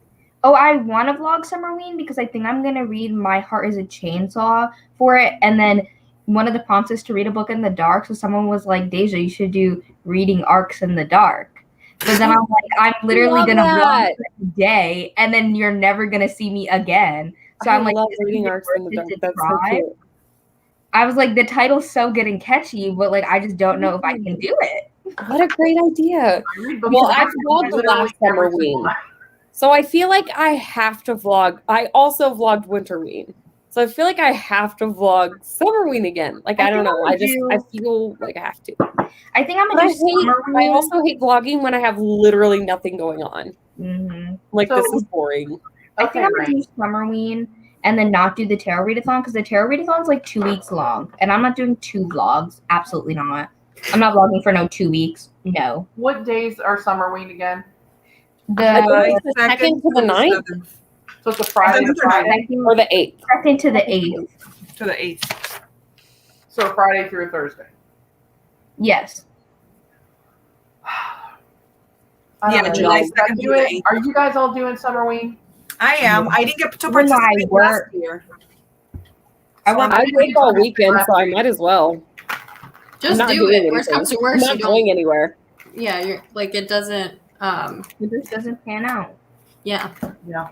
Speaker 1: Oh, I want to vlog Summerween because I think I'm going to read My Heart is a Chainsaw for it. And then one of the prompts is to read a book in the dark. So someone was like, Deja, you should do reading arcs in the dark. But then I'm like, I'm literally going to vlog for a day and then you're never going to see me again. So I'm like,
Speaker 2: love
Speaker 1: this
Speaker 2: reading
Speaker 1: is
Speaker 2: arcs in the
Speaker 1: worth
Speaker 2: dark.
Speaker 1: it to
Speaker 2: That's so
Speaker 1: try.
Speaker 2: cute.
Speaker 1: I was like, the title's so good and catchy, but like, I just don't know if I can do it.
Speaker 2: What a great idea. Well, I vlogged the last Summerween. So I feel like I have to vlog. I also vlogged Winterween. So I feel like I have to vlog Summerween again. Like, I don't know. I feel like I have to.
Speaker 1: I think I'm
Speaker 2: But
Speaker 1: going to do Summerween.
Speaker 2: I also hate vlogging when I have literally nothing going on.
Speaker 1: Mm-hmm.
Speaker 2: Like,
Speaker 5: So-
Speaker 2: this is boring.
Speaker 1: I think I'm going to do Summerween and then not do the tarot readathon because the tarot readathon is like 2 weeks long. And I'm not doing 2 vlogs. Absolutely not. I'm not vlogging for no 2 weeks. No.
Speaker 5: What days are Summerween again?
Speaker 2: I think
Speaker 1: The
Speaker 2: it's the 2nd to the 9th
Speaker 5: So it's a Friday to Friday.
Speaker 2: or the 8th.
Speaker 1: 2nd to the 8th.
Speaker 3: To the 8th.
Speaker 5: So Friday through Thursday.
Speaker 1: Yes.
Speaker 5: I don't know.
Speaker 3: July
Speaker 5: You guys
Speaker 3: 2nd
Speaker 5: do
Speaker 3: to the
Speaker 5: it?
Speaker 3: 8th.
Speaker 5: Are you guys all doing Summerween?
Speaker 3: I am. I didn't get to
Speaker 1: When I
Speaker 3: participate
Speaker 1: work-
Speaker 3: last year.
Speaker 1: I work
Speaker 2: I work all weekend, so I might as well.
Speaker 4: Just
Speaker 2: not
Speaker 4: do
Speaker 2: doing
Speaker 4: it. Worst
Speaker 2: anything.
Speaker 4: comes to
Speaker 2: I'm
Speaker 4: worst,
Speaker 2: not
Speaker 4: you don't.
Speaker 2: going anywhere.
Speaker 4: Yeah, you're like it doesn't.
Speaker 1: It just doesn't pan out.
Speaker 4: Yeah.
Speaker 5: Yeah.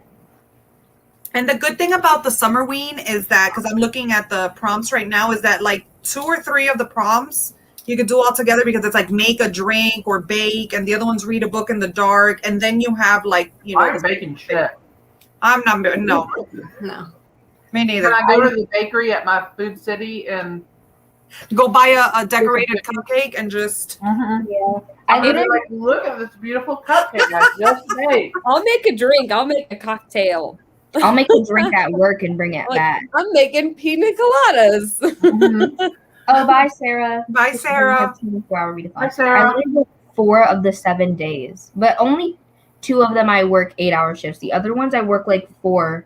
Speaker 3: And the good thing about the Summerween is that, because I'm looking at the prompts right now, is that like 2 or 3 of the prompts you could do all together because it's like make a drink or bake, and the other one's read a book in the dark, and then you have like, you know,
Speaker 5: I'm baking shit.
Speaker 3: I'm not, no,
Speaker 4: No.
Speaker 3: me neither.
Speaker 5: Can I go to the bakery at my food city and
Speaker 3: Go buy a decorated cupcake and just.
Speaker 1: Yeah.
Speaker 5: I'm
Speaker 1: I
Speaker 5: gonna be
Speaker 1: literally
Speaker 5: like, look at this beautiful cupcake I just made.
Speaker 2: I'll make a drink. I'll make a cocktail.
Speaker 1: I'll make a drink at work and bring it
Speaker 2: Like,
Speaker 1: back.
Speaker 2: I'm making pina coladas.
Speaker 1: Oh, bye, Sarah.
Speaker 3: Bye, Sarah.
Speaker 1: 24-hour readathon.
Speaker 5: Bye, Sarah.
Speaker 1: I only work 4 of the 7 days, but only 2 of them I work 8-hour shifts. The other ones I work like 4.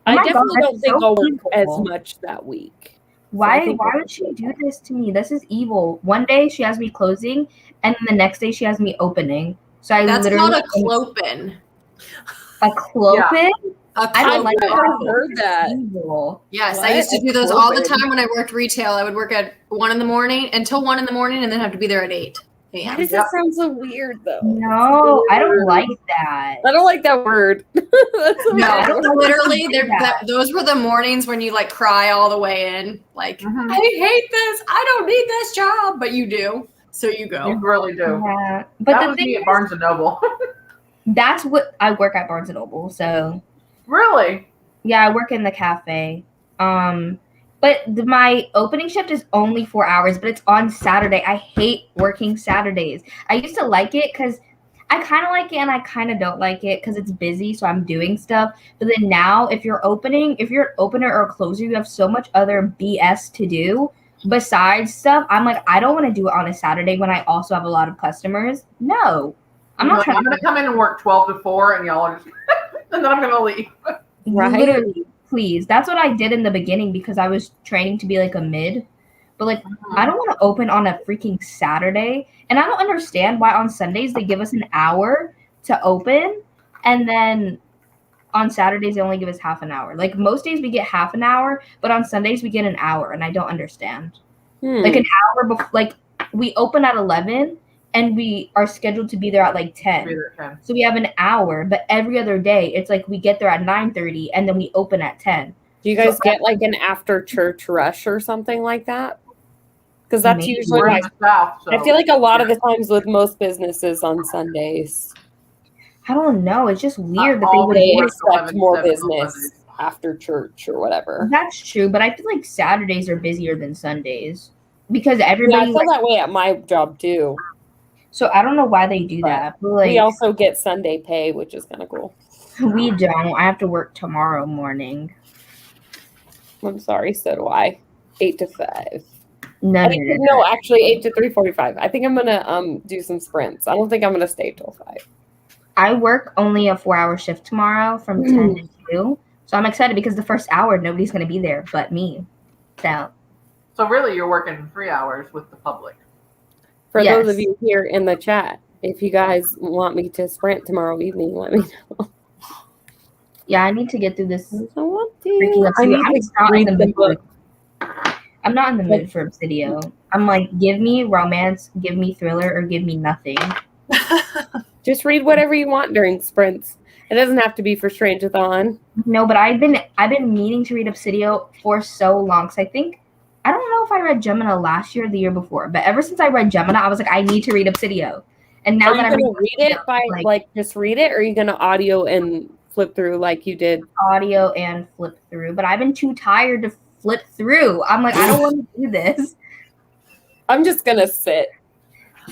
Speaker 2: I
Speaker 1: my
Speaker 2: definitely
Speaker 1: God,
Speaker 2: don't
Speaker 1: that's
Speaker 2: think
Speaker 1: so
Speaker 2: I'll work
Speaker 1: evil.
Speaker 2: as much that week.
Speaker 1: Why?
Speaker 2: think
Speaker 1: Why
Speaker 2: that's
Speaker 1: would she do this to me? This is evil. One day she has me closing, and then the next day she has me opening. So I
Speaker 4: That's
Speaker 1: literally
Speaker 4: called a clopen.
Speaker 1: a clopin.
Speaker 4: A
Speaker 1: I don't
Speaker 2: I've
Speaker 1: like
Speaker 4: clopen.
Speaker 2: never
Speaker 1: that.
Speaker 2: heard that.
Speaker 1: Evil.
Speaker 4: Yes,
Speaker 2: What?
Speaker 4: I used to
Speaker 2: A
Speaker 4: do those all the
Speaker 2: clopen?
Speaker 4: time when I worked retail. I would work at 1 in the morning until 1 in the morning, and then have to be there at 8
Speaker 2: Why
Speaker 4: a.m.
Speaker 2: does that sound so weird, though?
Speaker 1: No, I don't like that.
Speaker 2: I don't like that word. That's a
Speaker 4: No,
Speaker 2: bad word.
Speaker 4: literally,
Speaker 1: Yeah.
Speaker 4: those were the mornings when you like cry all the way in. Like,
Speaker 5: Mhm.
Speaker 4: I hate this. I don't need this job, but you do, so you
Speaker 5: You
Speaker 4: go.
Speaker 5: really do.
Speaker 1: Yeah, but
Speaker 5: That
Speaker 1: the
Speaker 5: was
Speaker 1: thing
Speaker 5: me at
Speaker 1: is,
Speaker 5: Barnes and Noble.
Speaker 1: that's what I work at Barnes and Noble. So
Speaker 5: Really?
Speaker 1: yeah, I work in the cafe. But my opening shift is only 4 hours, but it's on Saturday. I hate working Saturdays. I used to like it because I kind of like it and I kind of don't like it because it's busy, so I'm doing stuff. But then now, if you're an opener or a closer, you have so much other BS to do besides stuff. I'm like, I don't want to do it on a Saturday when I also have a lot of customers. No, I'm not trying
Speaker 5: I'm gonna come in and work 12 to 4, and y'all are just, and then I'm gonna leave.
Speaker 2: Right.
Speaker 1: Literally, please. That's what I did in the beginning because I was training to be like a mid. But like, I don't want to open on a freaking Saturday. And I don't understand why on Sundays they give us an hour to open. And then on Saturdays they only give us half an hour. Like most days we get half an hour, but on Sundays we get an hour. And I don't understand. Like an hour before, like we open at 11 and we are scheduled to be there at like 10. So we have an hour, but every other day it's like we get there at 9:30 and then we open at 10.
Speaker 2: Do you guys get like an after church rush or something like that? Because that's
Speaker 1: Maybe.
Speaker 2: usually
Speaker 5: We're in
Speaker 2: like,
Speaker 5: the South, so
Speaker 2: I feel like a lot of the times with most businesses on Sundays,
Speaker 1: I don't know. It's just weird that
Speaker 5: all
Speaker 1: they would
Speaker 2: they
Speaker 5: work
Speaker 2: expect
Speaker 5: 11 to
Speaker 2: more
Speaker 5: 7 on
Speaker 2: business
Speaker 5: Sundays.
Speaker 2: after church or whatever.
Speaker 1: That's true, but I feel like Saturdays are busier than Sundays because
Speaker 2: Yeah, I
Speaker 1: everybody.
Speaker 2: feel that way at my job too.
Speaker 1: So I don't know why they do
Speaker 2: But
Speaker 1: that. But like,
Speaker 2: We also get Sunday pay, which is kind of cool.
Speaker 1: we don't. I have to work tomorrow morning.
Speaker 2: I'm sorry, so do I. 8 to 5.
Speaker 1: No, no, no,
Speaker 2: No, actually 8 to 3:45. I think I'm gonna do some sprints. I don't think I'm gonna stay till 5.
Speaker 1: I work only a 4-hour shift tomorrow from 10 to 2. So I'm excited because the first hour nobody's gonna be there but me.
Speaker 5: So really, you're working 3 hours with the public.
Speaker 2: For
Speaker 1: Yes.
Speaker 2: those of you here in the chat, if you guys want me to sprint tomorrow evening, let me know.
Speaker 1: Yeah, I need to get through this.
Speaker 2: I want
Speaker 1: Freaking
Speaker 2: to. I
Speaker 1: Obsidio.
Speaker 2: need
Speaker 1: I'm
Speaker 2: to
Speaker 1: just not in
Speaker 2: read
Speaker 1: the
Speaker 2: the
Speaker 1: mood.
Speaker 2: book.
Speaker 1: I'm not in the mood for Obsidio. I'm like, give me romance, give me thriller, or give me nothing.
Speaker 2: Just read whatever you want during sprints. It doesn't have to be for Strangeathon.
Speaker 1: No, but I've been meaning to read Obsidio for so long. Cause I don't know if I read Gemina last year or the year before, but ever since I read Gemina, I was like, I need to read Obsidio. And now
Speaker 2: Are you
Speaker 1: that I'm
Speaker 2: gonna read it by like just read it, or are you gonna audio and flip through like you did?
Speaker 1: audio and flip through, but I've been too tired to flip through. I'm like, I don't want to do this.
Speaker 2: I'm just gonna sit.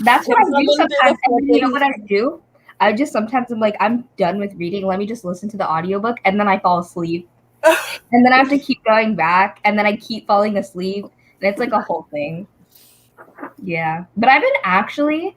Speaker 1: That's what I do
Speaker 2: Someone do the
Speaker 1: sometimes. And you know
Speaker 2: flipping.
Speaker 1: what I do? I just sometimes I'm like, I'm done with reading. Let me just listen to the audiobook, and then I fall asleep. And then I have to keep going back, and then I keep falling asleep. And it's like a whole thing. Yeah. But I've been actually,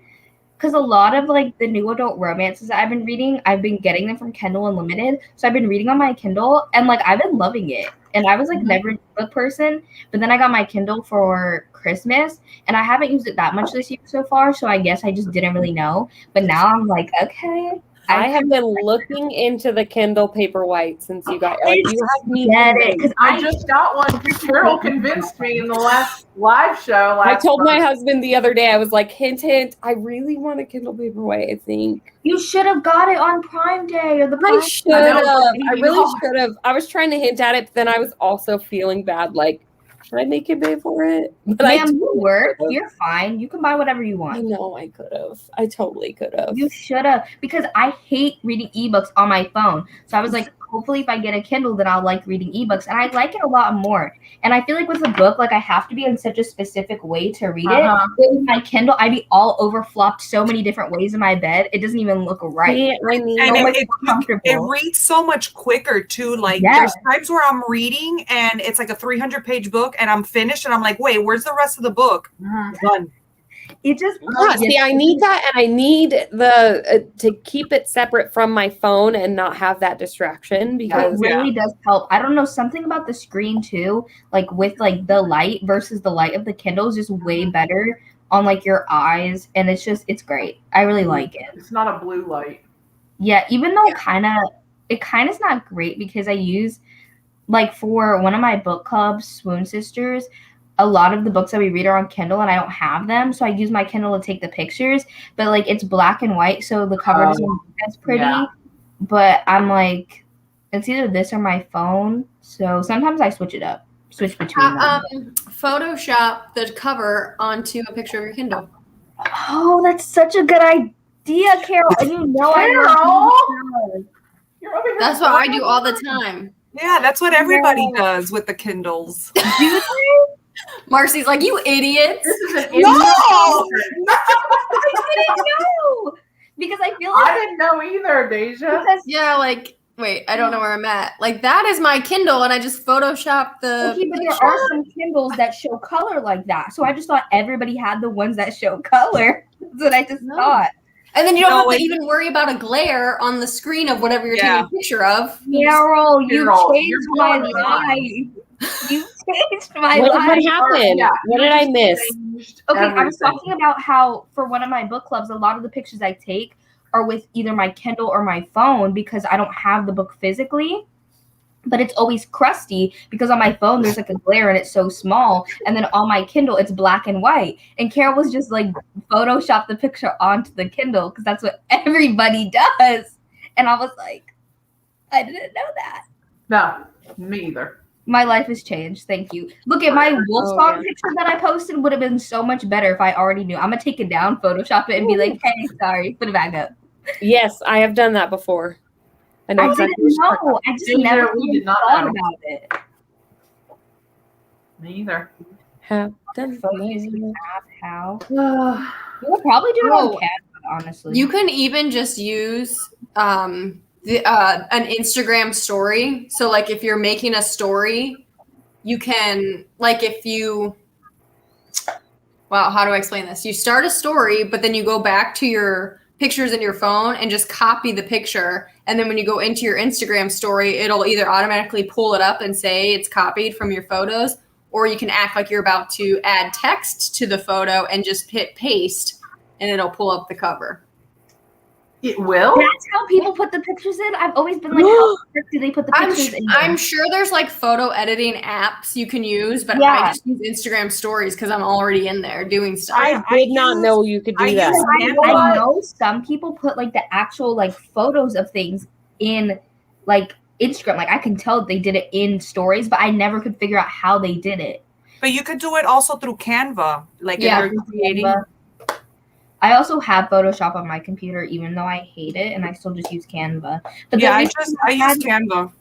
Speaker 1: because a lot of like the new adult romances I've been reading, I've been getting them from Kindle Unlimited. So I've been reading on my Kindle, and like I've been loving it. And I was like never a book person, but then I got my Kindle for Christmas, and I haven't used it that much this year so far. So I guess I just didn't really know. But now I'm like, okay.
Speaker 2: I have been looking into the Kindle Paperwhite since you got like you have me
Speaker 1: get it because
Speaker 5: I just got one. Carol convinced me in the last live show.
Speaker 2: I told my husband the other day, I was like, hint, hint, I really want a Kindle Paperwhite, I think.
Speaker 1: You should have got it on Prime Day or the Prime
Speaker 2: I should have. I really should have. I was trying to hint at it, but then I was also feeling bad. Like, should I make you pay for it? But
Speaker 1: Ma'am, you work. You're fine. You can buy whatever you want.
Speaker 2: I know I could have. I totally could have.
Speaker 1: You should have, because I hate reading ebooks on my phone. So I was like, hopefully if I get a Kindle, then I'll like reading ebooks. And I like it a lot more. And I feel like with a book, like I have to be in such a specific way to read it. But with my Kindle, I'd be all over flopped so many different ways in my bed. It doesn't even look right.
Speaker 2: Yeah, I mean,
Speaker 3: And
Speaker 1: so
Speaker 3: it reads so much quicker too. Like there's times where I'm reading and it's like a 300-page book and I'm finished and I'm like, wait, where's the rest of the book? Done.
Speaker 1: It just
Speaker 2: see, I need that, and I need the to keep it separate from my phone and not have that distraction because
Speaker 1: it really does help. I don't know, something about the screen too, like with like the light versus the light of the Kindle is just way better on like your eyes, and it's great. I really like it.
Speaker 5: It's not a blue light.
Speaker 1: Yeah, even though it kind of is not great because I use like for one of my book clubs, Swoon Sisters, a lot of the books that we read are on Kindle and I don't have them. So I use my Kindle to take the pictures, but like it's black and white. So the cover doesn't look as pretty, but I'm like, it's either this or my phone. So sometimes I switch between them.
Speaker 4: Photoshop the cover onto a picture of your Kindle.
Speaker 1: Oh, that's such a good idea, Carol. And you know
Speaker 5: You're over here.
Speaker 4: That's what I do all the time.
Speaker 3: Yeah, that's what everybody does with the Kindles.
Speaker 4: Marcy's like, you idiots.
Speaker 5: This is an
Speaker 3: No!
Speaker 1: I didn't know. Because I feel like
Speaker 5: I didn't know either, Deja.
Speaker 4: Yeah, like, wait, I don't know where I'm at. Like, that is my Kindle, and I just Photoshopped the
Speaker 1: okay, but there
Speaker 4: picture.
Speaker 1: are some Kindles that show color like that. So I just thought everybody had the ones that show color. That's what I just thought.
Speaker 4: And then you don't have to even worry about a glare on the screen of whatever you're taking a picture of.
Speaker 1: Carol, you
Speaker 5: Carol,
Speaker 1: changed
Speaker 5: you're
Speaker 1: my
Speaker 5: blowing
Speaker 1: life. You changed my
Speaker 2: what
Speaker 1: life.
Speaker 2: happened?
Speaker 5: Yeah,
Speaker 2: what did I miss?
Speaker 1: Okay, I was talking about how for one of my book clubs, a lot of the pictures I take are with either my Kindle or my phone because I don't have the book physically. But it's always crusty because on my phone there's like a glare and it's so small, and then on my Kindle it's black and white. And Carol was just like Photoshop the picture onto the Kindle because that's what everybody does. And I was like, I didn't know that.
Speaker 5: No, me either.
Speaker 1: My life has changed. Thank you. Look at my Wolfsong picture that I posted would have been so much better if I already knew. I'm gonna take it down, Photoshop it, and be like, hey, sorry, put it back up.
Speaker 2: Yes, I have done that before. I know exactly.
Speaker 1: Didn't know. I just never
Speaker 5: did not
Speaker 1: thought
Speaker 5: know.
Speaker 1: about it.
Speaker 5: Me either.
Speaker 2: Have done
Speaker 1: How? We'll probably do it on Canva, honestly.
Speaker 4: You can even just use an Instagram story. So, like, if you're making a story, you can, like, if you Well, how do I explain this? You start a story, but then you go back to your pictures in your phone and just copy the picture. And then when you go into your Instagram story, it'll either automatically pull it up and say it's copied from your photos, or you can act like you're about to add text to the photo and just hit paste and it'll pull up the cover.
Speaker 5: It will?
Speaker 1: That's how people put the pictures in? I've always been like, how do they put the pictures in?
Speaker 4: I'm sure there's like photo editing apps you can use, but
Speaker 1: Yeah.
Speaker 4: I just use Instagram stories because I'm already in there doing stuff.
Speaker 2: I did not know you could do that.
Speaker 1: I know some people put like the actual like photos of things in like Instagram. Like I can tell they did it in stories, but I never could figure out how they did it.
Speaker 3: But you could do it also through Canva. Like if you're creating.
Speaker 1: Canva. I also have Photoshop on my computer, even though I hate it, and I still just use Canva. But
Speaker 3: yeah, I use Canva.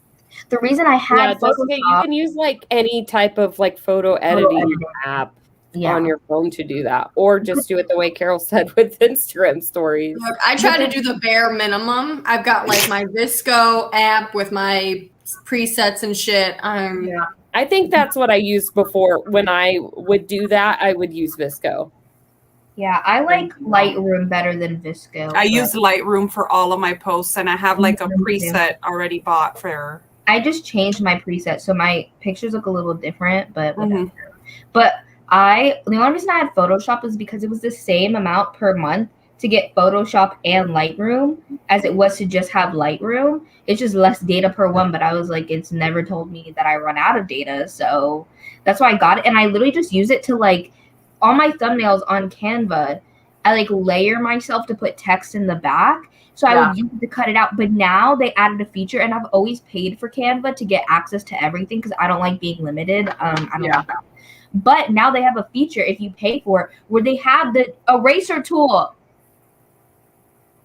Speaker 1: The reason I had
Speaker 2: Photoshop, you can use like any type of like photo editing app on your phone to do that, or just do it the way Carol said with Instagram stories.
Speaker 4: Look, I try to do the bare minimum. I've got like my Visco app with my presets and shit.
Speaker 2: I think that's what I used before. When I would do that, I would use Visco.
Speaker 1: Yeah, I like Lightroom better than Visco.
Speaker 3: I use Lightroom for all of my posts, and I have like a preset already bought for.
Speaker 1: I just changed my preset, so my pictures look a little different, but whatever. But the only reason I had Photoshop was because it was the same amount per month to get Photoshop and Lightroom as it was to just have Lightroom. It's just less data per one, but I was like, it's never told me that I run out of data, so that's why I got it. And I literally just use it to like, all my thumbnails on Canva, I like layer myself to put text in the back. So I would use it to cut it out. But now they added a feature, and I've always paid for Canva to get access to everything because I don't like being limited. I don't like that. But now they have a feature, if you pay for it, where they have the eraser tool.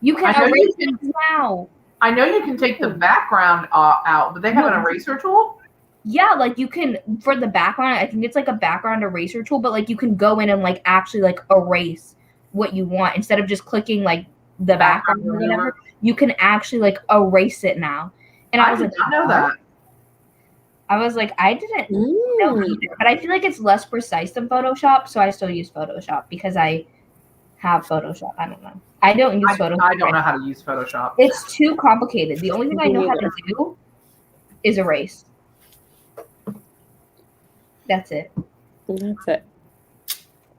Speaker 1: You can erase it now.
Speaker 5: I know you can take the background out, but they have an eraser tool?
Speaker 1: Yeah, like you can, for the background, I think it's like a background eraser tool, but like you can go in and like actually like erase what you want instead of just clicking like the background or whatever. You can actually like erase it now. And I was like,
Speaker 5: I know that.
Speaker 1: I was like, I didn't know either, but I feel like it's less precise than Photoshop, so I still use Photoshop because I have Photoshop. I don't know. I don't use Photoshop.
Speaker 5: I don't know how to use Photoshop.
Speaker 1: It's too complicated. The only thing I know how to do is erase. That's it.
Speaker 2: That's it.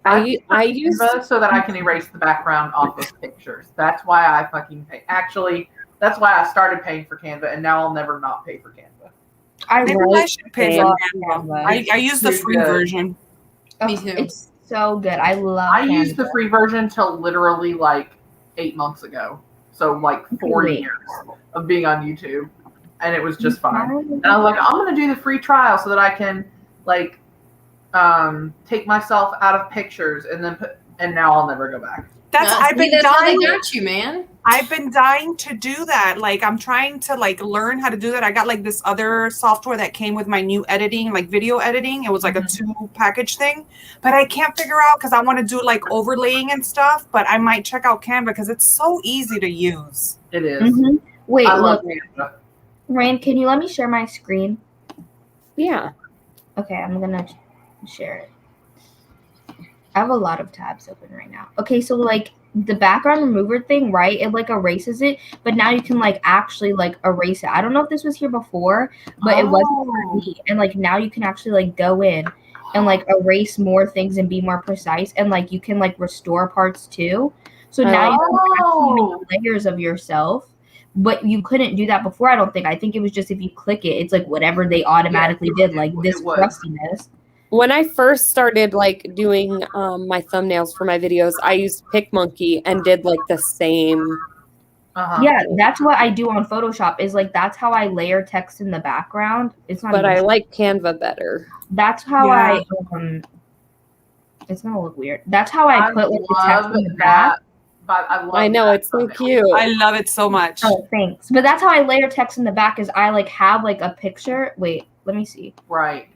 Speaker 2: I use
Speaker 5: Canva so that I can erase the background off of pictures. That's why I fucking pay. Actually, that's why I started paying for Canva, and now I'll never not pay for Canva.
Speaker 3: I should pay for Canva. I use the free version.
Speaker 4: Me too.
Speaker 1: It's so good. I love
Speaker 5: I
Speaker 1: Canva.
Speaker 5: used the free version till literally like 8 months ago. So like 4 years of being on YouTube. And it was just fine. And I was like, I'm going to do the free trial so that I can like take myself out of pictures and then and now I'll never go back.
Speaker 3: I've been
Speaker 4: that's
Speaker 3: dying.
Speaker 4: how they got you, man.
Speaker 3: I've been dying to do that. Like I'm trying to like learn how to do that. I got like this other software that came with my new editing, like video editing. It was like a 2-package thing, but I can't figure out because I want to do like overlaying and stuff. But I might check out Canva because it's so easy to use.
Speaker 5: It is.
Speaker 1: Wait,
Speaker 5: I
Speaker 1: look,
Speaker 5: love Canva.
Speaker 1: Raine, can you let me share my screen?
Speaker 2: Yeah.
Speaker 1: Okay, I'm gonna share it. I have a lot of tabs open right now. Okay, so like the background remover thing, right? It like erases it, but now you can like actually like erase it. I don't know if this was here before, but it wasn't for me. And like now you can actually like go in and like erase more things and be more precise, and like you can like restore parts too. So now you can actually make layers of yourself. But you couldn't do that before, I don't think. I think it was just if you click it, it's like whatever they automatically did, like this crustiness.
Speaker 2: When I first started like doing my thumbnails for my videos, I used PicMonkey and did like the same.
Speaker 1: Yeah, that's what I do on Photoshop. Is like that's how I layer text in the background. It's not.
Speaker 2: But I like Canva better.
Speaker 1: That's how I. It's gonna look weird. That's how I put like the text in the back.
Speaker 5: But
Speaker 2: I know it's so cute.
Speaker 3: I love it so much.
Speaker 1: Oh, thanks. But that's how I layer text in the back. Is I like have like a picture. Wait, let me see.
Speaker 5: Right.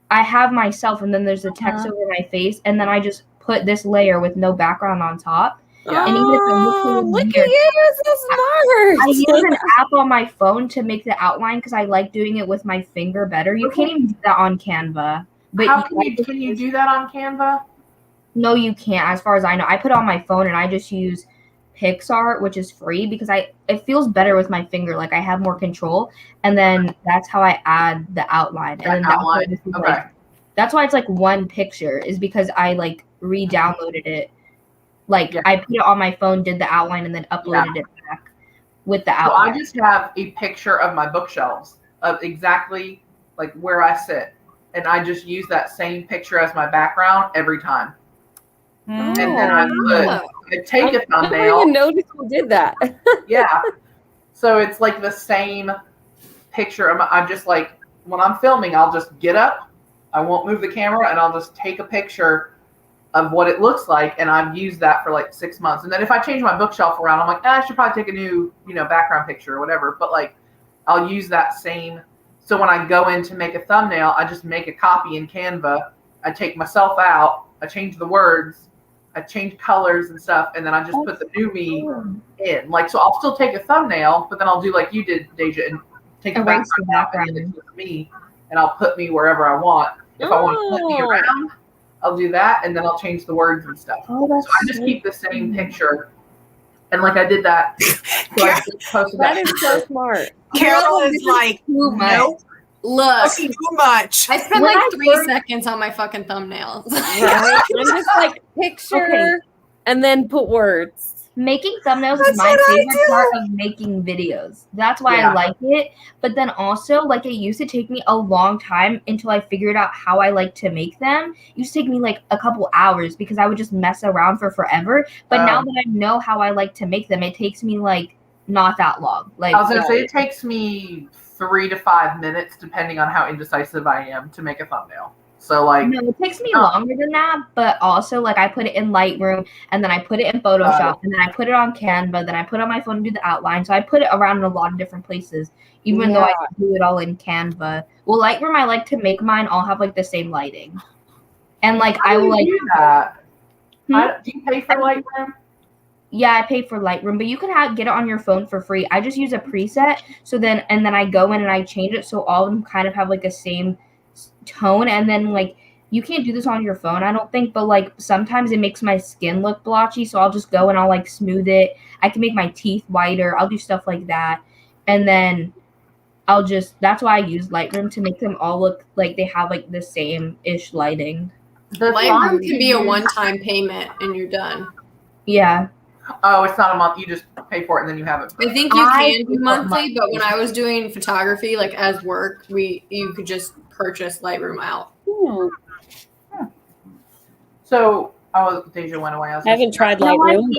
Speaker 1: I have myself, and then there's the text over my face, and then I just put this layer with no background on top.
Speaker 5: Yeah.
Speaker 1: And even if it looks a little
Speaker 2: look
Speaker 1: weird,
Speaker 2: at you, you're so smart.
Speaker 1: I use an app on my phone to make the outline because I like doing it with my finger better. You can't even do that on Canva. But
Speaker 5: How can you do that on Canva?
Speaker 1: No, you can't. As far as I know, I put it on my phone and I just use PixArt, which is free because it feels better with my finger. Like I have more control, and then that's how I add the outline. And then that's why it's like one picture is because I like re-downloaded it. Like I put it on my phone, did the outline, and then uploaded it back with the outline.
Speaker 5: So I just have a picture of my bookshelves of exactly like where I sit, and I just use that same picture as my background every time. And then I take a thumbnail.
Speaker 2: I didn't even notice you did that.
Speaker 5: Yeah. So it's like the same picture. I'm just like, when I'm filming, I'll just get up. I won't move the camera, and I'll just take a picture of what it looks like. And I've used that for like 6 months. And then if I change my bookshelf around, I'm like, I should probably take a new, background picture or whatever. But like, I'll use that same. So when I go in to make a thumbnail, I just make a copy in Canva. I take myself out. I change the words. I change colors and stuff, and then I just put the new me in. Like, so I'll still take a thumbnail, but then I'll do like you did, Deja, and take a background and me, and I'll put me wherever I want. If I want to put me around, I'll do that, and then I'll change the words and stuff. So I just keep the same picture, and like I did that. So I just posted
Speaker 2: that is so smart.
Speaker 3: Carol is like, nope.
Speaker 4: Look,
Speaker 3: too much.
Speaker 4: I spent like 3 seconds on my fucking thumbnails.
Speaker 2: Right? I'm just like picture and then put words.
Speaker 1: Making thumbnails is my favorite part of making videos. That's why I like it. But then also, like, it used to take me a long time until I figured out how I like to make them. It used to take me like a couple hours because I would just mess around for forever. But now that I know how I like to make them, it takes me like not that long. Like
Speaker 5: I was gonna say, it takes me 3 to 5 minutes, depending on how indecisive I am, to make a thumbnail. So like,
Speaker 1: no, it takes me longer than that. But also, like, I put it in Lightroom, and then I put it in Photoshop, and then I put it on Canva, then I put it on my phone to do the outline. So I put it around in a lot of different places, even though I do it all in Canva. Well, Lightroom, I like to make mine all have like the same lighting, and like I will like
Speaker 5: do that. Do you pay for Lightroom?
Speaker 1: Yeah, I paid for Lightroom, but you can get it on your phone for free. I just use a preset, so then I go in and I change it so all of them kind of have like the same tone. And then like you can't do this on your phone, I don't think, but like sometimes it makes my skin look blotchy, so I'll just go and I'll like smooth it. I can make my teeth whiter. I'll do stuff like that, and then that's why I use Lightroom, to make them all look like they have like the same-ish lighting.
Speaker 4: Lightroom can be a one-time payment and you're done.
Speaker 1: Yeah.
Speaker 5: Oh, it's not a month. You just pay for it and then you have it.
Speaker 4: I think you can do monthly, but when I was doing photography, like as work, you could just purchase Lightroom out.
Speaker 5: So, Deja went away.
Speaker 2: I haven't tried Lightroom.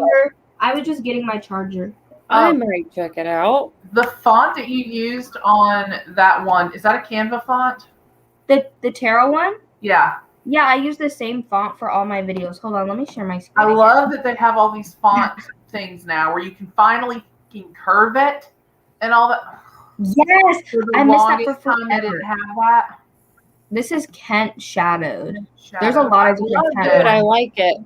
Speaker 1: I was just getting my charger.
Speaker 2: I might check it out.
Speaker 5: The font that you used on that one, is that a Canva font?
Speaker 1: The tarot one?
Speaker 5: Yeah.
Speaker 1: Yeah, I use the same font for all my videos. Hold on, let me share my screen.
Speaker 5: I love that they have all these font things now where you can finally curve it and all that.
Speaker 1: Yes, I missed that for forever.
Speaker 5: I didn't have that.
Speaker 1: This is Kent Shadowed. There's a lot of different Kent
Speaker 2: ones. I like it.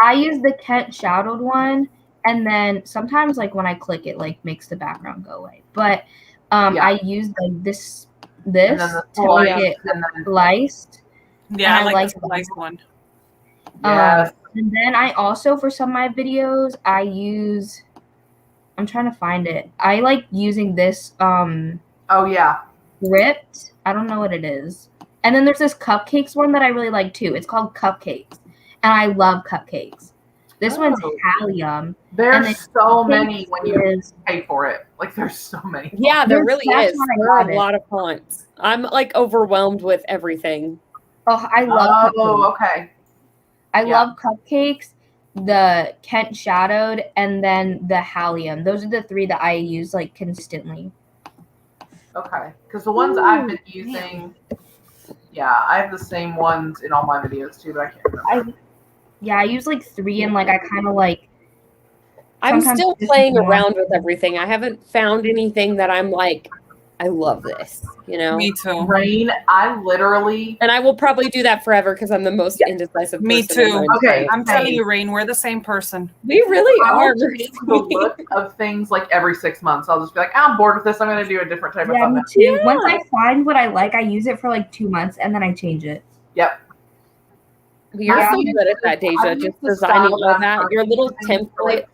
Speaker 1: I use the Kent Shadowed one, and then sometimes like when I click it, like makes the background go away. But I use like this to make it sliced.
Speaker 3: Yeah, I like the sliced one.
Speaker 5: Yes.
Speaker 1: And then I also, for some of my videos, I'm trying to find it. I like using this script. I don't know what it is. And then there's this cupcakes one that I really like too. It's called Cupcakes. And I love cupcakes. This one's Halium.
Speaker 5: There's so many when you pay for it. Like, there's so many.
Speaker 2: Yeah, there really is. There are a lot of fonts. I'm like overwhelmed with everything.
Speaker 1: Oh, I love cupcakes.
Speaker 5: Okay.
Speaker 1: I love Cupcakes, the Kent Shadowed, and then the Halium. Those are the three that I use like consistently.
Speaker 5: Okay. Because the ones I've been using, I have the same ones in all my videos too, but I can't remember.
Speaker 1: I use like 3, and like I kind of like.
Speaker 2: I'm still playing around with everything. I haven't found anything that I'm like, I love this,
Speaker 3: Me too.
Speaker 5: Raine, I literally...
Speaker 2: And I will probably do that forever because I'm the most indecisive person.
Speaker 3: Me too.
Speaker 5: Okay,
Speaker 3: I'm telling you, Raine, we're the same person.
Speaker 2: We really are.
Speaker 5: The look of things like every 6 months. I'll just be like, I'm bored with this. I'm going to do a different type of thumbnail.
Speaker 1: Me too. Yeah. Once I find what I like, I use it for like 2 months, and then I change it.
Speaker 5: Yep.
Speaker 2: You're
Speaker 1: Yeah.
Speaker 2: so good at that, Deja. Just designing all that. Your little template,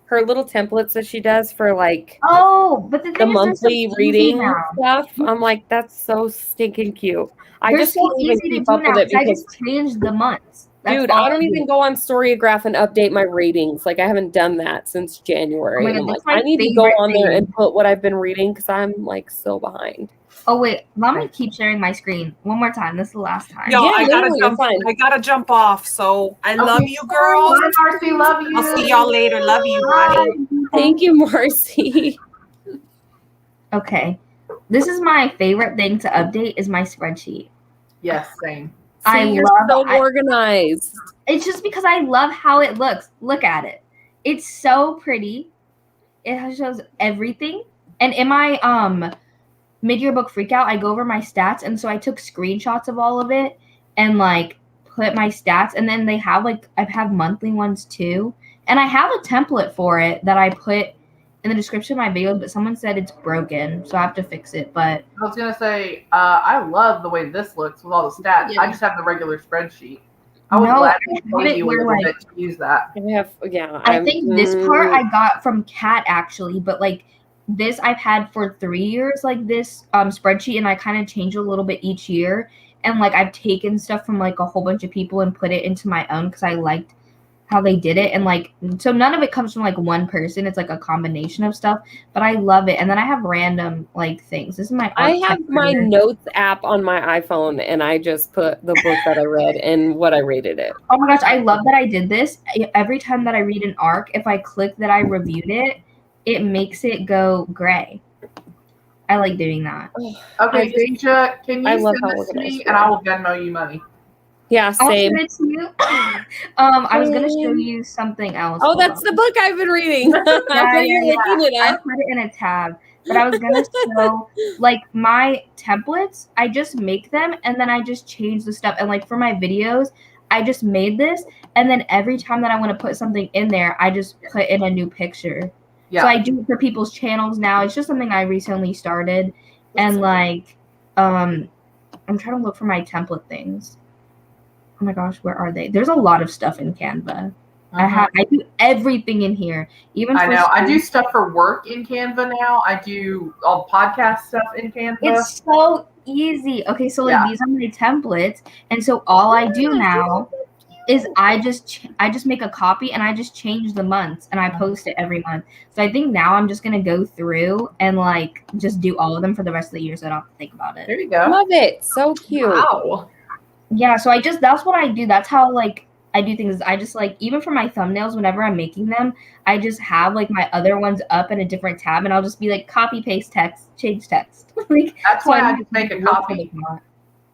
Speaker 2: her little templates that she does for like
Speaker 1: Oh, but the
Speaker 2: the
Speaker 1: thing is,
Speaker 2: monthly
Speaker 1: they're so easy
Speaker 2: reading
Speaker 1: now.
Speaker 2: stuff. I'm like, that's so stinking cute. I
Speaker 1: They're
Speaker 2: just
Speaker 1: so
Speaker 2: can't even
Speaker 1: easy to
Speaker 2: keep
Speaker 1: do
Speaker 2: up
Speaker 1: now
Speaker 2: with it
Speaker 1: because I
Speaker 2: because,
Speaker 1: just changed the months. That's
Speaker 2: dude,
Speaker 1: all
Speaker 2: I don't
Speaker 1: do.
Speaker 2: even go on Storygraph and update my ratings. Like, I haven't done that since January.
Speaker 1: Oh my
Speaker 2: And
Speaker 1: God,
Speaker 2: I'm like,
Speaker 1: that's my
Speaker 2: I need to go
Speaker 1: favorite
Speaker 2: on there
Speaker 1: thing.
Speaker 2: and put what I've been reading because I'm like so behind.
Speaker 1: Oh wait, let me keep sharing my screen one more time. This is the last time.
Speaker 3: Yo,
Speaker 2: Yeah,
Speaker 3: I gotta
Speaker 2: literally, you're
Speaker 3: jump.
Speaker 2: fine.
Speaker 3: I gotta jump off. So I love you, girls.
Speaker 5: Bye, Marcy. Love you.
Speaker 3: I'll see y'all later. Love you. Bye.
Speaker 2: Thank you, Marcy.
Speaker 1: Okay, this is my favorite thing to update is my spreadsheet.
Speaker 5: Yes, same.
Speaker 1: I
Speaker 2: See, you're
Speaker 1: love
Speaker 2: so
Speaker 1: I-
Speaker 2: organized.
Speaker 1: It's just because I love how it looks. Look at it. It's so pretty. It shows everything. And in my mid-year book freakout, I go over my stats, and so I took screenshots of all of it and like put my stats, and then they have like I have monthly ones too. And I have a template for it that I put in the description of my video, but someone said it's broken, so I have to fix it. But
Speaker 5: I was gonna say, I love the way this looks with all the stats.
Speaker 4: Yeah.
Speaker 5: I just have the regular spreadsheet. I would
Speaker 1: no, I
Speaker 5: gladly
Speaker 1: have
Speaker 5: pay
Speaker 1: it
Speaker 5: you a
Speaker 1: where
Speaker 5: little
Speaker 1: like
Speaker 5: bit to use that.
Speaker 1: I think this part I got from Kat actually, but like this I've had for 3 years, like this spreadsheet, and I kind of change it a little bit each year. And like I've taken stuff from like a whole bunch of people and put it into my own because I liked how they did it. And like so none of it comes from like one person. It's like a combination of stuff. But I love it. And then I have random like things. This is my
Speaker 2: I
Speaker 1: art
Speaker 2: have my
Speaker 1: calendar.
Speaker 2: notes app on my iPhone, and I just put the book that I read and what I rated it.
Speaker 1: Oh my gosh, I love that I did this. Every time that I read an arc, if I click that I reviewed it, it makes it go gray. I like doing that.
Speaker 5: Okay, Deja, can
Speaker 2: I
Speaker 5: you
Speaker 2: love
Speaker 5: send
Speaker 2: how
Speaker 5: this to
Speaker 2: organized
Speaker 5: me
Speaker 2: you
Speaker 5: and
Speaker 2: are.
Speaker 5: I will Venmo you money?
Speaker 2: Yeah,
Speaker 1: I'll
Speaker 2: same.
Speaker 1: send it to you. I was gonna show you something else.
Speaker 2: Oh,
Speaker 1: Hold
Speaker 2: that's
Speaker 1: on.
Speaker 2: the book I've been reading.
Speaker 1: Yeah,
Speaker 2: You're looking it
Speaker 1: I
Speaker 2: up.
Speaker 1: put it in a tab, but I was gonna show like my templates. I just make them and then I just change the stuff. And like for my videos, I just made this, and then every time that I want to put something in there, I just put in a new picture.
Speaker 5: Yeah.
Speaker 1: So I do it for people's channels now. It's just something I recently started, and like, I'm trying to look for my template things. Oh my gosh, where are they? There's a lot of stuff in Canva. I do everything in here. Even
Speaker 5: I
Speaker 1: for
Speaker 5: know. I do
Speaker 1: school.
Speaker 5: stuff for work in Canva now. I do all podcast stuff in Canva.
Speaker 1: It's so easy. Okay, so like
Speaker 5: Yeah.
Speaker 1: these are my templates, and so all I do now is I just make a copy and I just change the months and I post it every month. So I think now I'm just gonna go through and like just do all of them for the rest of the year, so I don't have to think about it.
Speaker 5: There you go.
Speaker 2: Love it. So cute.
Speaker 5: Wow.
Speaker 1: Yeah, so that's what I do. That's how like I do things. I just like even for my thumbnails, whenever I'm making them, I just have like my other ones up in a different tab, and I'll just be like copy paste text, change text. Like
Speaker 5: That's
Speaker 1: so
Speaker 5: why I
Speaker 1: don't
Speaker 5: just make a
Speaker 1: look for
Speaker 5: copy.
Speaker 1: the font.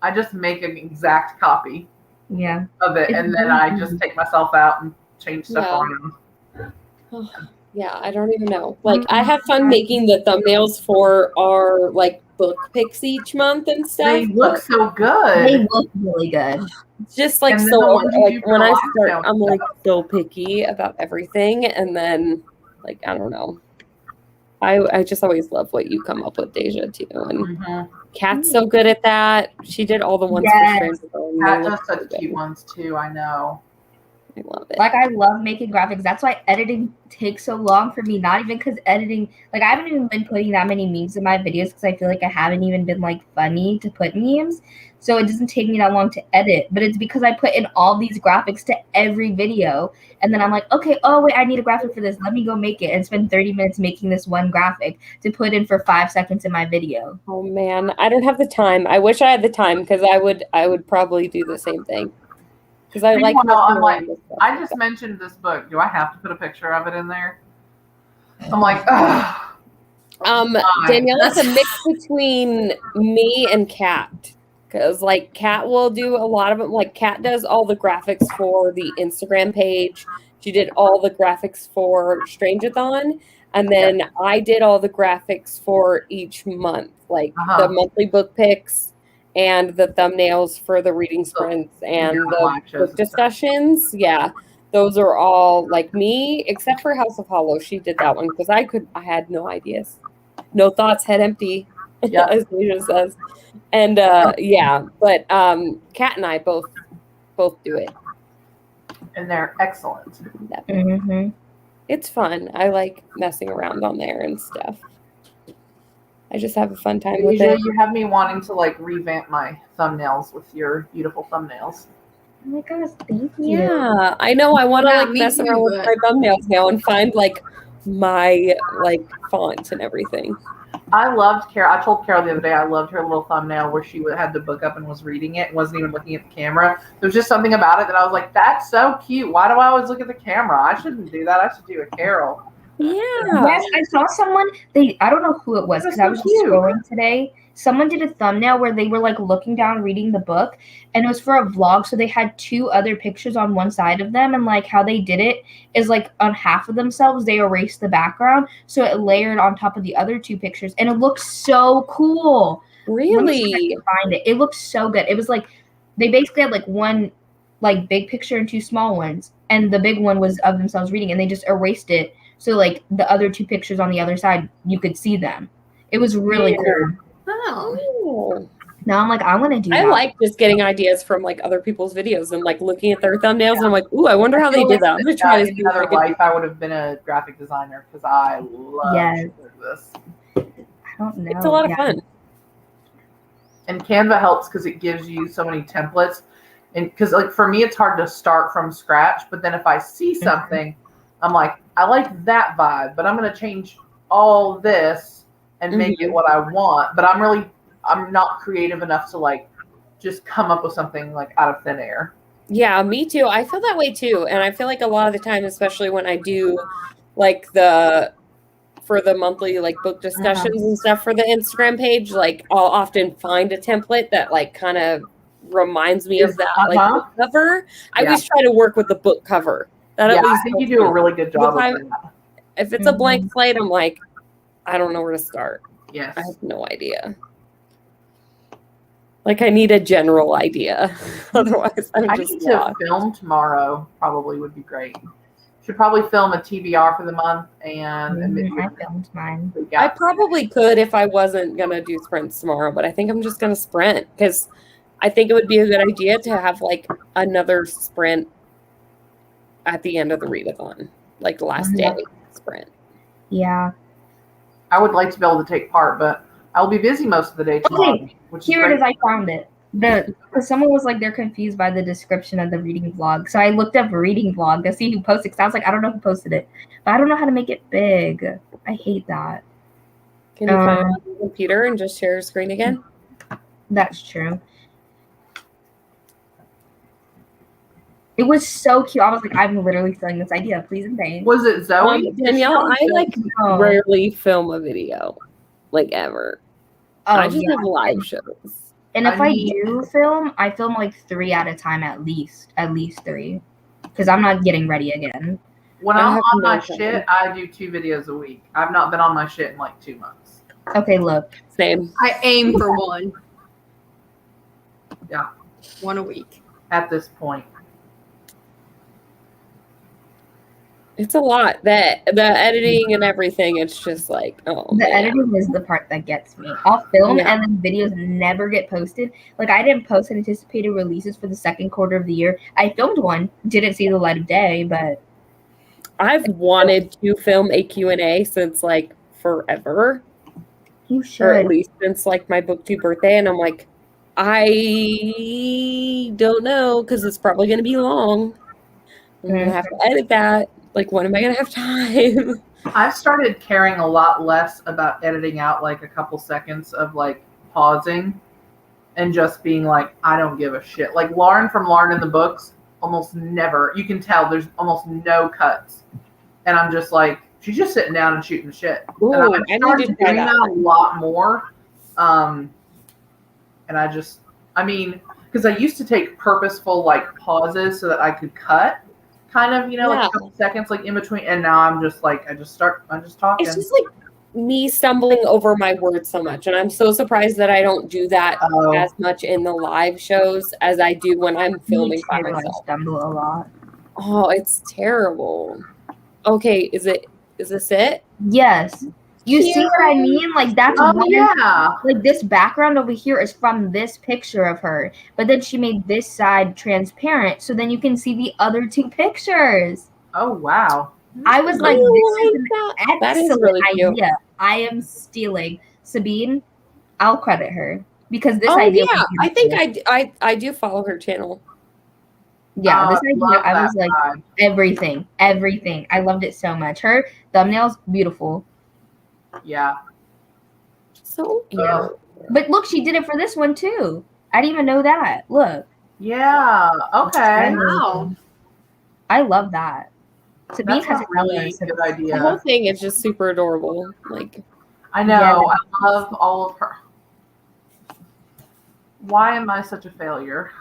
Speaker 5: I just make an exact copy
Speaker 1: Yeah.
Speaker 5: of it,
Speaker 1: It's
Speaker 5: and then
Speaker 1: really
Speaker 5: I just take myself out and change stuff
Speaker 2: Yeah.
Speaker 5: around.
Speaker 2: Yeah, I don't even know. Like, I have fun making the thumbnails for our like book picks each month and stuff.
Speaker 5: They look so good.
Speaker 1: They look really good.
Speaker 2: Just like
Speaker 5: And then
Speaker 2: so
Speaker 5: the ones you do
Speaker 2: like
Speaker 5: for
Speaker 2: when
Speaker 5: the
Speaker 2: I
Speaker 5: lockdown
Speaker 2: start, I'm like
Speaker 5: stuff.
Speaker 2: so picky about everything, and then like I don't know. I just always love what you come up with, Deja, too. And
Speaker 5: Mhm.
Speaker 2: Kat's so good at that. She did all the ones
Speaker 1: Yes.
Speaker 2: for STRANGEATHON. They
Speaker 5: That
Speaker 2: look
Speaker 5: does
Speaker 2: so
Speaker 5: such
Speaker 2: good.
Speaker 5: cute ones too. I know.
Speaker 2: I love it.
Speaker 1: Like I love making graphics. That's why editing takes so long for me. Not even because editing, like I haven't even been putting that many memes in my videos because I feel like I haven't even been like funny to put memes. So it doesn't take me that long to edit. But it's because I put in all these graphics to every video, and then I'm like, okay, oh wait, I need a graphic for this. Let me go make it and spend 30 minutes making this one graphic to put in for 5 seconds in my video.
Speaker 2: Oh man, I don't have the time. I wish I had the time because I would probably do the same thing. Because I like.
Speaker 5: Meanwhile,
Speaker 2: messing
Speaker 5: I'm like,
Speaker 2: around with stuff.
Speaker 5: I just mentioned this book. Do I have to put a picture of it in there? I'm like, ugh.
Speaker 2: Danielle is a mix between me and Kat. Because like Kat will do a lot of them. Like Kat does all the graphics for the Instagram page. She did all the graphics for STRANGEATHON. And then I did all the graphics for each month. Like the monthly book picks and the thumbnails for the reading sprints and the book discussions. Yeah. Those are all like me, except for House of Hollow. She did that one because I had no ideas. No thoughts, head empty, as Deja says. And yeah, but Kat and I both both do it.
Speaker 5: And they're excellent.
Speaker 1: Mm-hmm.
Speaker 2: It's fun. I like messing around on there and stuff. I just have a fun time with
Speaker 5: Usually
Speaker 2: it.
Speaker 5: you have me wanting to like revamp my thumbnails with your beautiful thumbnails.
Speaker 1: Oh my gosh, thank you.
Speaker 2: Yeah, I know. I want to
Speaker 4: Yeah,
Speaker 2: like
Speaker 4: me
Speaker 2: mess
Speaker 4: too,
Speaker 2: around with
Speaker 4: but-
Speaker 2: my thumbnails now and find like my like font and everything.
Speaker 5: I loved Carol. I told Carol the other day I loved her little thumbnail where she had the book up and was reading it and wasn't even looking at the camera. There was just something about it that I was like, that's so cute. Why do I always look at the camera? I shouldn't do that. I should do a Carol.
Speaker 2: Yeah.
Speaker 1: Yes, I saw someone. I don't know who it was because I was
Speaker 5: That's so
Speaker 1: just
Speaker 5: cute.
Speaker 1: scrolling today. Someone did a thumbnail where they were like looking down, reading the book, and it was for a vlog. So they had two other pictures on one side of them, and like how they did it is like on half of themselves, they erased the background, so it layered on top of the other two pictures, and it looks so cool. Let me see if I
Speaker 2: Really?
Speaker 1: can find it. It looks so good. It was like they basically had like one like big picture and two small ones, and the big one was of themselves reading, and they just erased it. So like the other two pictures on the other side, you could see them. It was really cool.
Speaker 4: Oh.
Speaker 2: Oh.
Speaker 1: Now I'm like, I want to do
Speaker 2: I
Speaker 1: that.
Speaker 2: like just getting ideas from like other people's videos and like looking at their thumbnails and I'm like, ooh, I wonder how they did that. I'm gonna try to
Speaker 5: In
Speaker 2: see
Speaker 5: another
Speaker 2: if I can-
Speaker 5: life, I would have been a graphic designer because I love
Speaker 1: Yes.
Speaker 5: this.
Speaker 1: I don't know.
Speaker 2: It's a lot of
Speaker 1: Yeah.
Speaker 2: fun.
Speaker 5: And Canva helps because it gives you so many templates. And because like for me, it's hard to start from scratch. But then if I see something, I'm like, I like that vibe, but I'm going to change all this and make it what I want. But I'm not creative enough to like just come up with something like out of thin air.
Speaker 2: Yeah, me too. I feel that way too. And I feel like a lot of the time, especially when I do like for the monthly like book discussions and stuff for the Instagram page, like I'll often find a template that like kind of reminds me of that like book cover. I always try to work with the book cover. That
Speaker 5: Yeah,
Speaker 2: at least
Speaker 5: I think you do a really good job of that.
Speaker 2: If it's a blank slate, I'm like, I don't know where to start.
Speaker 5: Yes.
Speaker 2: I have no idea. Like I need a general idea. Otherwise, I'm
Speaker 5: I
Speaker 2: just
Speaker 5: need to film tomorrow. Probably would be great. Should probably film a TBR for the month and
Speaker 1: I filmed mine.
Speaker 2: I probably could if I wasn't gonna do sprints tomorrow, but I think I'm just gonna sprint because I think it would be a good idea to have like another sprint at the end of the readathon, like last day sprint.
Speaker 1: Yeah.
Speaker 5: I would like to be able to take part, but I'll be busy most of the day tomorrow.
Speaker 1: Okay, here it is. I found it. Because someone was like, they're confused by the description of the reading vlog. So I looked up reading vlog to see who posted. Because I was like, I don't know who posted it, but I don't know how to make it big. I hate that.
Speaker 2: Can you find it on your computer and just share your screen again?
Speaker 1: That's true. It was so cute. I was like, I'm literally stealing this idea. Please and thanks.
Speaker 5: Was it Zoe?
Speaker 2: Danielle, I like
Speaker 1: No.
Speaker 2: rarely film a video, like ever.
Speaker 1: Oh,
Speaker 2: I just
Speaker 1: yeah.
Speaker 2: have live shows.
Speaker 1: And if I do film, I film like 3 at a time at least 3. Because I'm not getting ready again.
Speaker 5: When
Speaker 2: I
Speaker 5: I'm
Speaker 2: have
Speaker 5: on
Speaker 2: no
Speaker 5: my
Speaker 2: time.
Speaker 5: shit, I do 2 videos a week. I've not been on my shit in like 2 months.
Speaker 1: Okay, look.
Speaker 2: Same.
Speaker 4: I aim for one.
Speaker 5: Yeah.
Speaker 4: One a week.
Speaker 5: At this point.
Speaker 2: It's a lot. The editing and everything, it's just like, oh,
Speaker 1: The
Speaker 2: man.
Speaker 1: editing is the part that gets me. I'll film
Speaker 2: Yeah.
Speaker 1: and then videos never get posted. Like I didn't post anticipated releases for the second quarter of the year. I filmed one, didn't see the light of day, but
Speaker 2: I've wanted to film a Q&A since like forever,
Speaker 1: you
Speaker 2: or
Speaker 1: should.
Speaker 2: at least since like my BookTube birthday, and I'm like, I don't know because it's probably going to be long. I'm going to have to edit that. Like, when am I going to have time?
Speaker 5: I've started caring a lot less about editing out like a couple seconds of like pausing and just being like, I don't give a shit. Like Lauren from Lauren in the Books, almost never. You can tell there's almost no cuts. And I'm just like, she's just sitting down and shooting shit.
Speaker 2: Ooh,
Speaker 5: and
Speaker 2: I
Speaker 5: I've
Speaker 2: need
Speaker 5: started
Speaker 2: to try
Speaker 5: doing
Speaker 2: that.
Speaker 5: that a lot more. And I mean, because I used to take purposeful like pauses so that I could cut. Kind of, like a couple seconds, like in between, and now I'm just like, I'm just talking.
Speaker 2: It's just like me stumbling over my words so much, and I'm so surprised that I don't do that as much in the live shows as I do when I'm filming by myself.
Speaker 1: I stumble a lot.
Speaker 2: Oh, it's terrible. Okay, is this it?
Speaker 1: Yes. You see what I mean? Like that's
Speaker 5: Oh
Speaker 1: one.
Speaker 5: yeah.
Speaker 1: Like this background over here is from this picture of her, but then she made this side transparent, so then you can see the other two pictures.
Speaker 5: Oh wow.
Speaker 1: I was like,
Speaker 2: I
Speaker 1: this is
Speaker 2: like
Speaker 1: an
Speaker 2: that. That is
Speaker 1: excellent
Speaker 2: really cute.
Speaker 1: idea. I am stealing. Sabine, I'll credit her because this
Speaker 2: Oh
Speaker 1: idea.
Speaker 2: yeah,
Speaker 1: was
Speaker 2: I think
Speaker 1: beautiful.
Speaker 2: I do follow her channel.
Speaker 1: Yeah, this idea,
Speaker 5: love
Speaker 1: I
Speaker 5: that
Speaker 1: was like,
Speaker 5: vibe.
Speaker 1: everything. I loved it so much. Her thumbnails, beautiful.
Speaker 5: Yeah.
Speaker 2: So cute.
Speaker 5: Ugh.
Speaker 1: But look, she did it for this one too. I didn't even know that. Look.
Speaker 5: Yeah. Okay.
Speaker 4: Wow.
Speaker 1: I love that. Sabine
Speaker 5: That's
Speaker 1: has
Speaker 5: a really good
Speaker 2: The whole
Speaker 5: idea.
Speaker 2: thing is just super adorable. Like,
Speaker 5: I know.
Speaker 1: Yeah.
Speaker 5: I love all of her. Why am I such a failure?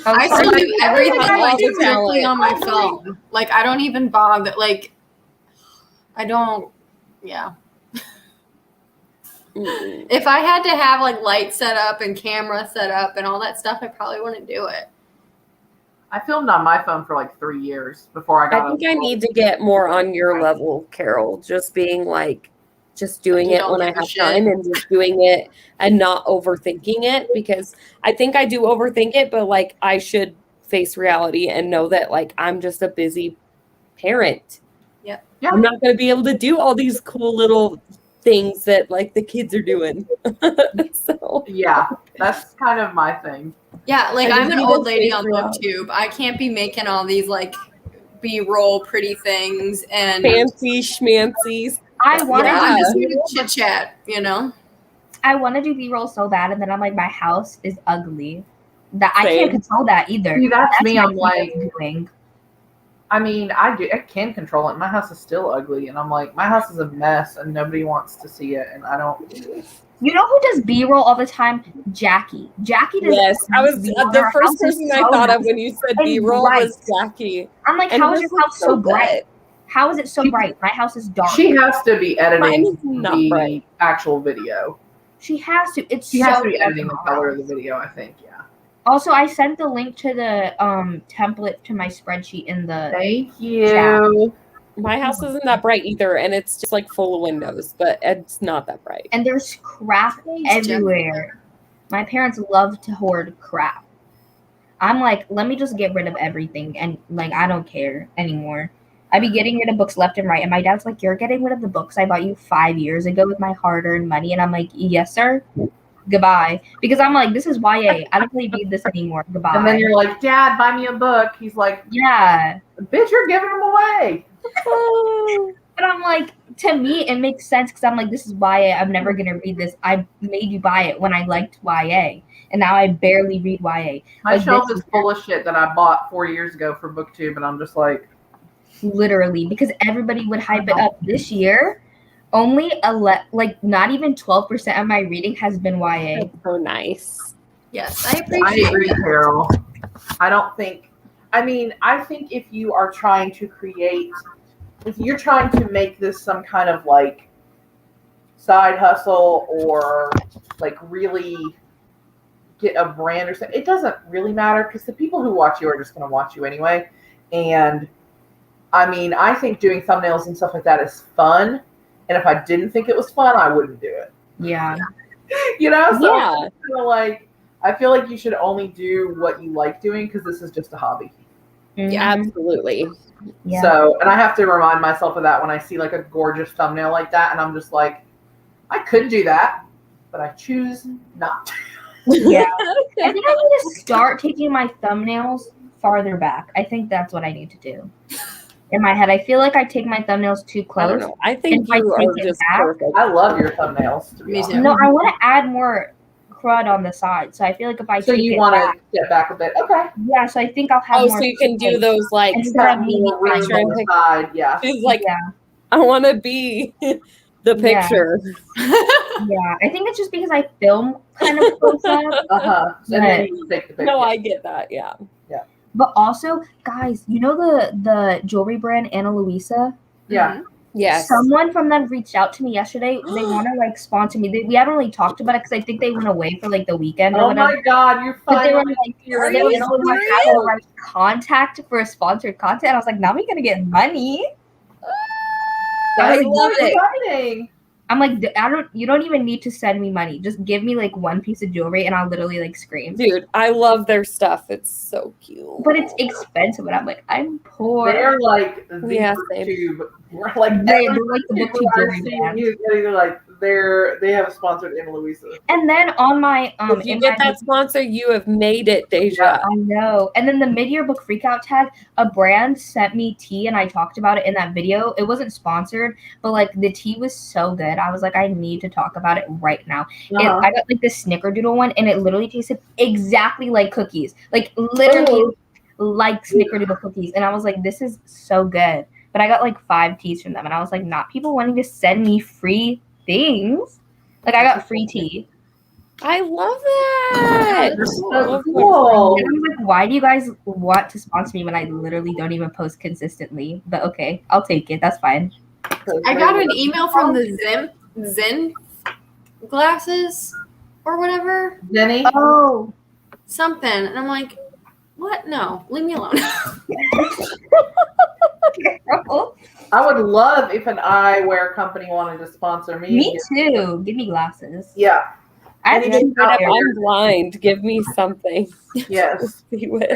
Speaker 4: I still do everything
Speaker 2: All
Speaker 4: like
Speaker 2: the
Speaker 4: strictly
Speaker 2: talent.
Speaker 4: on my phone. Like I don't even bother. Like I don't. Yeah. If I had to have like light set up and camera set up and all that stuff, I probably wouldn't do it.
Speaker 5: I filmed on my phone for like 3 years before I got.
Speaker 2: I think I need to get more on your level, Carol. Just being like, just doing
Speaker 4: You
Speaker 2: it
Speaker 4: don't
Speaker 2: when I
Speaker 4: give a
Speaker 2: have
Speaker 4: shit.
Speaker 2: time and just doing it and not overthinking it, because I think I do overthink it, but like I should face reality and know that like I'm just a busy parent.
Speaker 4: Yep.
Speaker 5: Yeah.
Speaker 2: I'm not going to be able to do all these cool little things that like the kids are doing. So
Speaker 5: Yeah, that's kind of my thing.
Speaker 4: Yeah, like
Speaker 2: I
Speaker 4: I'm
Speaker 2: just
Speaker 4: an
Speaker 2: need
Speaker 4: old
Speaker 2: to
Speaker 4: lady
Speaker 2: face
Speaker 4: on
Speaker 2: reality.
Speaker 4: BookTube. I can't be making all these like B-roll pretty things and
Speaker 2: fancy schmancies.
Speaker 1: I want to
Speaker 2: Yeah.
Speaker 4: I'm just here to chit chat, you know.
Speaker 1: I want to do B-roll so bad, and then I'm like, my house is ugly. That I
Speaker 2: Same.
Speaker 1: can't control that either.
Speaker 5: See, that's me.
Speaker 1: my
Speaker 5: I'm like,
Speaker 1: doing.
Speaker 5: I mean, I can control it. My house is still ugly, and I'm like, my house is a mess, and nobody wants to see it, and I don't.
Speaker 1: You know who does B-roll all the time? Jackie. Jackie does.
Speaker 2: Yes, I was
Speaker 1: B-roll.
Speaker 2: the
Speaker 1: Her
Speaker 2: first
Speaker 1: house is
Speaker 2: person I
Speaker 1: so
Speaker 2: thought of
Speaker 1: nice
Speaker 2: when you said
Speaker 1: and
Speaker 2: B-roll
Speaker 1: bright.
Speaker 2: was Jackie.
Speaker 1: I'm like,
Speaker 2: And
Speaker 1: how is
Speaker 2: hers
Speaker 1: your house
Speaker 2: looks
Speaker 1: so bright?
Speaker 2: good.
Speaker 1: How is it so bright? My house is dark.
Speaker 5: She has to be
Speaker 2: Mine
Speaker 5: editing
Speaker 2: is not
Speaker 5: the
Speaker 2: bright.
Speaker 5: actual video.
Speaker 1: She has to. It's
Speaker 5: She
Speaker 1: so
Speaker 5: has to be
Speaker 1: dark
Speaker 5: editing
Speaker 1: in
Speaker 5: the
Speaker 1: her
Speaker 5: color of
Speaker 1: house.
Speaker 5: the video. I think. Yeah.
Speaker 1: Also, I sent the link to the template to my spreadsheet in the.
Speaker 5: Thank you.
Speaker 2: My house isn't that bright either, and it's just like full of windows, but it's not that bright.
Speaker 1: And there's crap everywhere. My parents love to hoard crap. I'm like, let me just get rid of everything, and like I don't care anymore. I be getting rid of books left and right, and my dad's like, "You're getting rid of the books I bought you 5 years ago with my hard-earned money," and I'm like, "Yes, sir. Goodbye." Because I'm like, this is YA. I don't really need this anymore. Goodbye.
Speaker 5: And then you're like, Dad, buy me a book. He's like,
Speaker 1: yeah.
Speaker 5: Bitch, you're giving them away.
Speaker 1: But I'm like, to me, it makes sense because I'm like, this is YA. I'm never gonna read this. I made you buy it when I liked YA, and now I barely read YA.
Speaker 5: My
Speaker 1: Like,
Speaker 5: shelf
Speaker 1: this
Speaker 5: is full of shit that I bought 4 years ago for BookTube, and I'm just like,
Speaker 1: literally, because everybody would hype it up. This year, only like not even 12% of my reading has been YA.
Speaker 2: That's so nice.
Speaker 4: Yes, I
Speaker 5: I
Speaker 4: appreciate
Speaker 5: agree,
Speaker 4: it.
Speaker 5: Carol. I don't think. I mean, I think if you are trying to create, if you're trying to make this some kind of like side hustle or like really get a brand or something, it doesn't really matter because the people who watch you are just going to watch you anyway. And I mean, I think doing thumbnails and stuff like that is fun. And if I didn't think it was fun, I wouldn't do it.
Speaker 1: Yeah.
Speaker 5: You know? So
Speaker 2: Yeah.
Speaker 5: it's kind of like, I feel like you should only do what you like doing because this is just a hobby.
Speaker 1: Yeah.
Speaker 2: Absolutely.
Speaker 1: Yeah.
Speaker 5: So, and I have to remind myself of that when I see like a gorgeous thumbnail like that, and I'm just like, I could do that, but I choose not to.
Speaker 1: Yeah. I think I need to start taking my thumbnails farther back. I think that's what I need to do. In my head, I feel like I take my thumbnails too
Speaker 2: I don't
Speaker 1: close.
Speaker 2: know. I think
Speaker 1: If I
Speaker 2: you
Speaker 1: take
Speaker 2: are
Speaker 1: it
Speaker 2: just
Speaker 1: back-
Speaker 2: perfect.
Speaker 5: I love your thumbnails. To be
Speaker 4: Me
Speaker 5: honest.
Speaker 4: too.
Speaker 1: No, I want to add more crud on the side. So I feel like if I
Speaker 5: So
Speaker 1: take
Speaker 5: you
Speaker 1: it
Speaker 5: want
Speaker 1: back,
Speaker 5: to step back a bit? Okay.
Speaker 1: yeah. So I think I'll have
Speaker 2: Oh,
Speaker 1: more.
Speaker 2: so you can do
Speaker 1: space.
Speaker 2: those like
Speaker 1: And
Speaker 5: You
Speaker 1: instead
Speaker 5: have
Speaker 1: of me
Speaker 5: more room
Speaker 1: trying
Speaker 5: on
Speaker 1: to-
Speaker 5: the side. Yeah.
Speaker 2: she's like,
Speaker 1: yeah,
Speaker 2: I want to be the
Speaker 1: Yeah.
Speaker 2: picture.
Speaker 1: yeah. I think it's just because I film kind of close up.
Speaker 5: And then you take the picture.
Speaker 2: No, I get that. Yeah.
Speaker 1: But also, guys, you know the jewelry brand Ana Luisa?
Speaker 5: Yeah.
Speaker 2: Yes.
Speaker 1: Someone from them reached out to me yesterday. They want to like sponsor me. We haven't really talked about it because I think they went away for like the weekend or
Speaker 5: Oh
Speaker 1: whatever.
Speaker 5: my God, you're
Speaker 1: But they were
Speaker 5: finally
Speaker 1: like,
Speaker 5: here.
Speaker 1: they
Speaker 2: Are
Speaker 1: were
Speaker 2: you
Speaker 1: like, have the right contact for sponsored content. I was like, now we gonna get money.
Speaker 2: I
Speaker 1: like,
Speaker 2: love it.
Speaker 5: Exciting.
Speaker 1: I'm like, you don't even need to send me money. Just give me like one piece of jewelry and I'll literally like scream.
Speaker 2: Dude, I love their stuff. It's so cute.
Speaker 1: But it's expensive, and I'm like, I'm poor.
Speaker 5: They're like the
Speaker 2: Yeah,
Speaker 5: tube. Like
Speaker 1: They're like the
Speaker 5: people
Speaker 1: booktube
Speaker 5: are
Speaker 1: jewelry
Speaker 5: seeing
Speaker 1: brand.
Speaker 5: you, they're like they have sponsored Anna Luisa.
Speaker 1: And then on my
Speaker 2: If you get that sponsor, you have made it, Deja.
Speaker 1: I know. And then the mid-year book freakout tag, a brand sent me tea, and I talked about it in that video. It wasn't sponsored, but like the tea was so good. I was like, I need to talk about it right now. I got like this snickerdoodle one, and it literally tasted exactly like cookies, like literally like snickerdoodle cookies. And I was like, this is so good. But I got like 5 teas from them, and I was like, not people wanting to send me free things. Like I got free tea.
Speaker 2: I love that.
Speaker 5: So cool.
Speaker 1: And I was like, why do you guys want to sponsor me when I literally don't even post consistently? But okay, I'll take it. That's fine.
Speaker 4: I got an email from the Zen glasses or whatever.
Speaker 5: Jenny.
Speaker 1: Oh.
Speaker 4: Something. And I'm like, what? No, leave me alone.
Speaker 5: I would love if an eyewear company wanted to sponsor me.
Speaker 1: Me too. Give me glasses.
Speaker 5: Yeah.
Speaker 1: I
Speaker 5: Straight
Speaker 1: think
Speaker 5: up,
Speaker 2: I'm blind. Give me something.
Speaker 5: Yes.
Speaker 2: See with.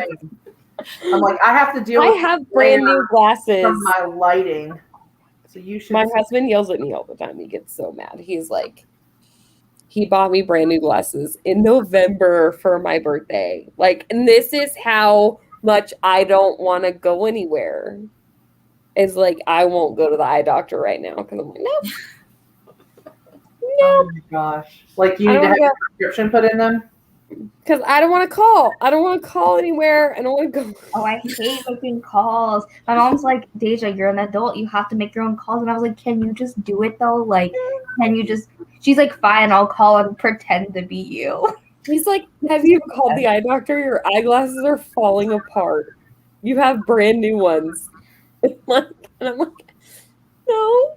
Speaker 5: I'm like, I have to deal
Speaker 2: I
Speaker 5: with
Speaker 2: have brand new glasses.
Speaker 5: from my lighting. So you should.
Speaker 2: My husband yells at me all the time. He gets so mad. He's like, he bought me brand new glasses in November for my birthday. Like, and this is how much I don't want to go anywhere. It's like, I won't go to the eye doctor right now because I'm like, no.
Speaker 5: Oh my gosh. Like you need to have a prescription put in them?
Speaker 2: Because I don't want to call. I don't want to call anywhere. I don't want to go.
Speaker 1: Oh, I hate making calls. My mom's like, Deja, you're an adult. You have to make your own calls. And I was like, can you just do it though? Like, can you just... She's like, fine, I'll call and pretend to be you.
Speaker 2: He's like, have you called the eye doctor? Your eyeglasses are falling apart. You have brand new ones. And I'm like, no,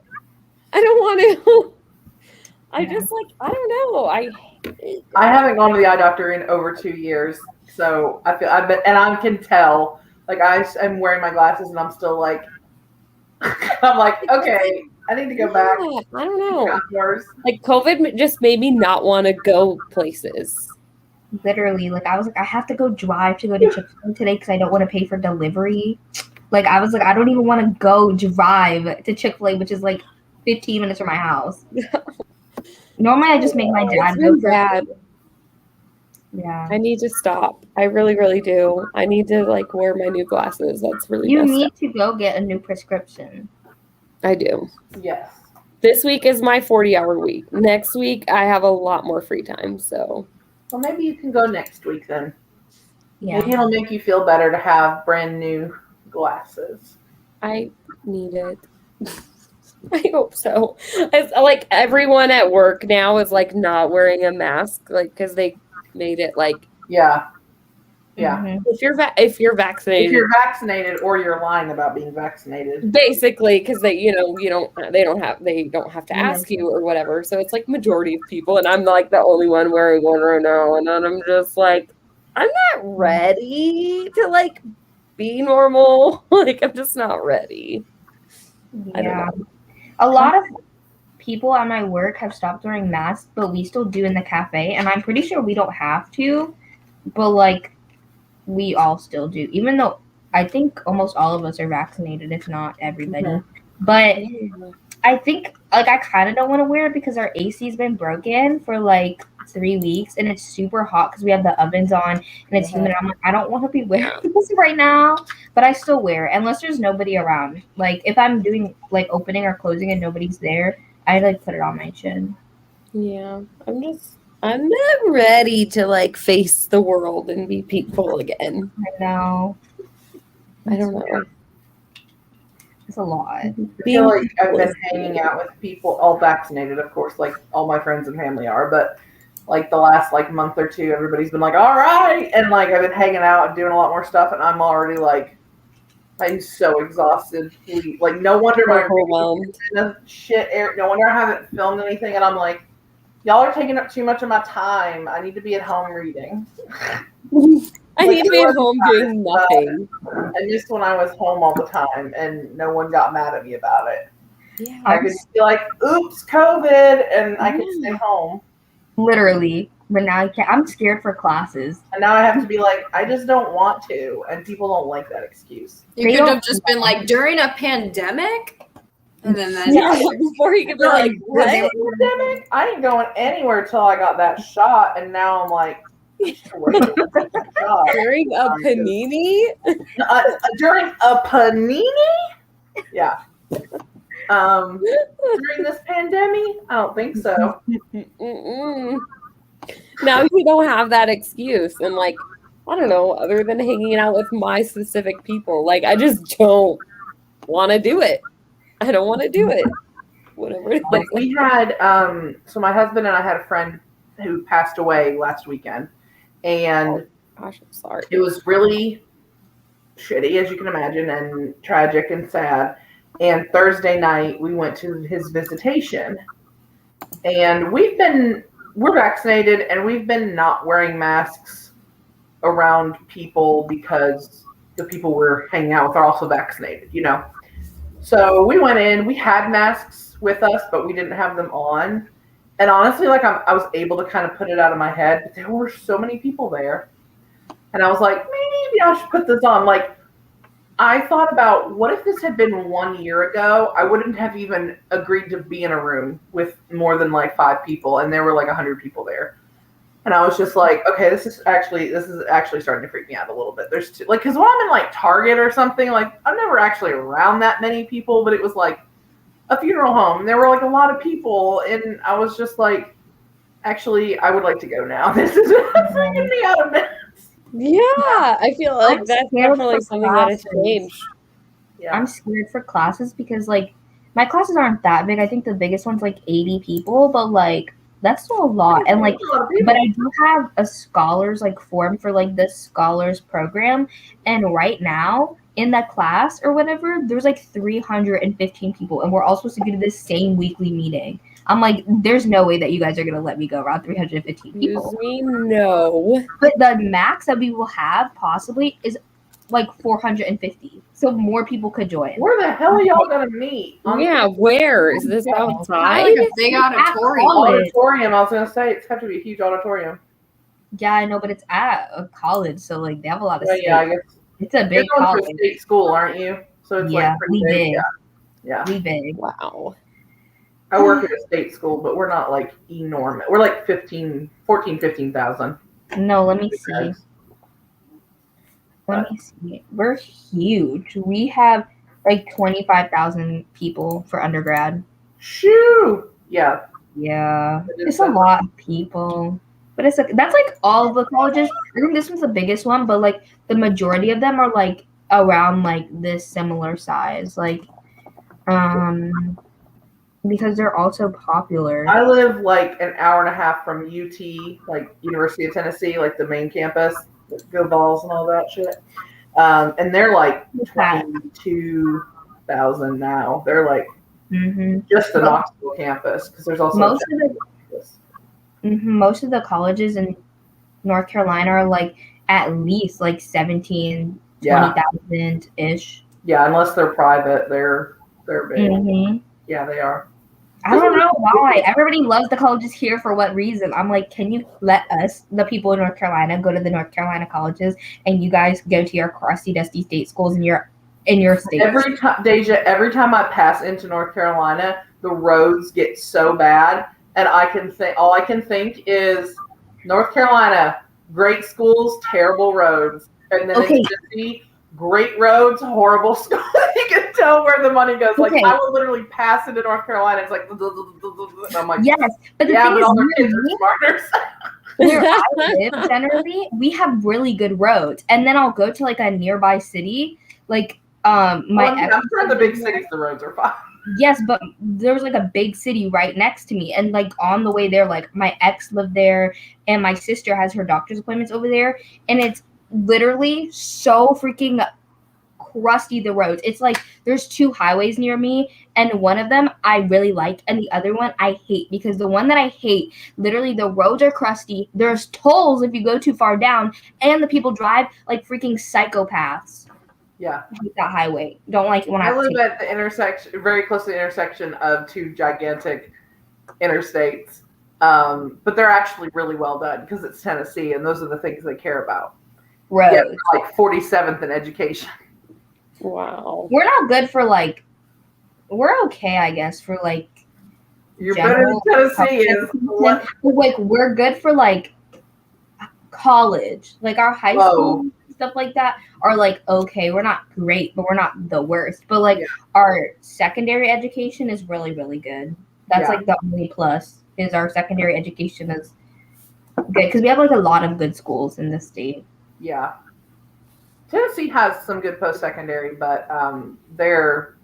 Speaker 2: I don't want to. I just like, I don't know.
Speaker 5: I haven't gone to the eye doctor in over 2 years. So I can tell, like I'm wearing my glasses and I'm still like, I'm like, okay, I need to go back.
Speaker 2: I don't know. Like COVID just made me not want to go places.
Speaker 1: Literally, like I was like, I have to go drive to go to Chick-fil-A today because I don't want to pay for delivery. Like I was like, I don't even want to go drive to Chick-fil-A, which is like 15 minutes from my house. Normally, I just make my dad go.
Speaker 2: Bad.
Speaker 1: Yeah.
Speaker 2: I need to stop. I really, really do. I need to like wear my new glasses. That's really.
Speaker 1: You need to go get a new prescription.
Speaker 2: I do.
Speaker 5: Yes.
Speaker 2: This week is my 40-hour week. Next week, I have a lot more free time. So.
Speaker 5: Well, maybe you can go next week then.
Speaker 1: Yeah.
Speaker 5: Maybe it'll make you feel better to have brand new glasses.
Speaker 2: I need it. I hope so. It's like everyone at work now is like not wearing a mask, like because they made it like
Speaker 5: yeah.
Speaker 1: Mm-hmm.
Speaker 2: If you're vaccinated,
Speaker 5: or you're lying about being vaccinated,
Speaker 2: basically, because they don't have to ask you or whatever. So it's like majority of people, and I'm like the only one wearing one right now, and then I'm just like, I'm not ready to like be normal. Like I'm just not ready. I don't know.
Speaker 1: A lot of people at my work have stopped wearing masks, but we still do in the cafe. And I'm pretty sure we don't have to, but like we all still do, even though I think almost all of us are vaccinated, if not everybody. Mm-hmm. But I think like I kind of don't want to wear it because our AC's been broken for like 3 weeks and it's super hot because we have the ovens on and it's humid. I'm like, I don't want to be wearing this right now, but I still wear it unless there's nobody around. Like if I'm doing like opening or closing and nobody's there, I like put it on my chin.
Speaker 2: Yeah, I'm not ready to like face the world and be people again.
Speaker 1: I know.
Speaker 2: I don't know.
Speaker 1: It's a lot.
Speaker 5: I feel like I've been hanging out with people, all vaccinated, of course, like all my friends and family are, but like the last like month or two, everybody's been like, all right. And like I've been hanging out and doing a lot more stuff and I'm already like, I'm so exhausted. Like no wonder no wonder I haven't filmed anything. And I'm like, y'all are taking up too much of my time. I need to be at home reading.
Speaker 2: I need to be at home doing nothing.
Speaker 5: I missed when I was home all the time and no one got mad at me about it.
Speaker 2: Yeah.
Speaker 5: I could just be like, oops, COVID, and I could stay home.
Speaker 1: Literally. But now I can't. I'm scared for classes.
Speaker 5: And now I have to be like, I just don't want to. And people don't like that excuse.
Speaker 4: You
Speaker 1: They
Speaker 4: could have
Speaker 1: don't-
Speaker 4: just been like, during a pandemic? And then
Speaker 2: Yeah, before you could be like, what?
Speaker 5: Pandemic? I ain't going anywhere till I got that shot. And now I'm like, wait, shot.
Speaker 2: During a panini?
Speaker 5: During a panini? Yeah. During this pandemic? I don't think so.
Speaker 2: Mm-mm. Now you don't have that excuse. And like, I don't know, other than hanging out with my specific people, like I just don't want to do it. I don't want to do it. Whatever it is.
Speaker 5: We had, so my husband and I had a friend who passed away last weekend. And
Speaker 2: Gosh, I'm sorry.
Speaker 5: it was really shitty, as you can imagine, and tragic and sad. And Thursday night, we went to his visitation. And we're vaccinated, and we've been not wearing masks around people because the people we're hanging out with are also vaccinated, you know. So we went in, we had masks with us, but we didn't have them on. And honestly, like I was able to kind of put it out of my head, but there were so many people there. And I was like, maybe I should put this on. Like, I thought about, what if this had been 1 year ago? I wouldn't have even agreed to be in a room with more than like 5 people, and there were like 100 people there. And I was just like, okay, this is actually starting to freak me out a little bit. There's like, because when I'm in like Target or something, like I'm never actually around that many people, but it was like a funeral home. And there were like a lot of people, and I was just like, actually, I would like to go now. This is freaking me out a bit.
Speaker 2: Yeah, I feel like
Speaker 1: I'm
Speaker 2: that's
Speaker 1: scared
Speaker 2: definitely
Speaker 1: for
Speaker 2: something that has
Speaker 1: classes.
Speaker 2: changed.
Speaker 5: Yeah.
Speaker 1: I'm scared for classes because like my classes aren't that big. I think the biggest one's like 80 people, but like that's still a lot. And like,
Speaker 5: A lot of people.
Speaker 1: but I do have a scholars like form for like the scholars program, and right now in that class or whatever, there's like 315 people, and we're all supposed to go to this same weekly meeting. I'm like, there's no way that you guys are gonna let me go around 315 people.
Speaker 2: Excuse me, no.
Speaker 1: But the max that we will have possibly is like 450. So more people could join.
Speaker 5: Where the hell are y'all gonna meet?
Speaker 2: Yeah, where is this
Speaker 4: Kind
Speaker 2: outside?
Speaker 4: of like a big auditorium.
Speaker 5: Auditorium. I was gonna say it's have to be a huge auditorium.
Speaker 1: Yeah, I know, but it's at a college, so like they have a lot of
Speaker 5: Yeah,
Speaker 1: space.
Speaker 5: yeah, I guess
Speaker 1: It's a
Speaker 5: you're
Speaker 1: big
Speaker 5: going
Speaker 1: college.
Speaker 5: to a state school, aren't you? So it's
Speaker 1: Yeah,
Speaker 5: like pretty
Speaker 1: we
Speaker 5: big.
Speaker 1: big.
Speaker 5: Yeah.
Speaker 1: We big.
Speaker 2: Wow.
Speaker 5: I work at a state school, but we're not like enormous. We're like 15,000.
Speaker 1: No, let me see. Let me see. We're huge. We have like 25,000 people for undergrad.
Speaker 5: Shoo! Yeah.
Speaker 1: Yeah,
Speaker 5: It is
Speaker 1: it's a
Speaker 5: so
Speaker 1: lot of people. But it's like that's like all the colleges. I think this one's the biggest one, but like the majority of them are like around like this similar size. Like, because they're also popular.
Speaker 5: I live like an hour and a half from UT, like University of Tennessee, like the main campus, Go Balls and all that shit. And they're like 22,000 now. They're like just the Knoxville campus, because there's also
Speaker 1: Most of the colleges in North Carolina are like at least like 17,
Speaker 5: Yeah.
Speaker 1: 20,000 ish.
Speaker 5: Yeah, unless they're private, they're big. Yeah, they are.
Speaker 1: I don't know why. Everybody loves the colleges here for what reason. I'm like, can you let us, the people in North Carolina, go to the North Carolina colleges, and you guys go to your crusty, dusty state schools in your state?
Speaker 5: Every time, Deja, every time I pass into North Carolina, the roads get so bad, and all I can think is North Carolina, great schools, terrible roads, and then
Speaker 1: Okay.
Speaker 5: in Tennessee, great roads, horrible schools. You can tell where the money goes. Like
Speaker 1: Okay.
Speaker 5: I will literally pass into North Carolina. It's like, and I'm like,
Speaker 1: Yes, but the
Speaker 5: yeah,
Speaker 1: thing
Speaker 5: but
Speaker 1: is,
Speaker 5: all their
Speaker 1: near
Speaker 5: kids
Speaker 1: me,
Speaker 5: are smarter.
Speaker 1: where I live, generally, we have really good roads. And then I'll go to like a nearby city, like my
Speaker 5: I'm sure in the big cities the roads are fine.
Speaker 1: Yes, but there's like a big city right next to me, and like on the way there, like my ex lived there, and my sister has her doctor's appointments over there, and it's literally so freaking crusty, the roads. It's like there's 2 highways near me, and one of them I really like, and the other one I hate, because the one that I hate, literally the roads are crusty, there's tolls if you go too far down, and the people drive like freaking psychopaths.
Speaker 5: Yeah.
Speaker 1: Hate that highway. Don't like it when I
Speaker 5: I
Speaker 1: have to
Speaker 5: live
Speaker 1: take.
Speaker 5: at the intersection, very close to the intersection of two gigantic interstates. But they're actually really well done because it's Tennessee, and those are the things they care about. Yeah,
Speaker 1: Roads.
Speaker 5: like 47th in education.
Speaker 2: Wow.
Speaker 1: We're not good for like. We're okay, I guess, for like.
Speaker 5: You're better than Tennessee is. What?
Speaker 1: Like we're good for like college, like our high school stuff like that are like okay. We're not great, but we're not the worst. But like our secondary education is really really good. That's like the only plus is our secondary education is good because we have like a lot of good schools in the state.
Speaker 5: Yeah. Tennessee has some good post-secondary, but their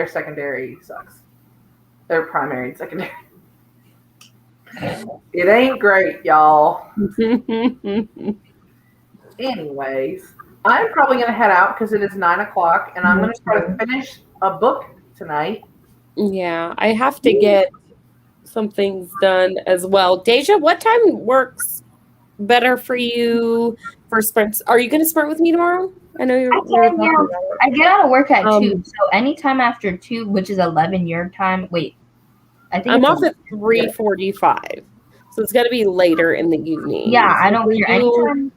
Speaker 5: secondary sucks. Their primary and secondary. It ain't great, y'all. Anyways, I'm probably going to head out because it is 9 o'clock, and I'm going to try to finish a book tonight.
Speaker 2: Yeah, I have to get some things done as well. Deja, what time works better for you for sprints? Are you going to sprint with me tomorrow? I know you're.
Speaker 1: I get out of work at 2, so anytime after 2, which is 11 your time. Wait, I think
Speaker 2: I'm off at 3:45, so it's got to be later in the evening.
Speaker 1: Yeah, I don't care. Anytime.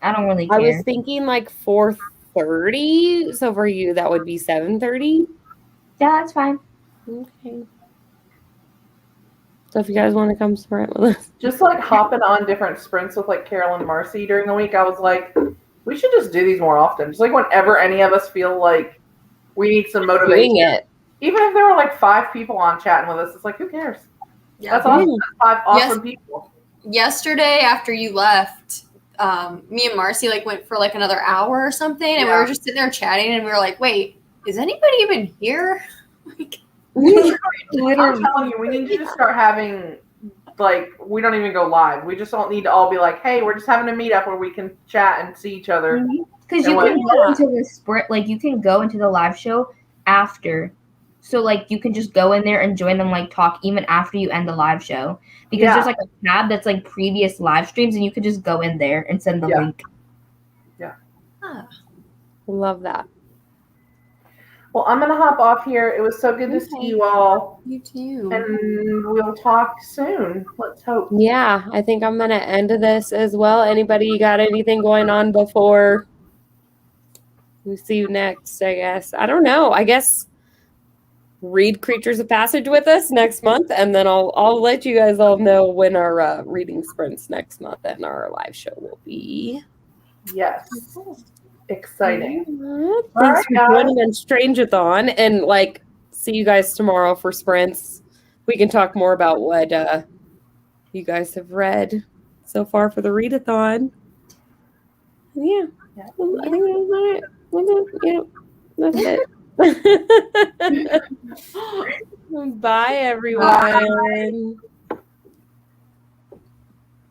Speaker 1: I don't really care.
Speaker 2: I was thinking like 4:30. So for you, that would be 7:30.
Speaker 1: Yeah, that's fine.
Speaker 2: Okay. So if you guys want to come sprint with us,
Speaker 5: just like hopping on different sprints with like Carol and Marcy during the week, I was like, we should just do these more often. Just like whenever any of us feel like we need some motivation. Even if there were like 5 people on chatting with us, it's like, who cares? Yeah, that's awesome. That's 5 awesome people.
Speaker 4: Yesterday, after you left, me and Marcy like went for like another hour or something, and we were just sitting there chatting, and we were like, "Wait, is anybody even here?" Like,
Speaker 5: I'm telling you, we need to just start having like we don't even go live. We just don't need to all be like, "Hey, we're just having a meetup where we can chat and see each other."
Speaker 1: Because you can go into the sprint, like you can go into the live show after. So like you can just go in there and join them, like talk even after you end the live show, because there's like a tab that's like previous live streams, and you could just go in there and send the link.
Speaker 5: Yeah,
Speaker 2: love that.
Speaker 5: Well, I'm gonna hop off here. It was so good to see you all.
Speaker 4: You too.
Speaker 5: And we'll talk soon. Let's hope.
Speaker 2: Yeah, I think I'm gonna end this as well. Anybody got anything going on before we see you next? I guess I don't know. I guess. Read Creatures of Passage with us next month, and then I'll let you guys all know when our reading sprints next month and our live show will be.
Speaker 5: Yes, exciting.
Speaker 2: Thanks for joining on Strangeathon, and like see you guys tomorrow for sprints. We can talk more about what you guys have read so far for the readathon. Yeah. I think that's it. Bye, everyone. Bye.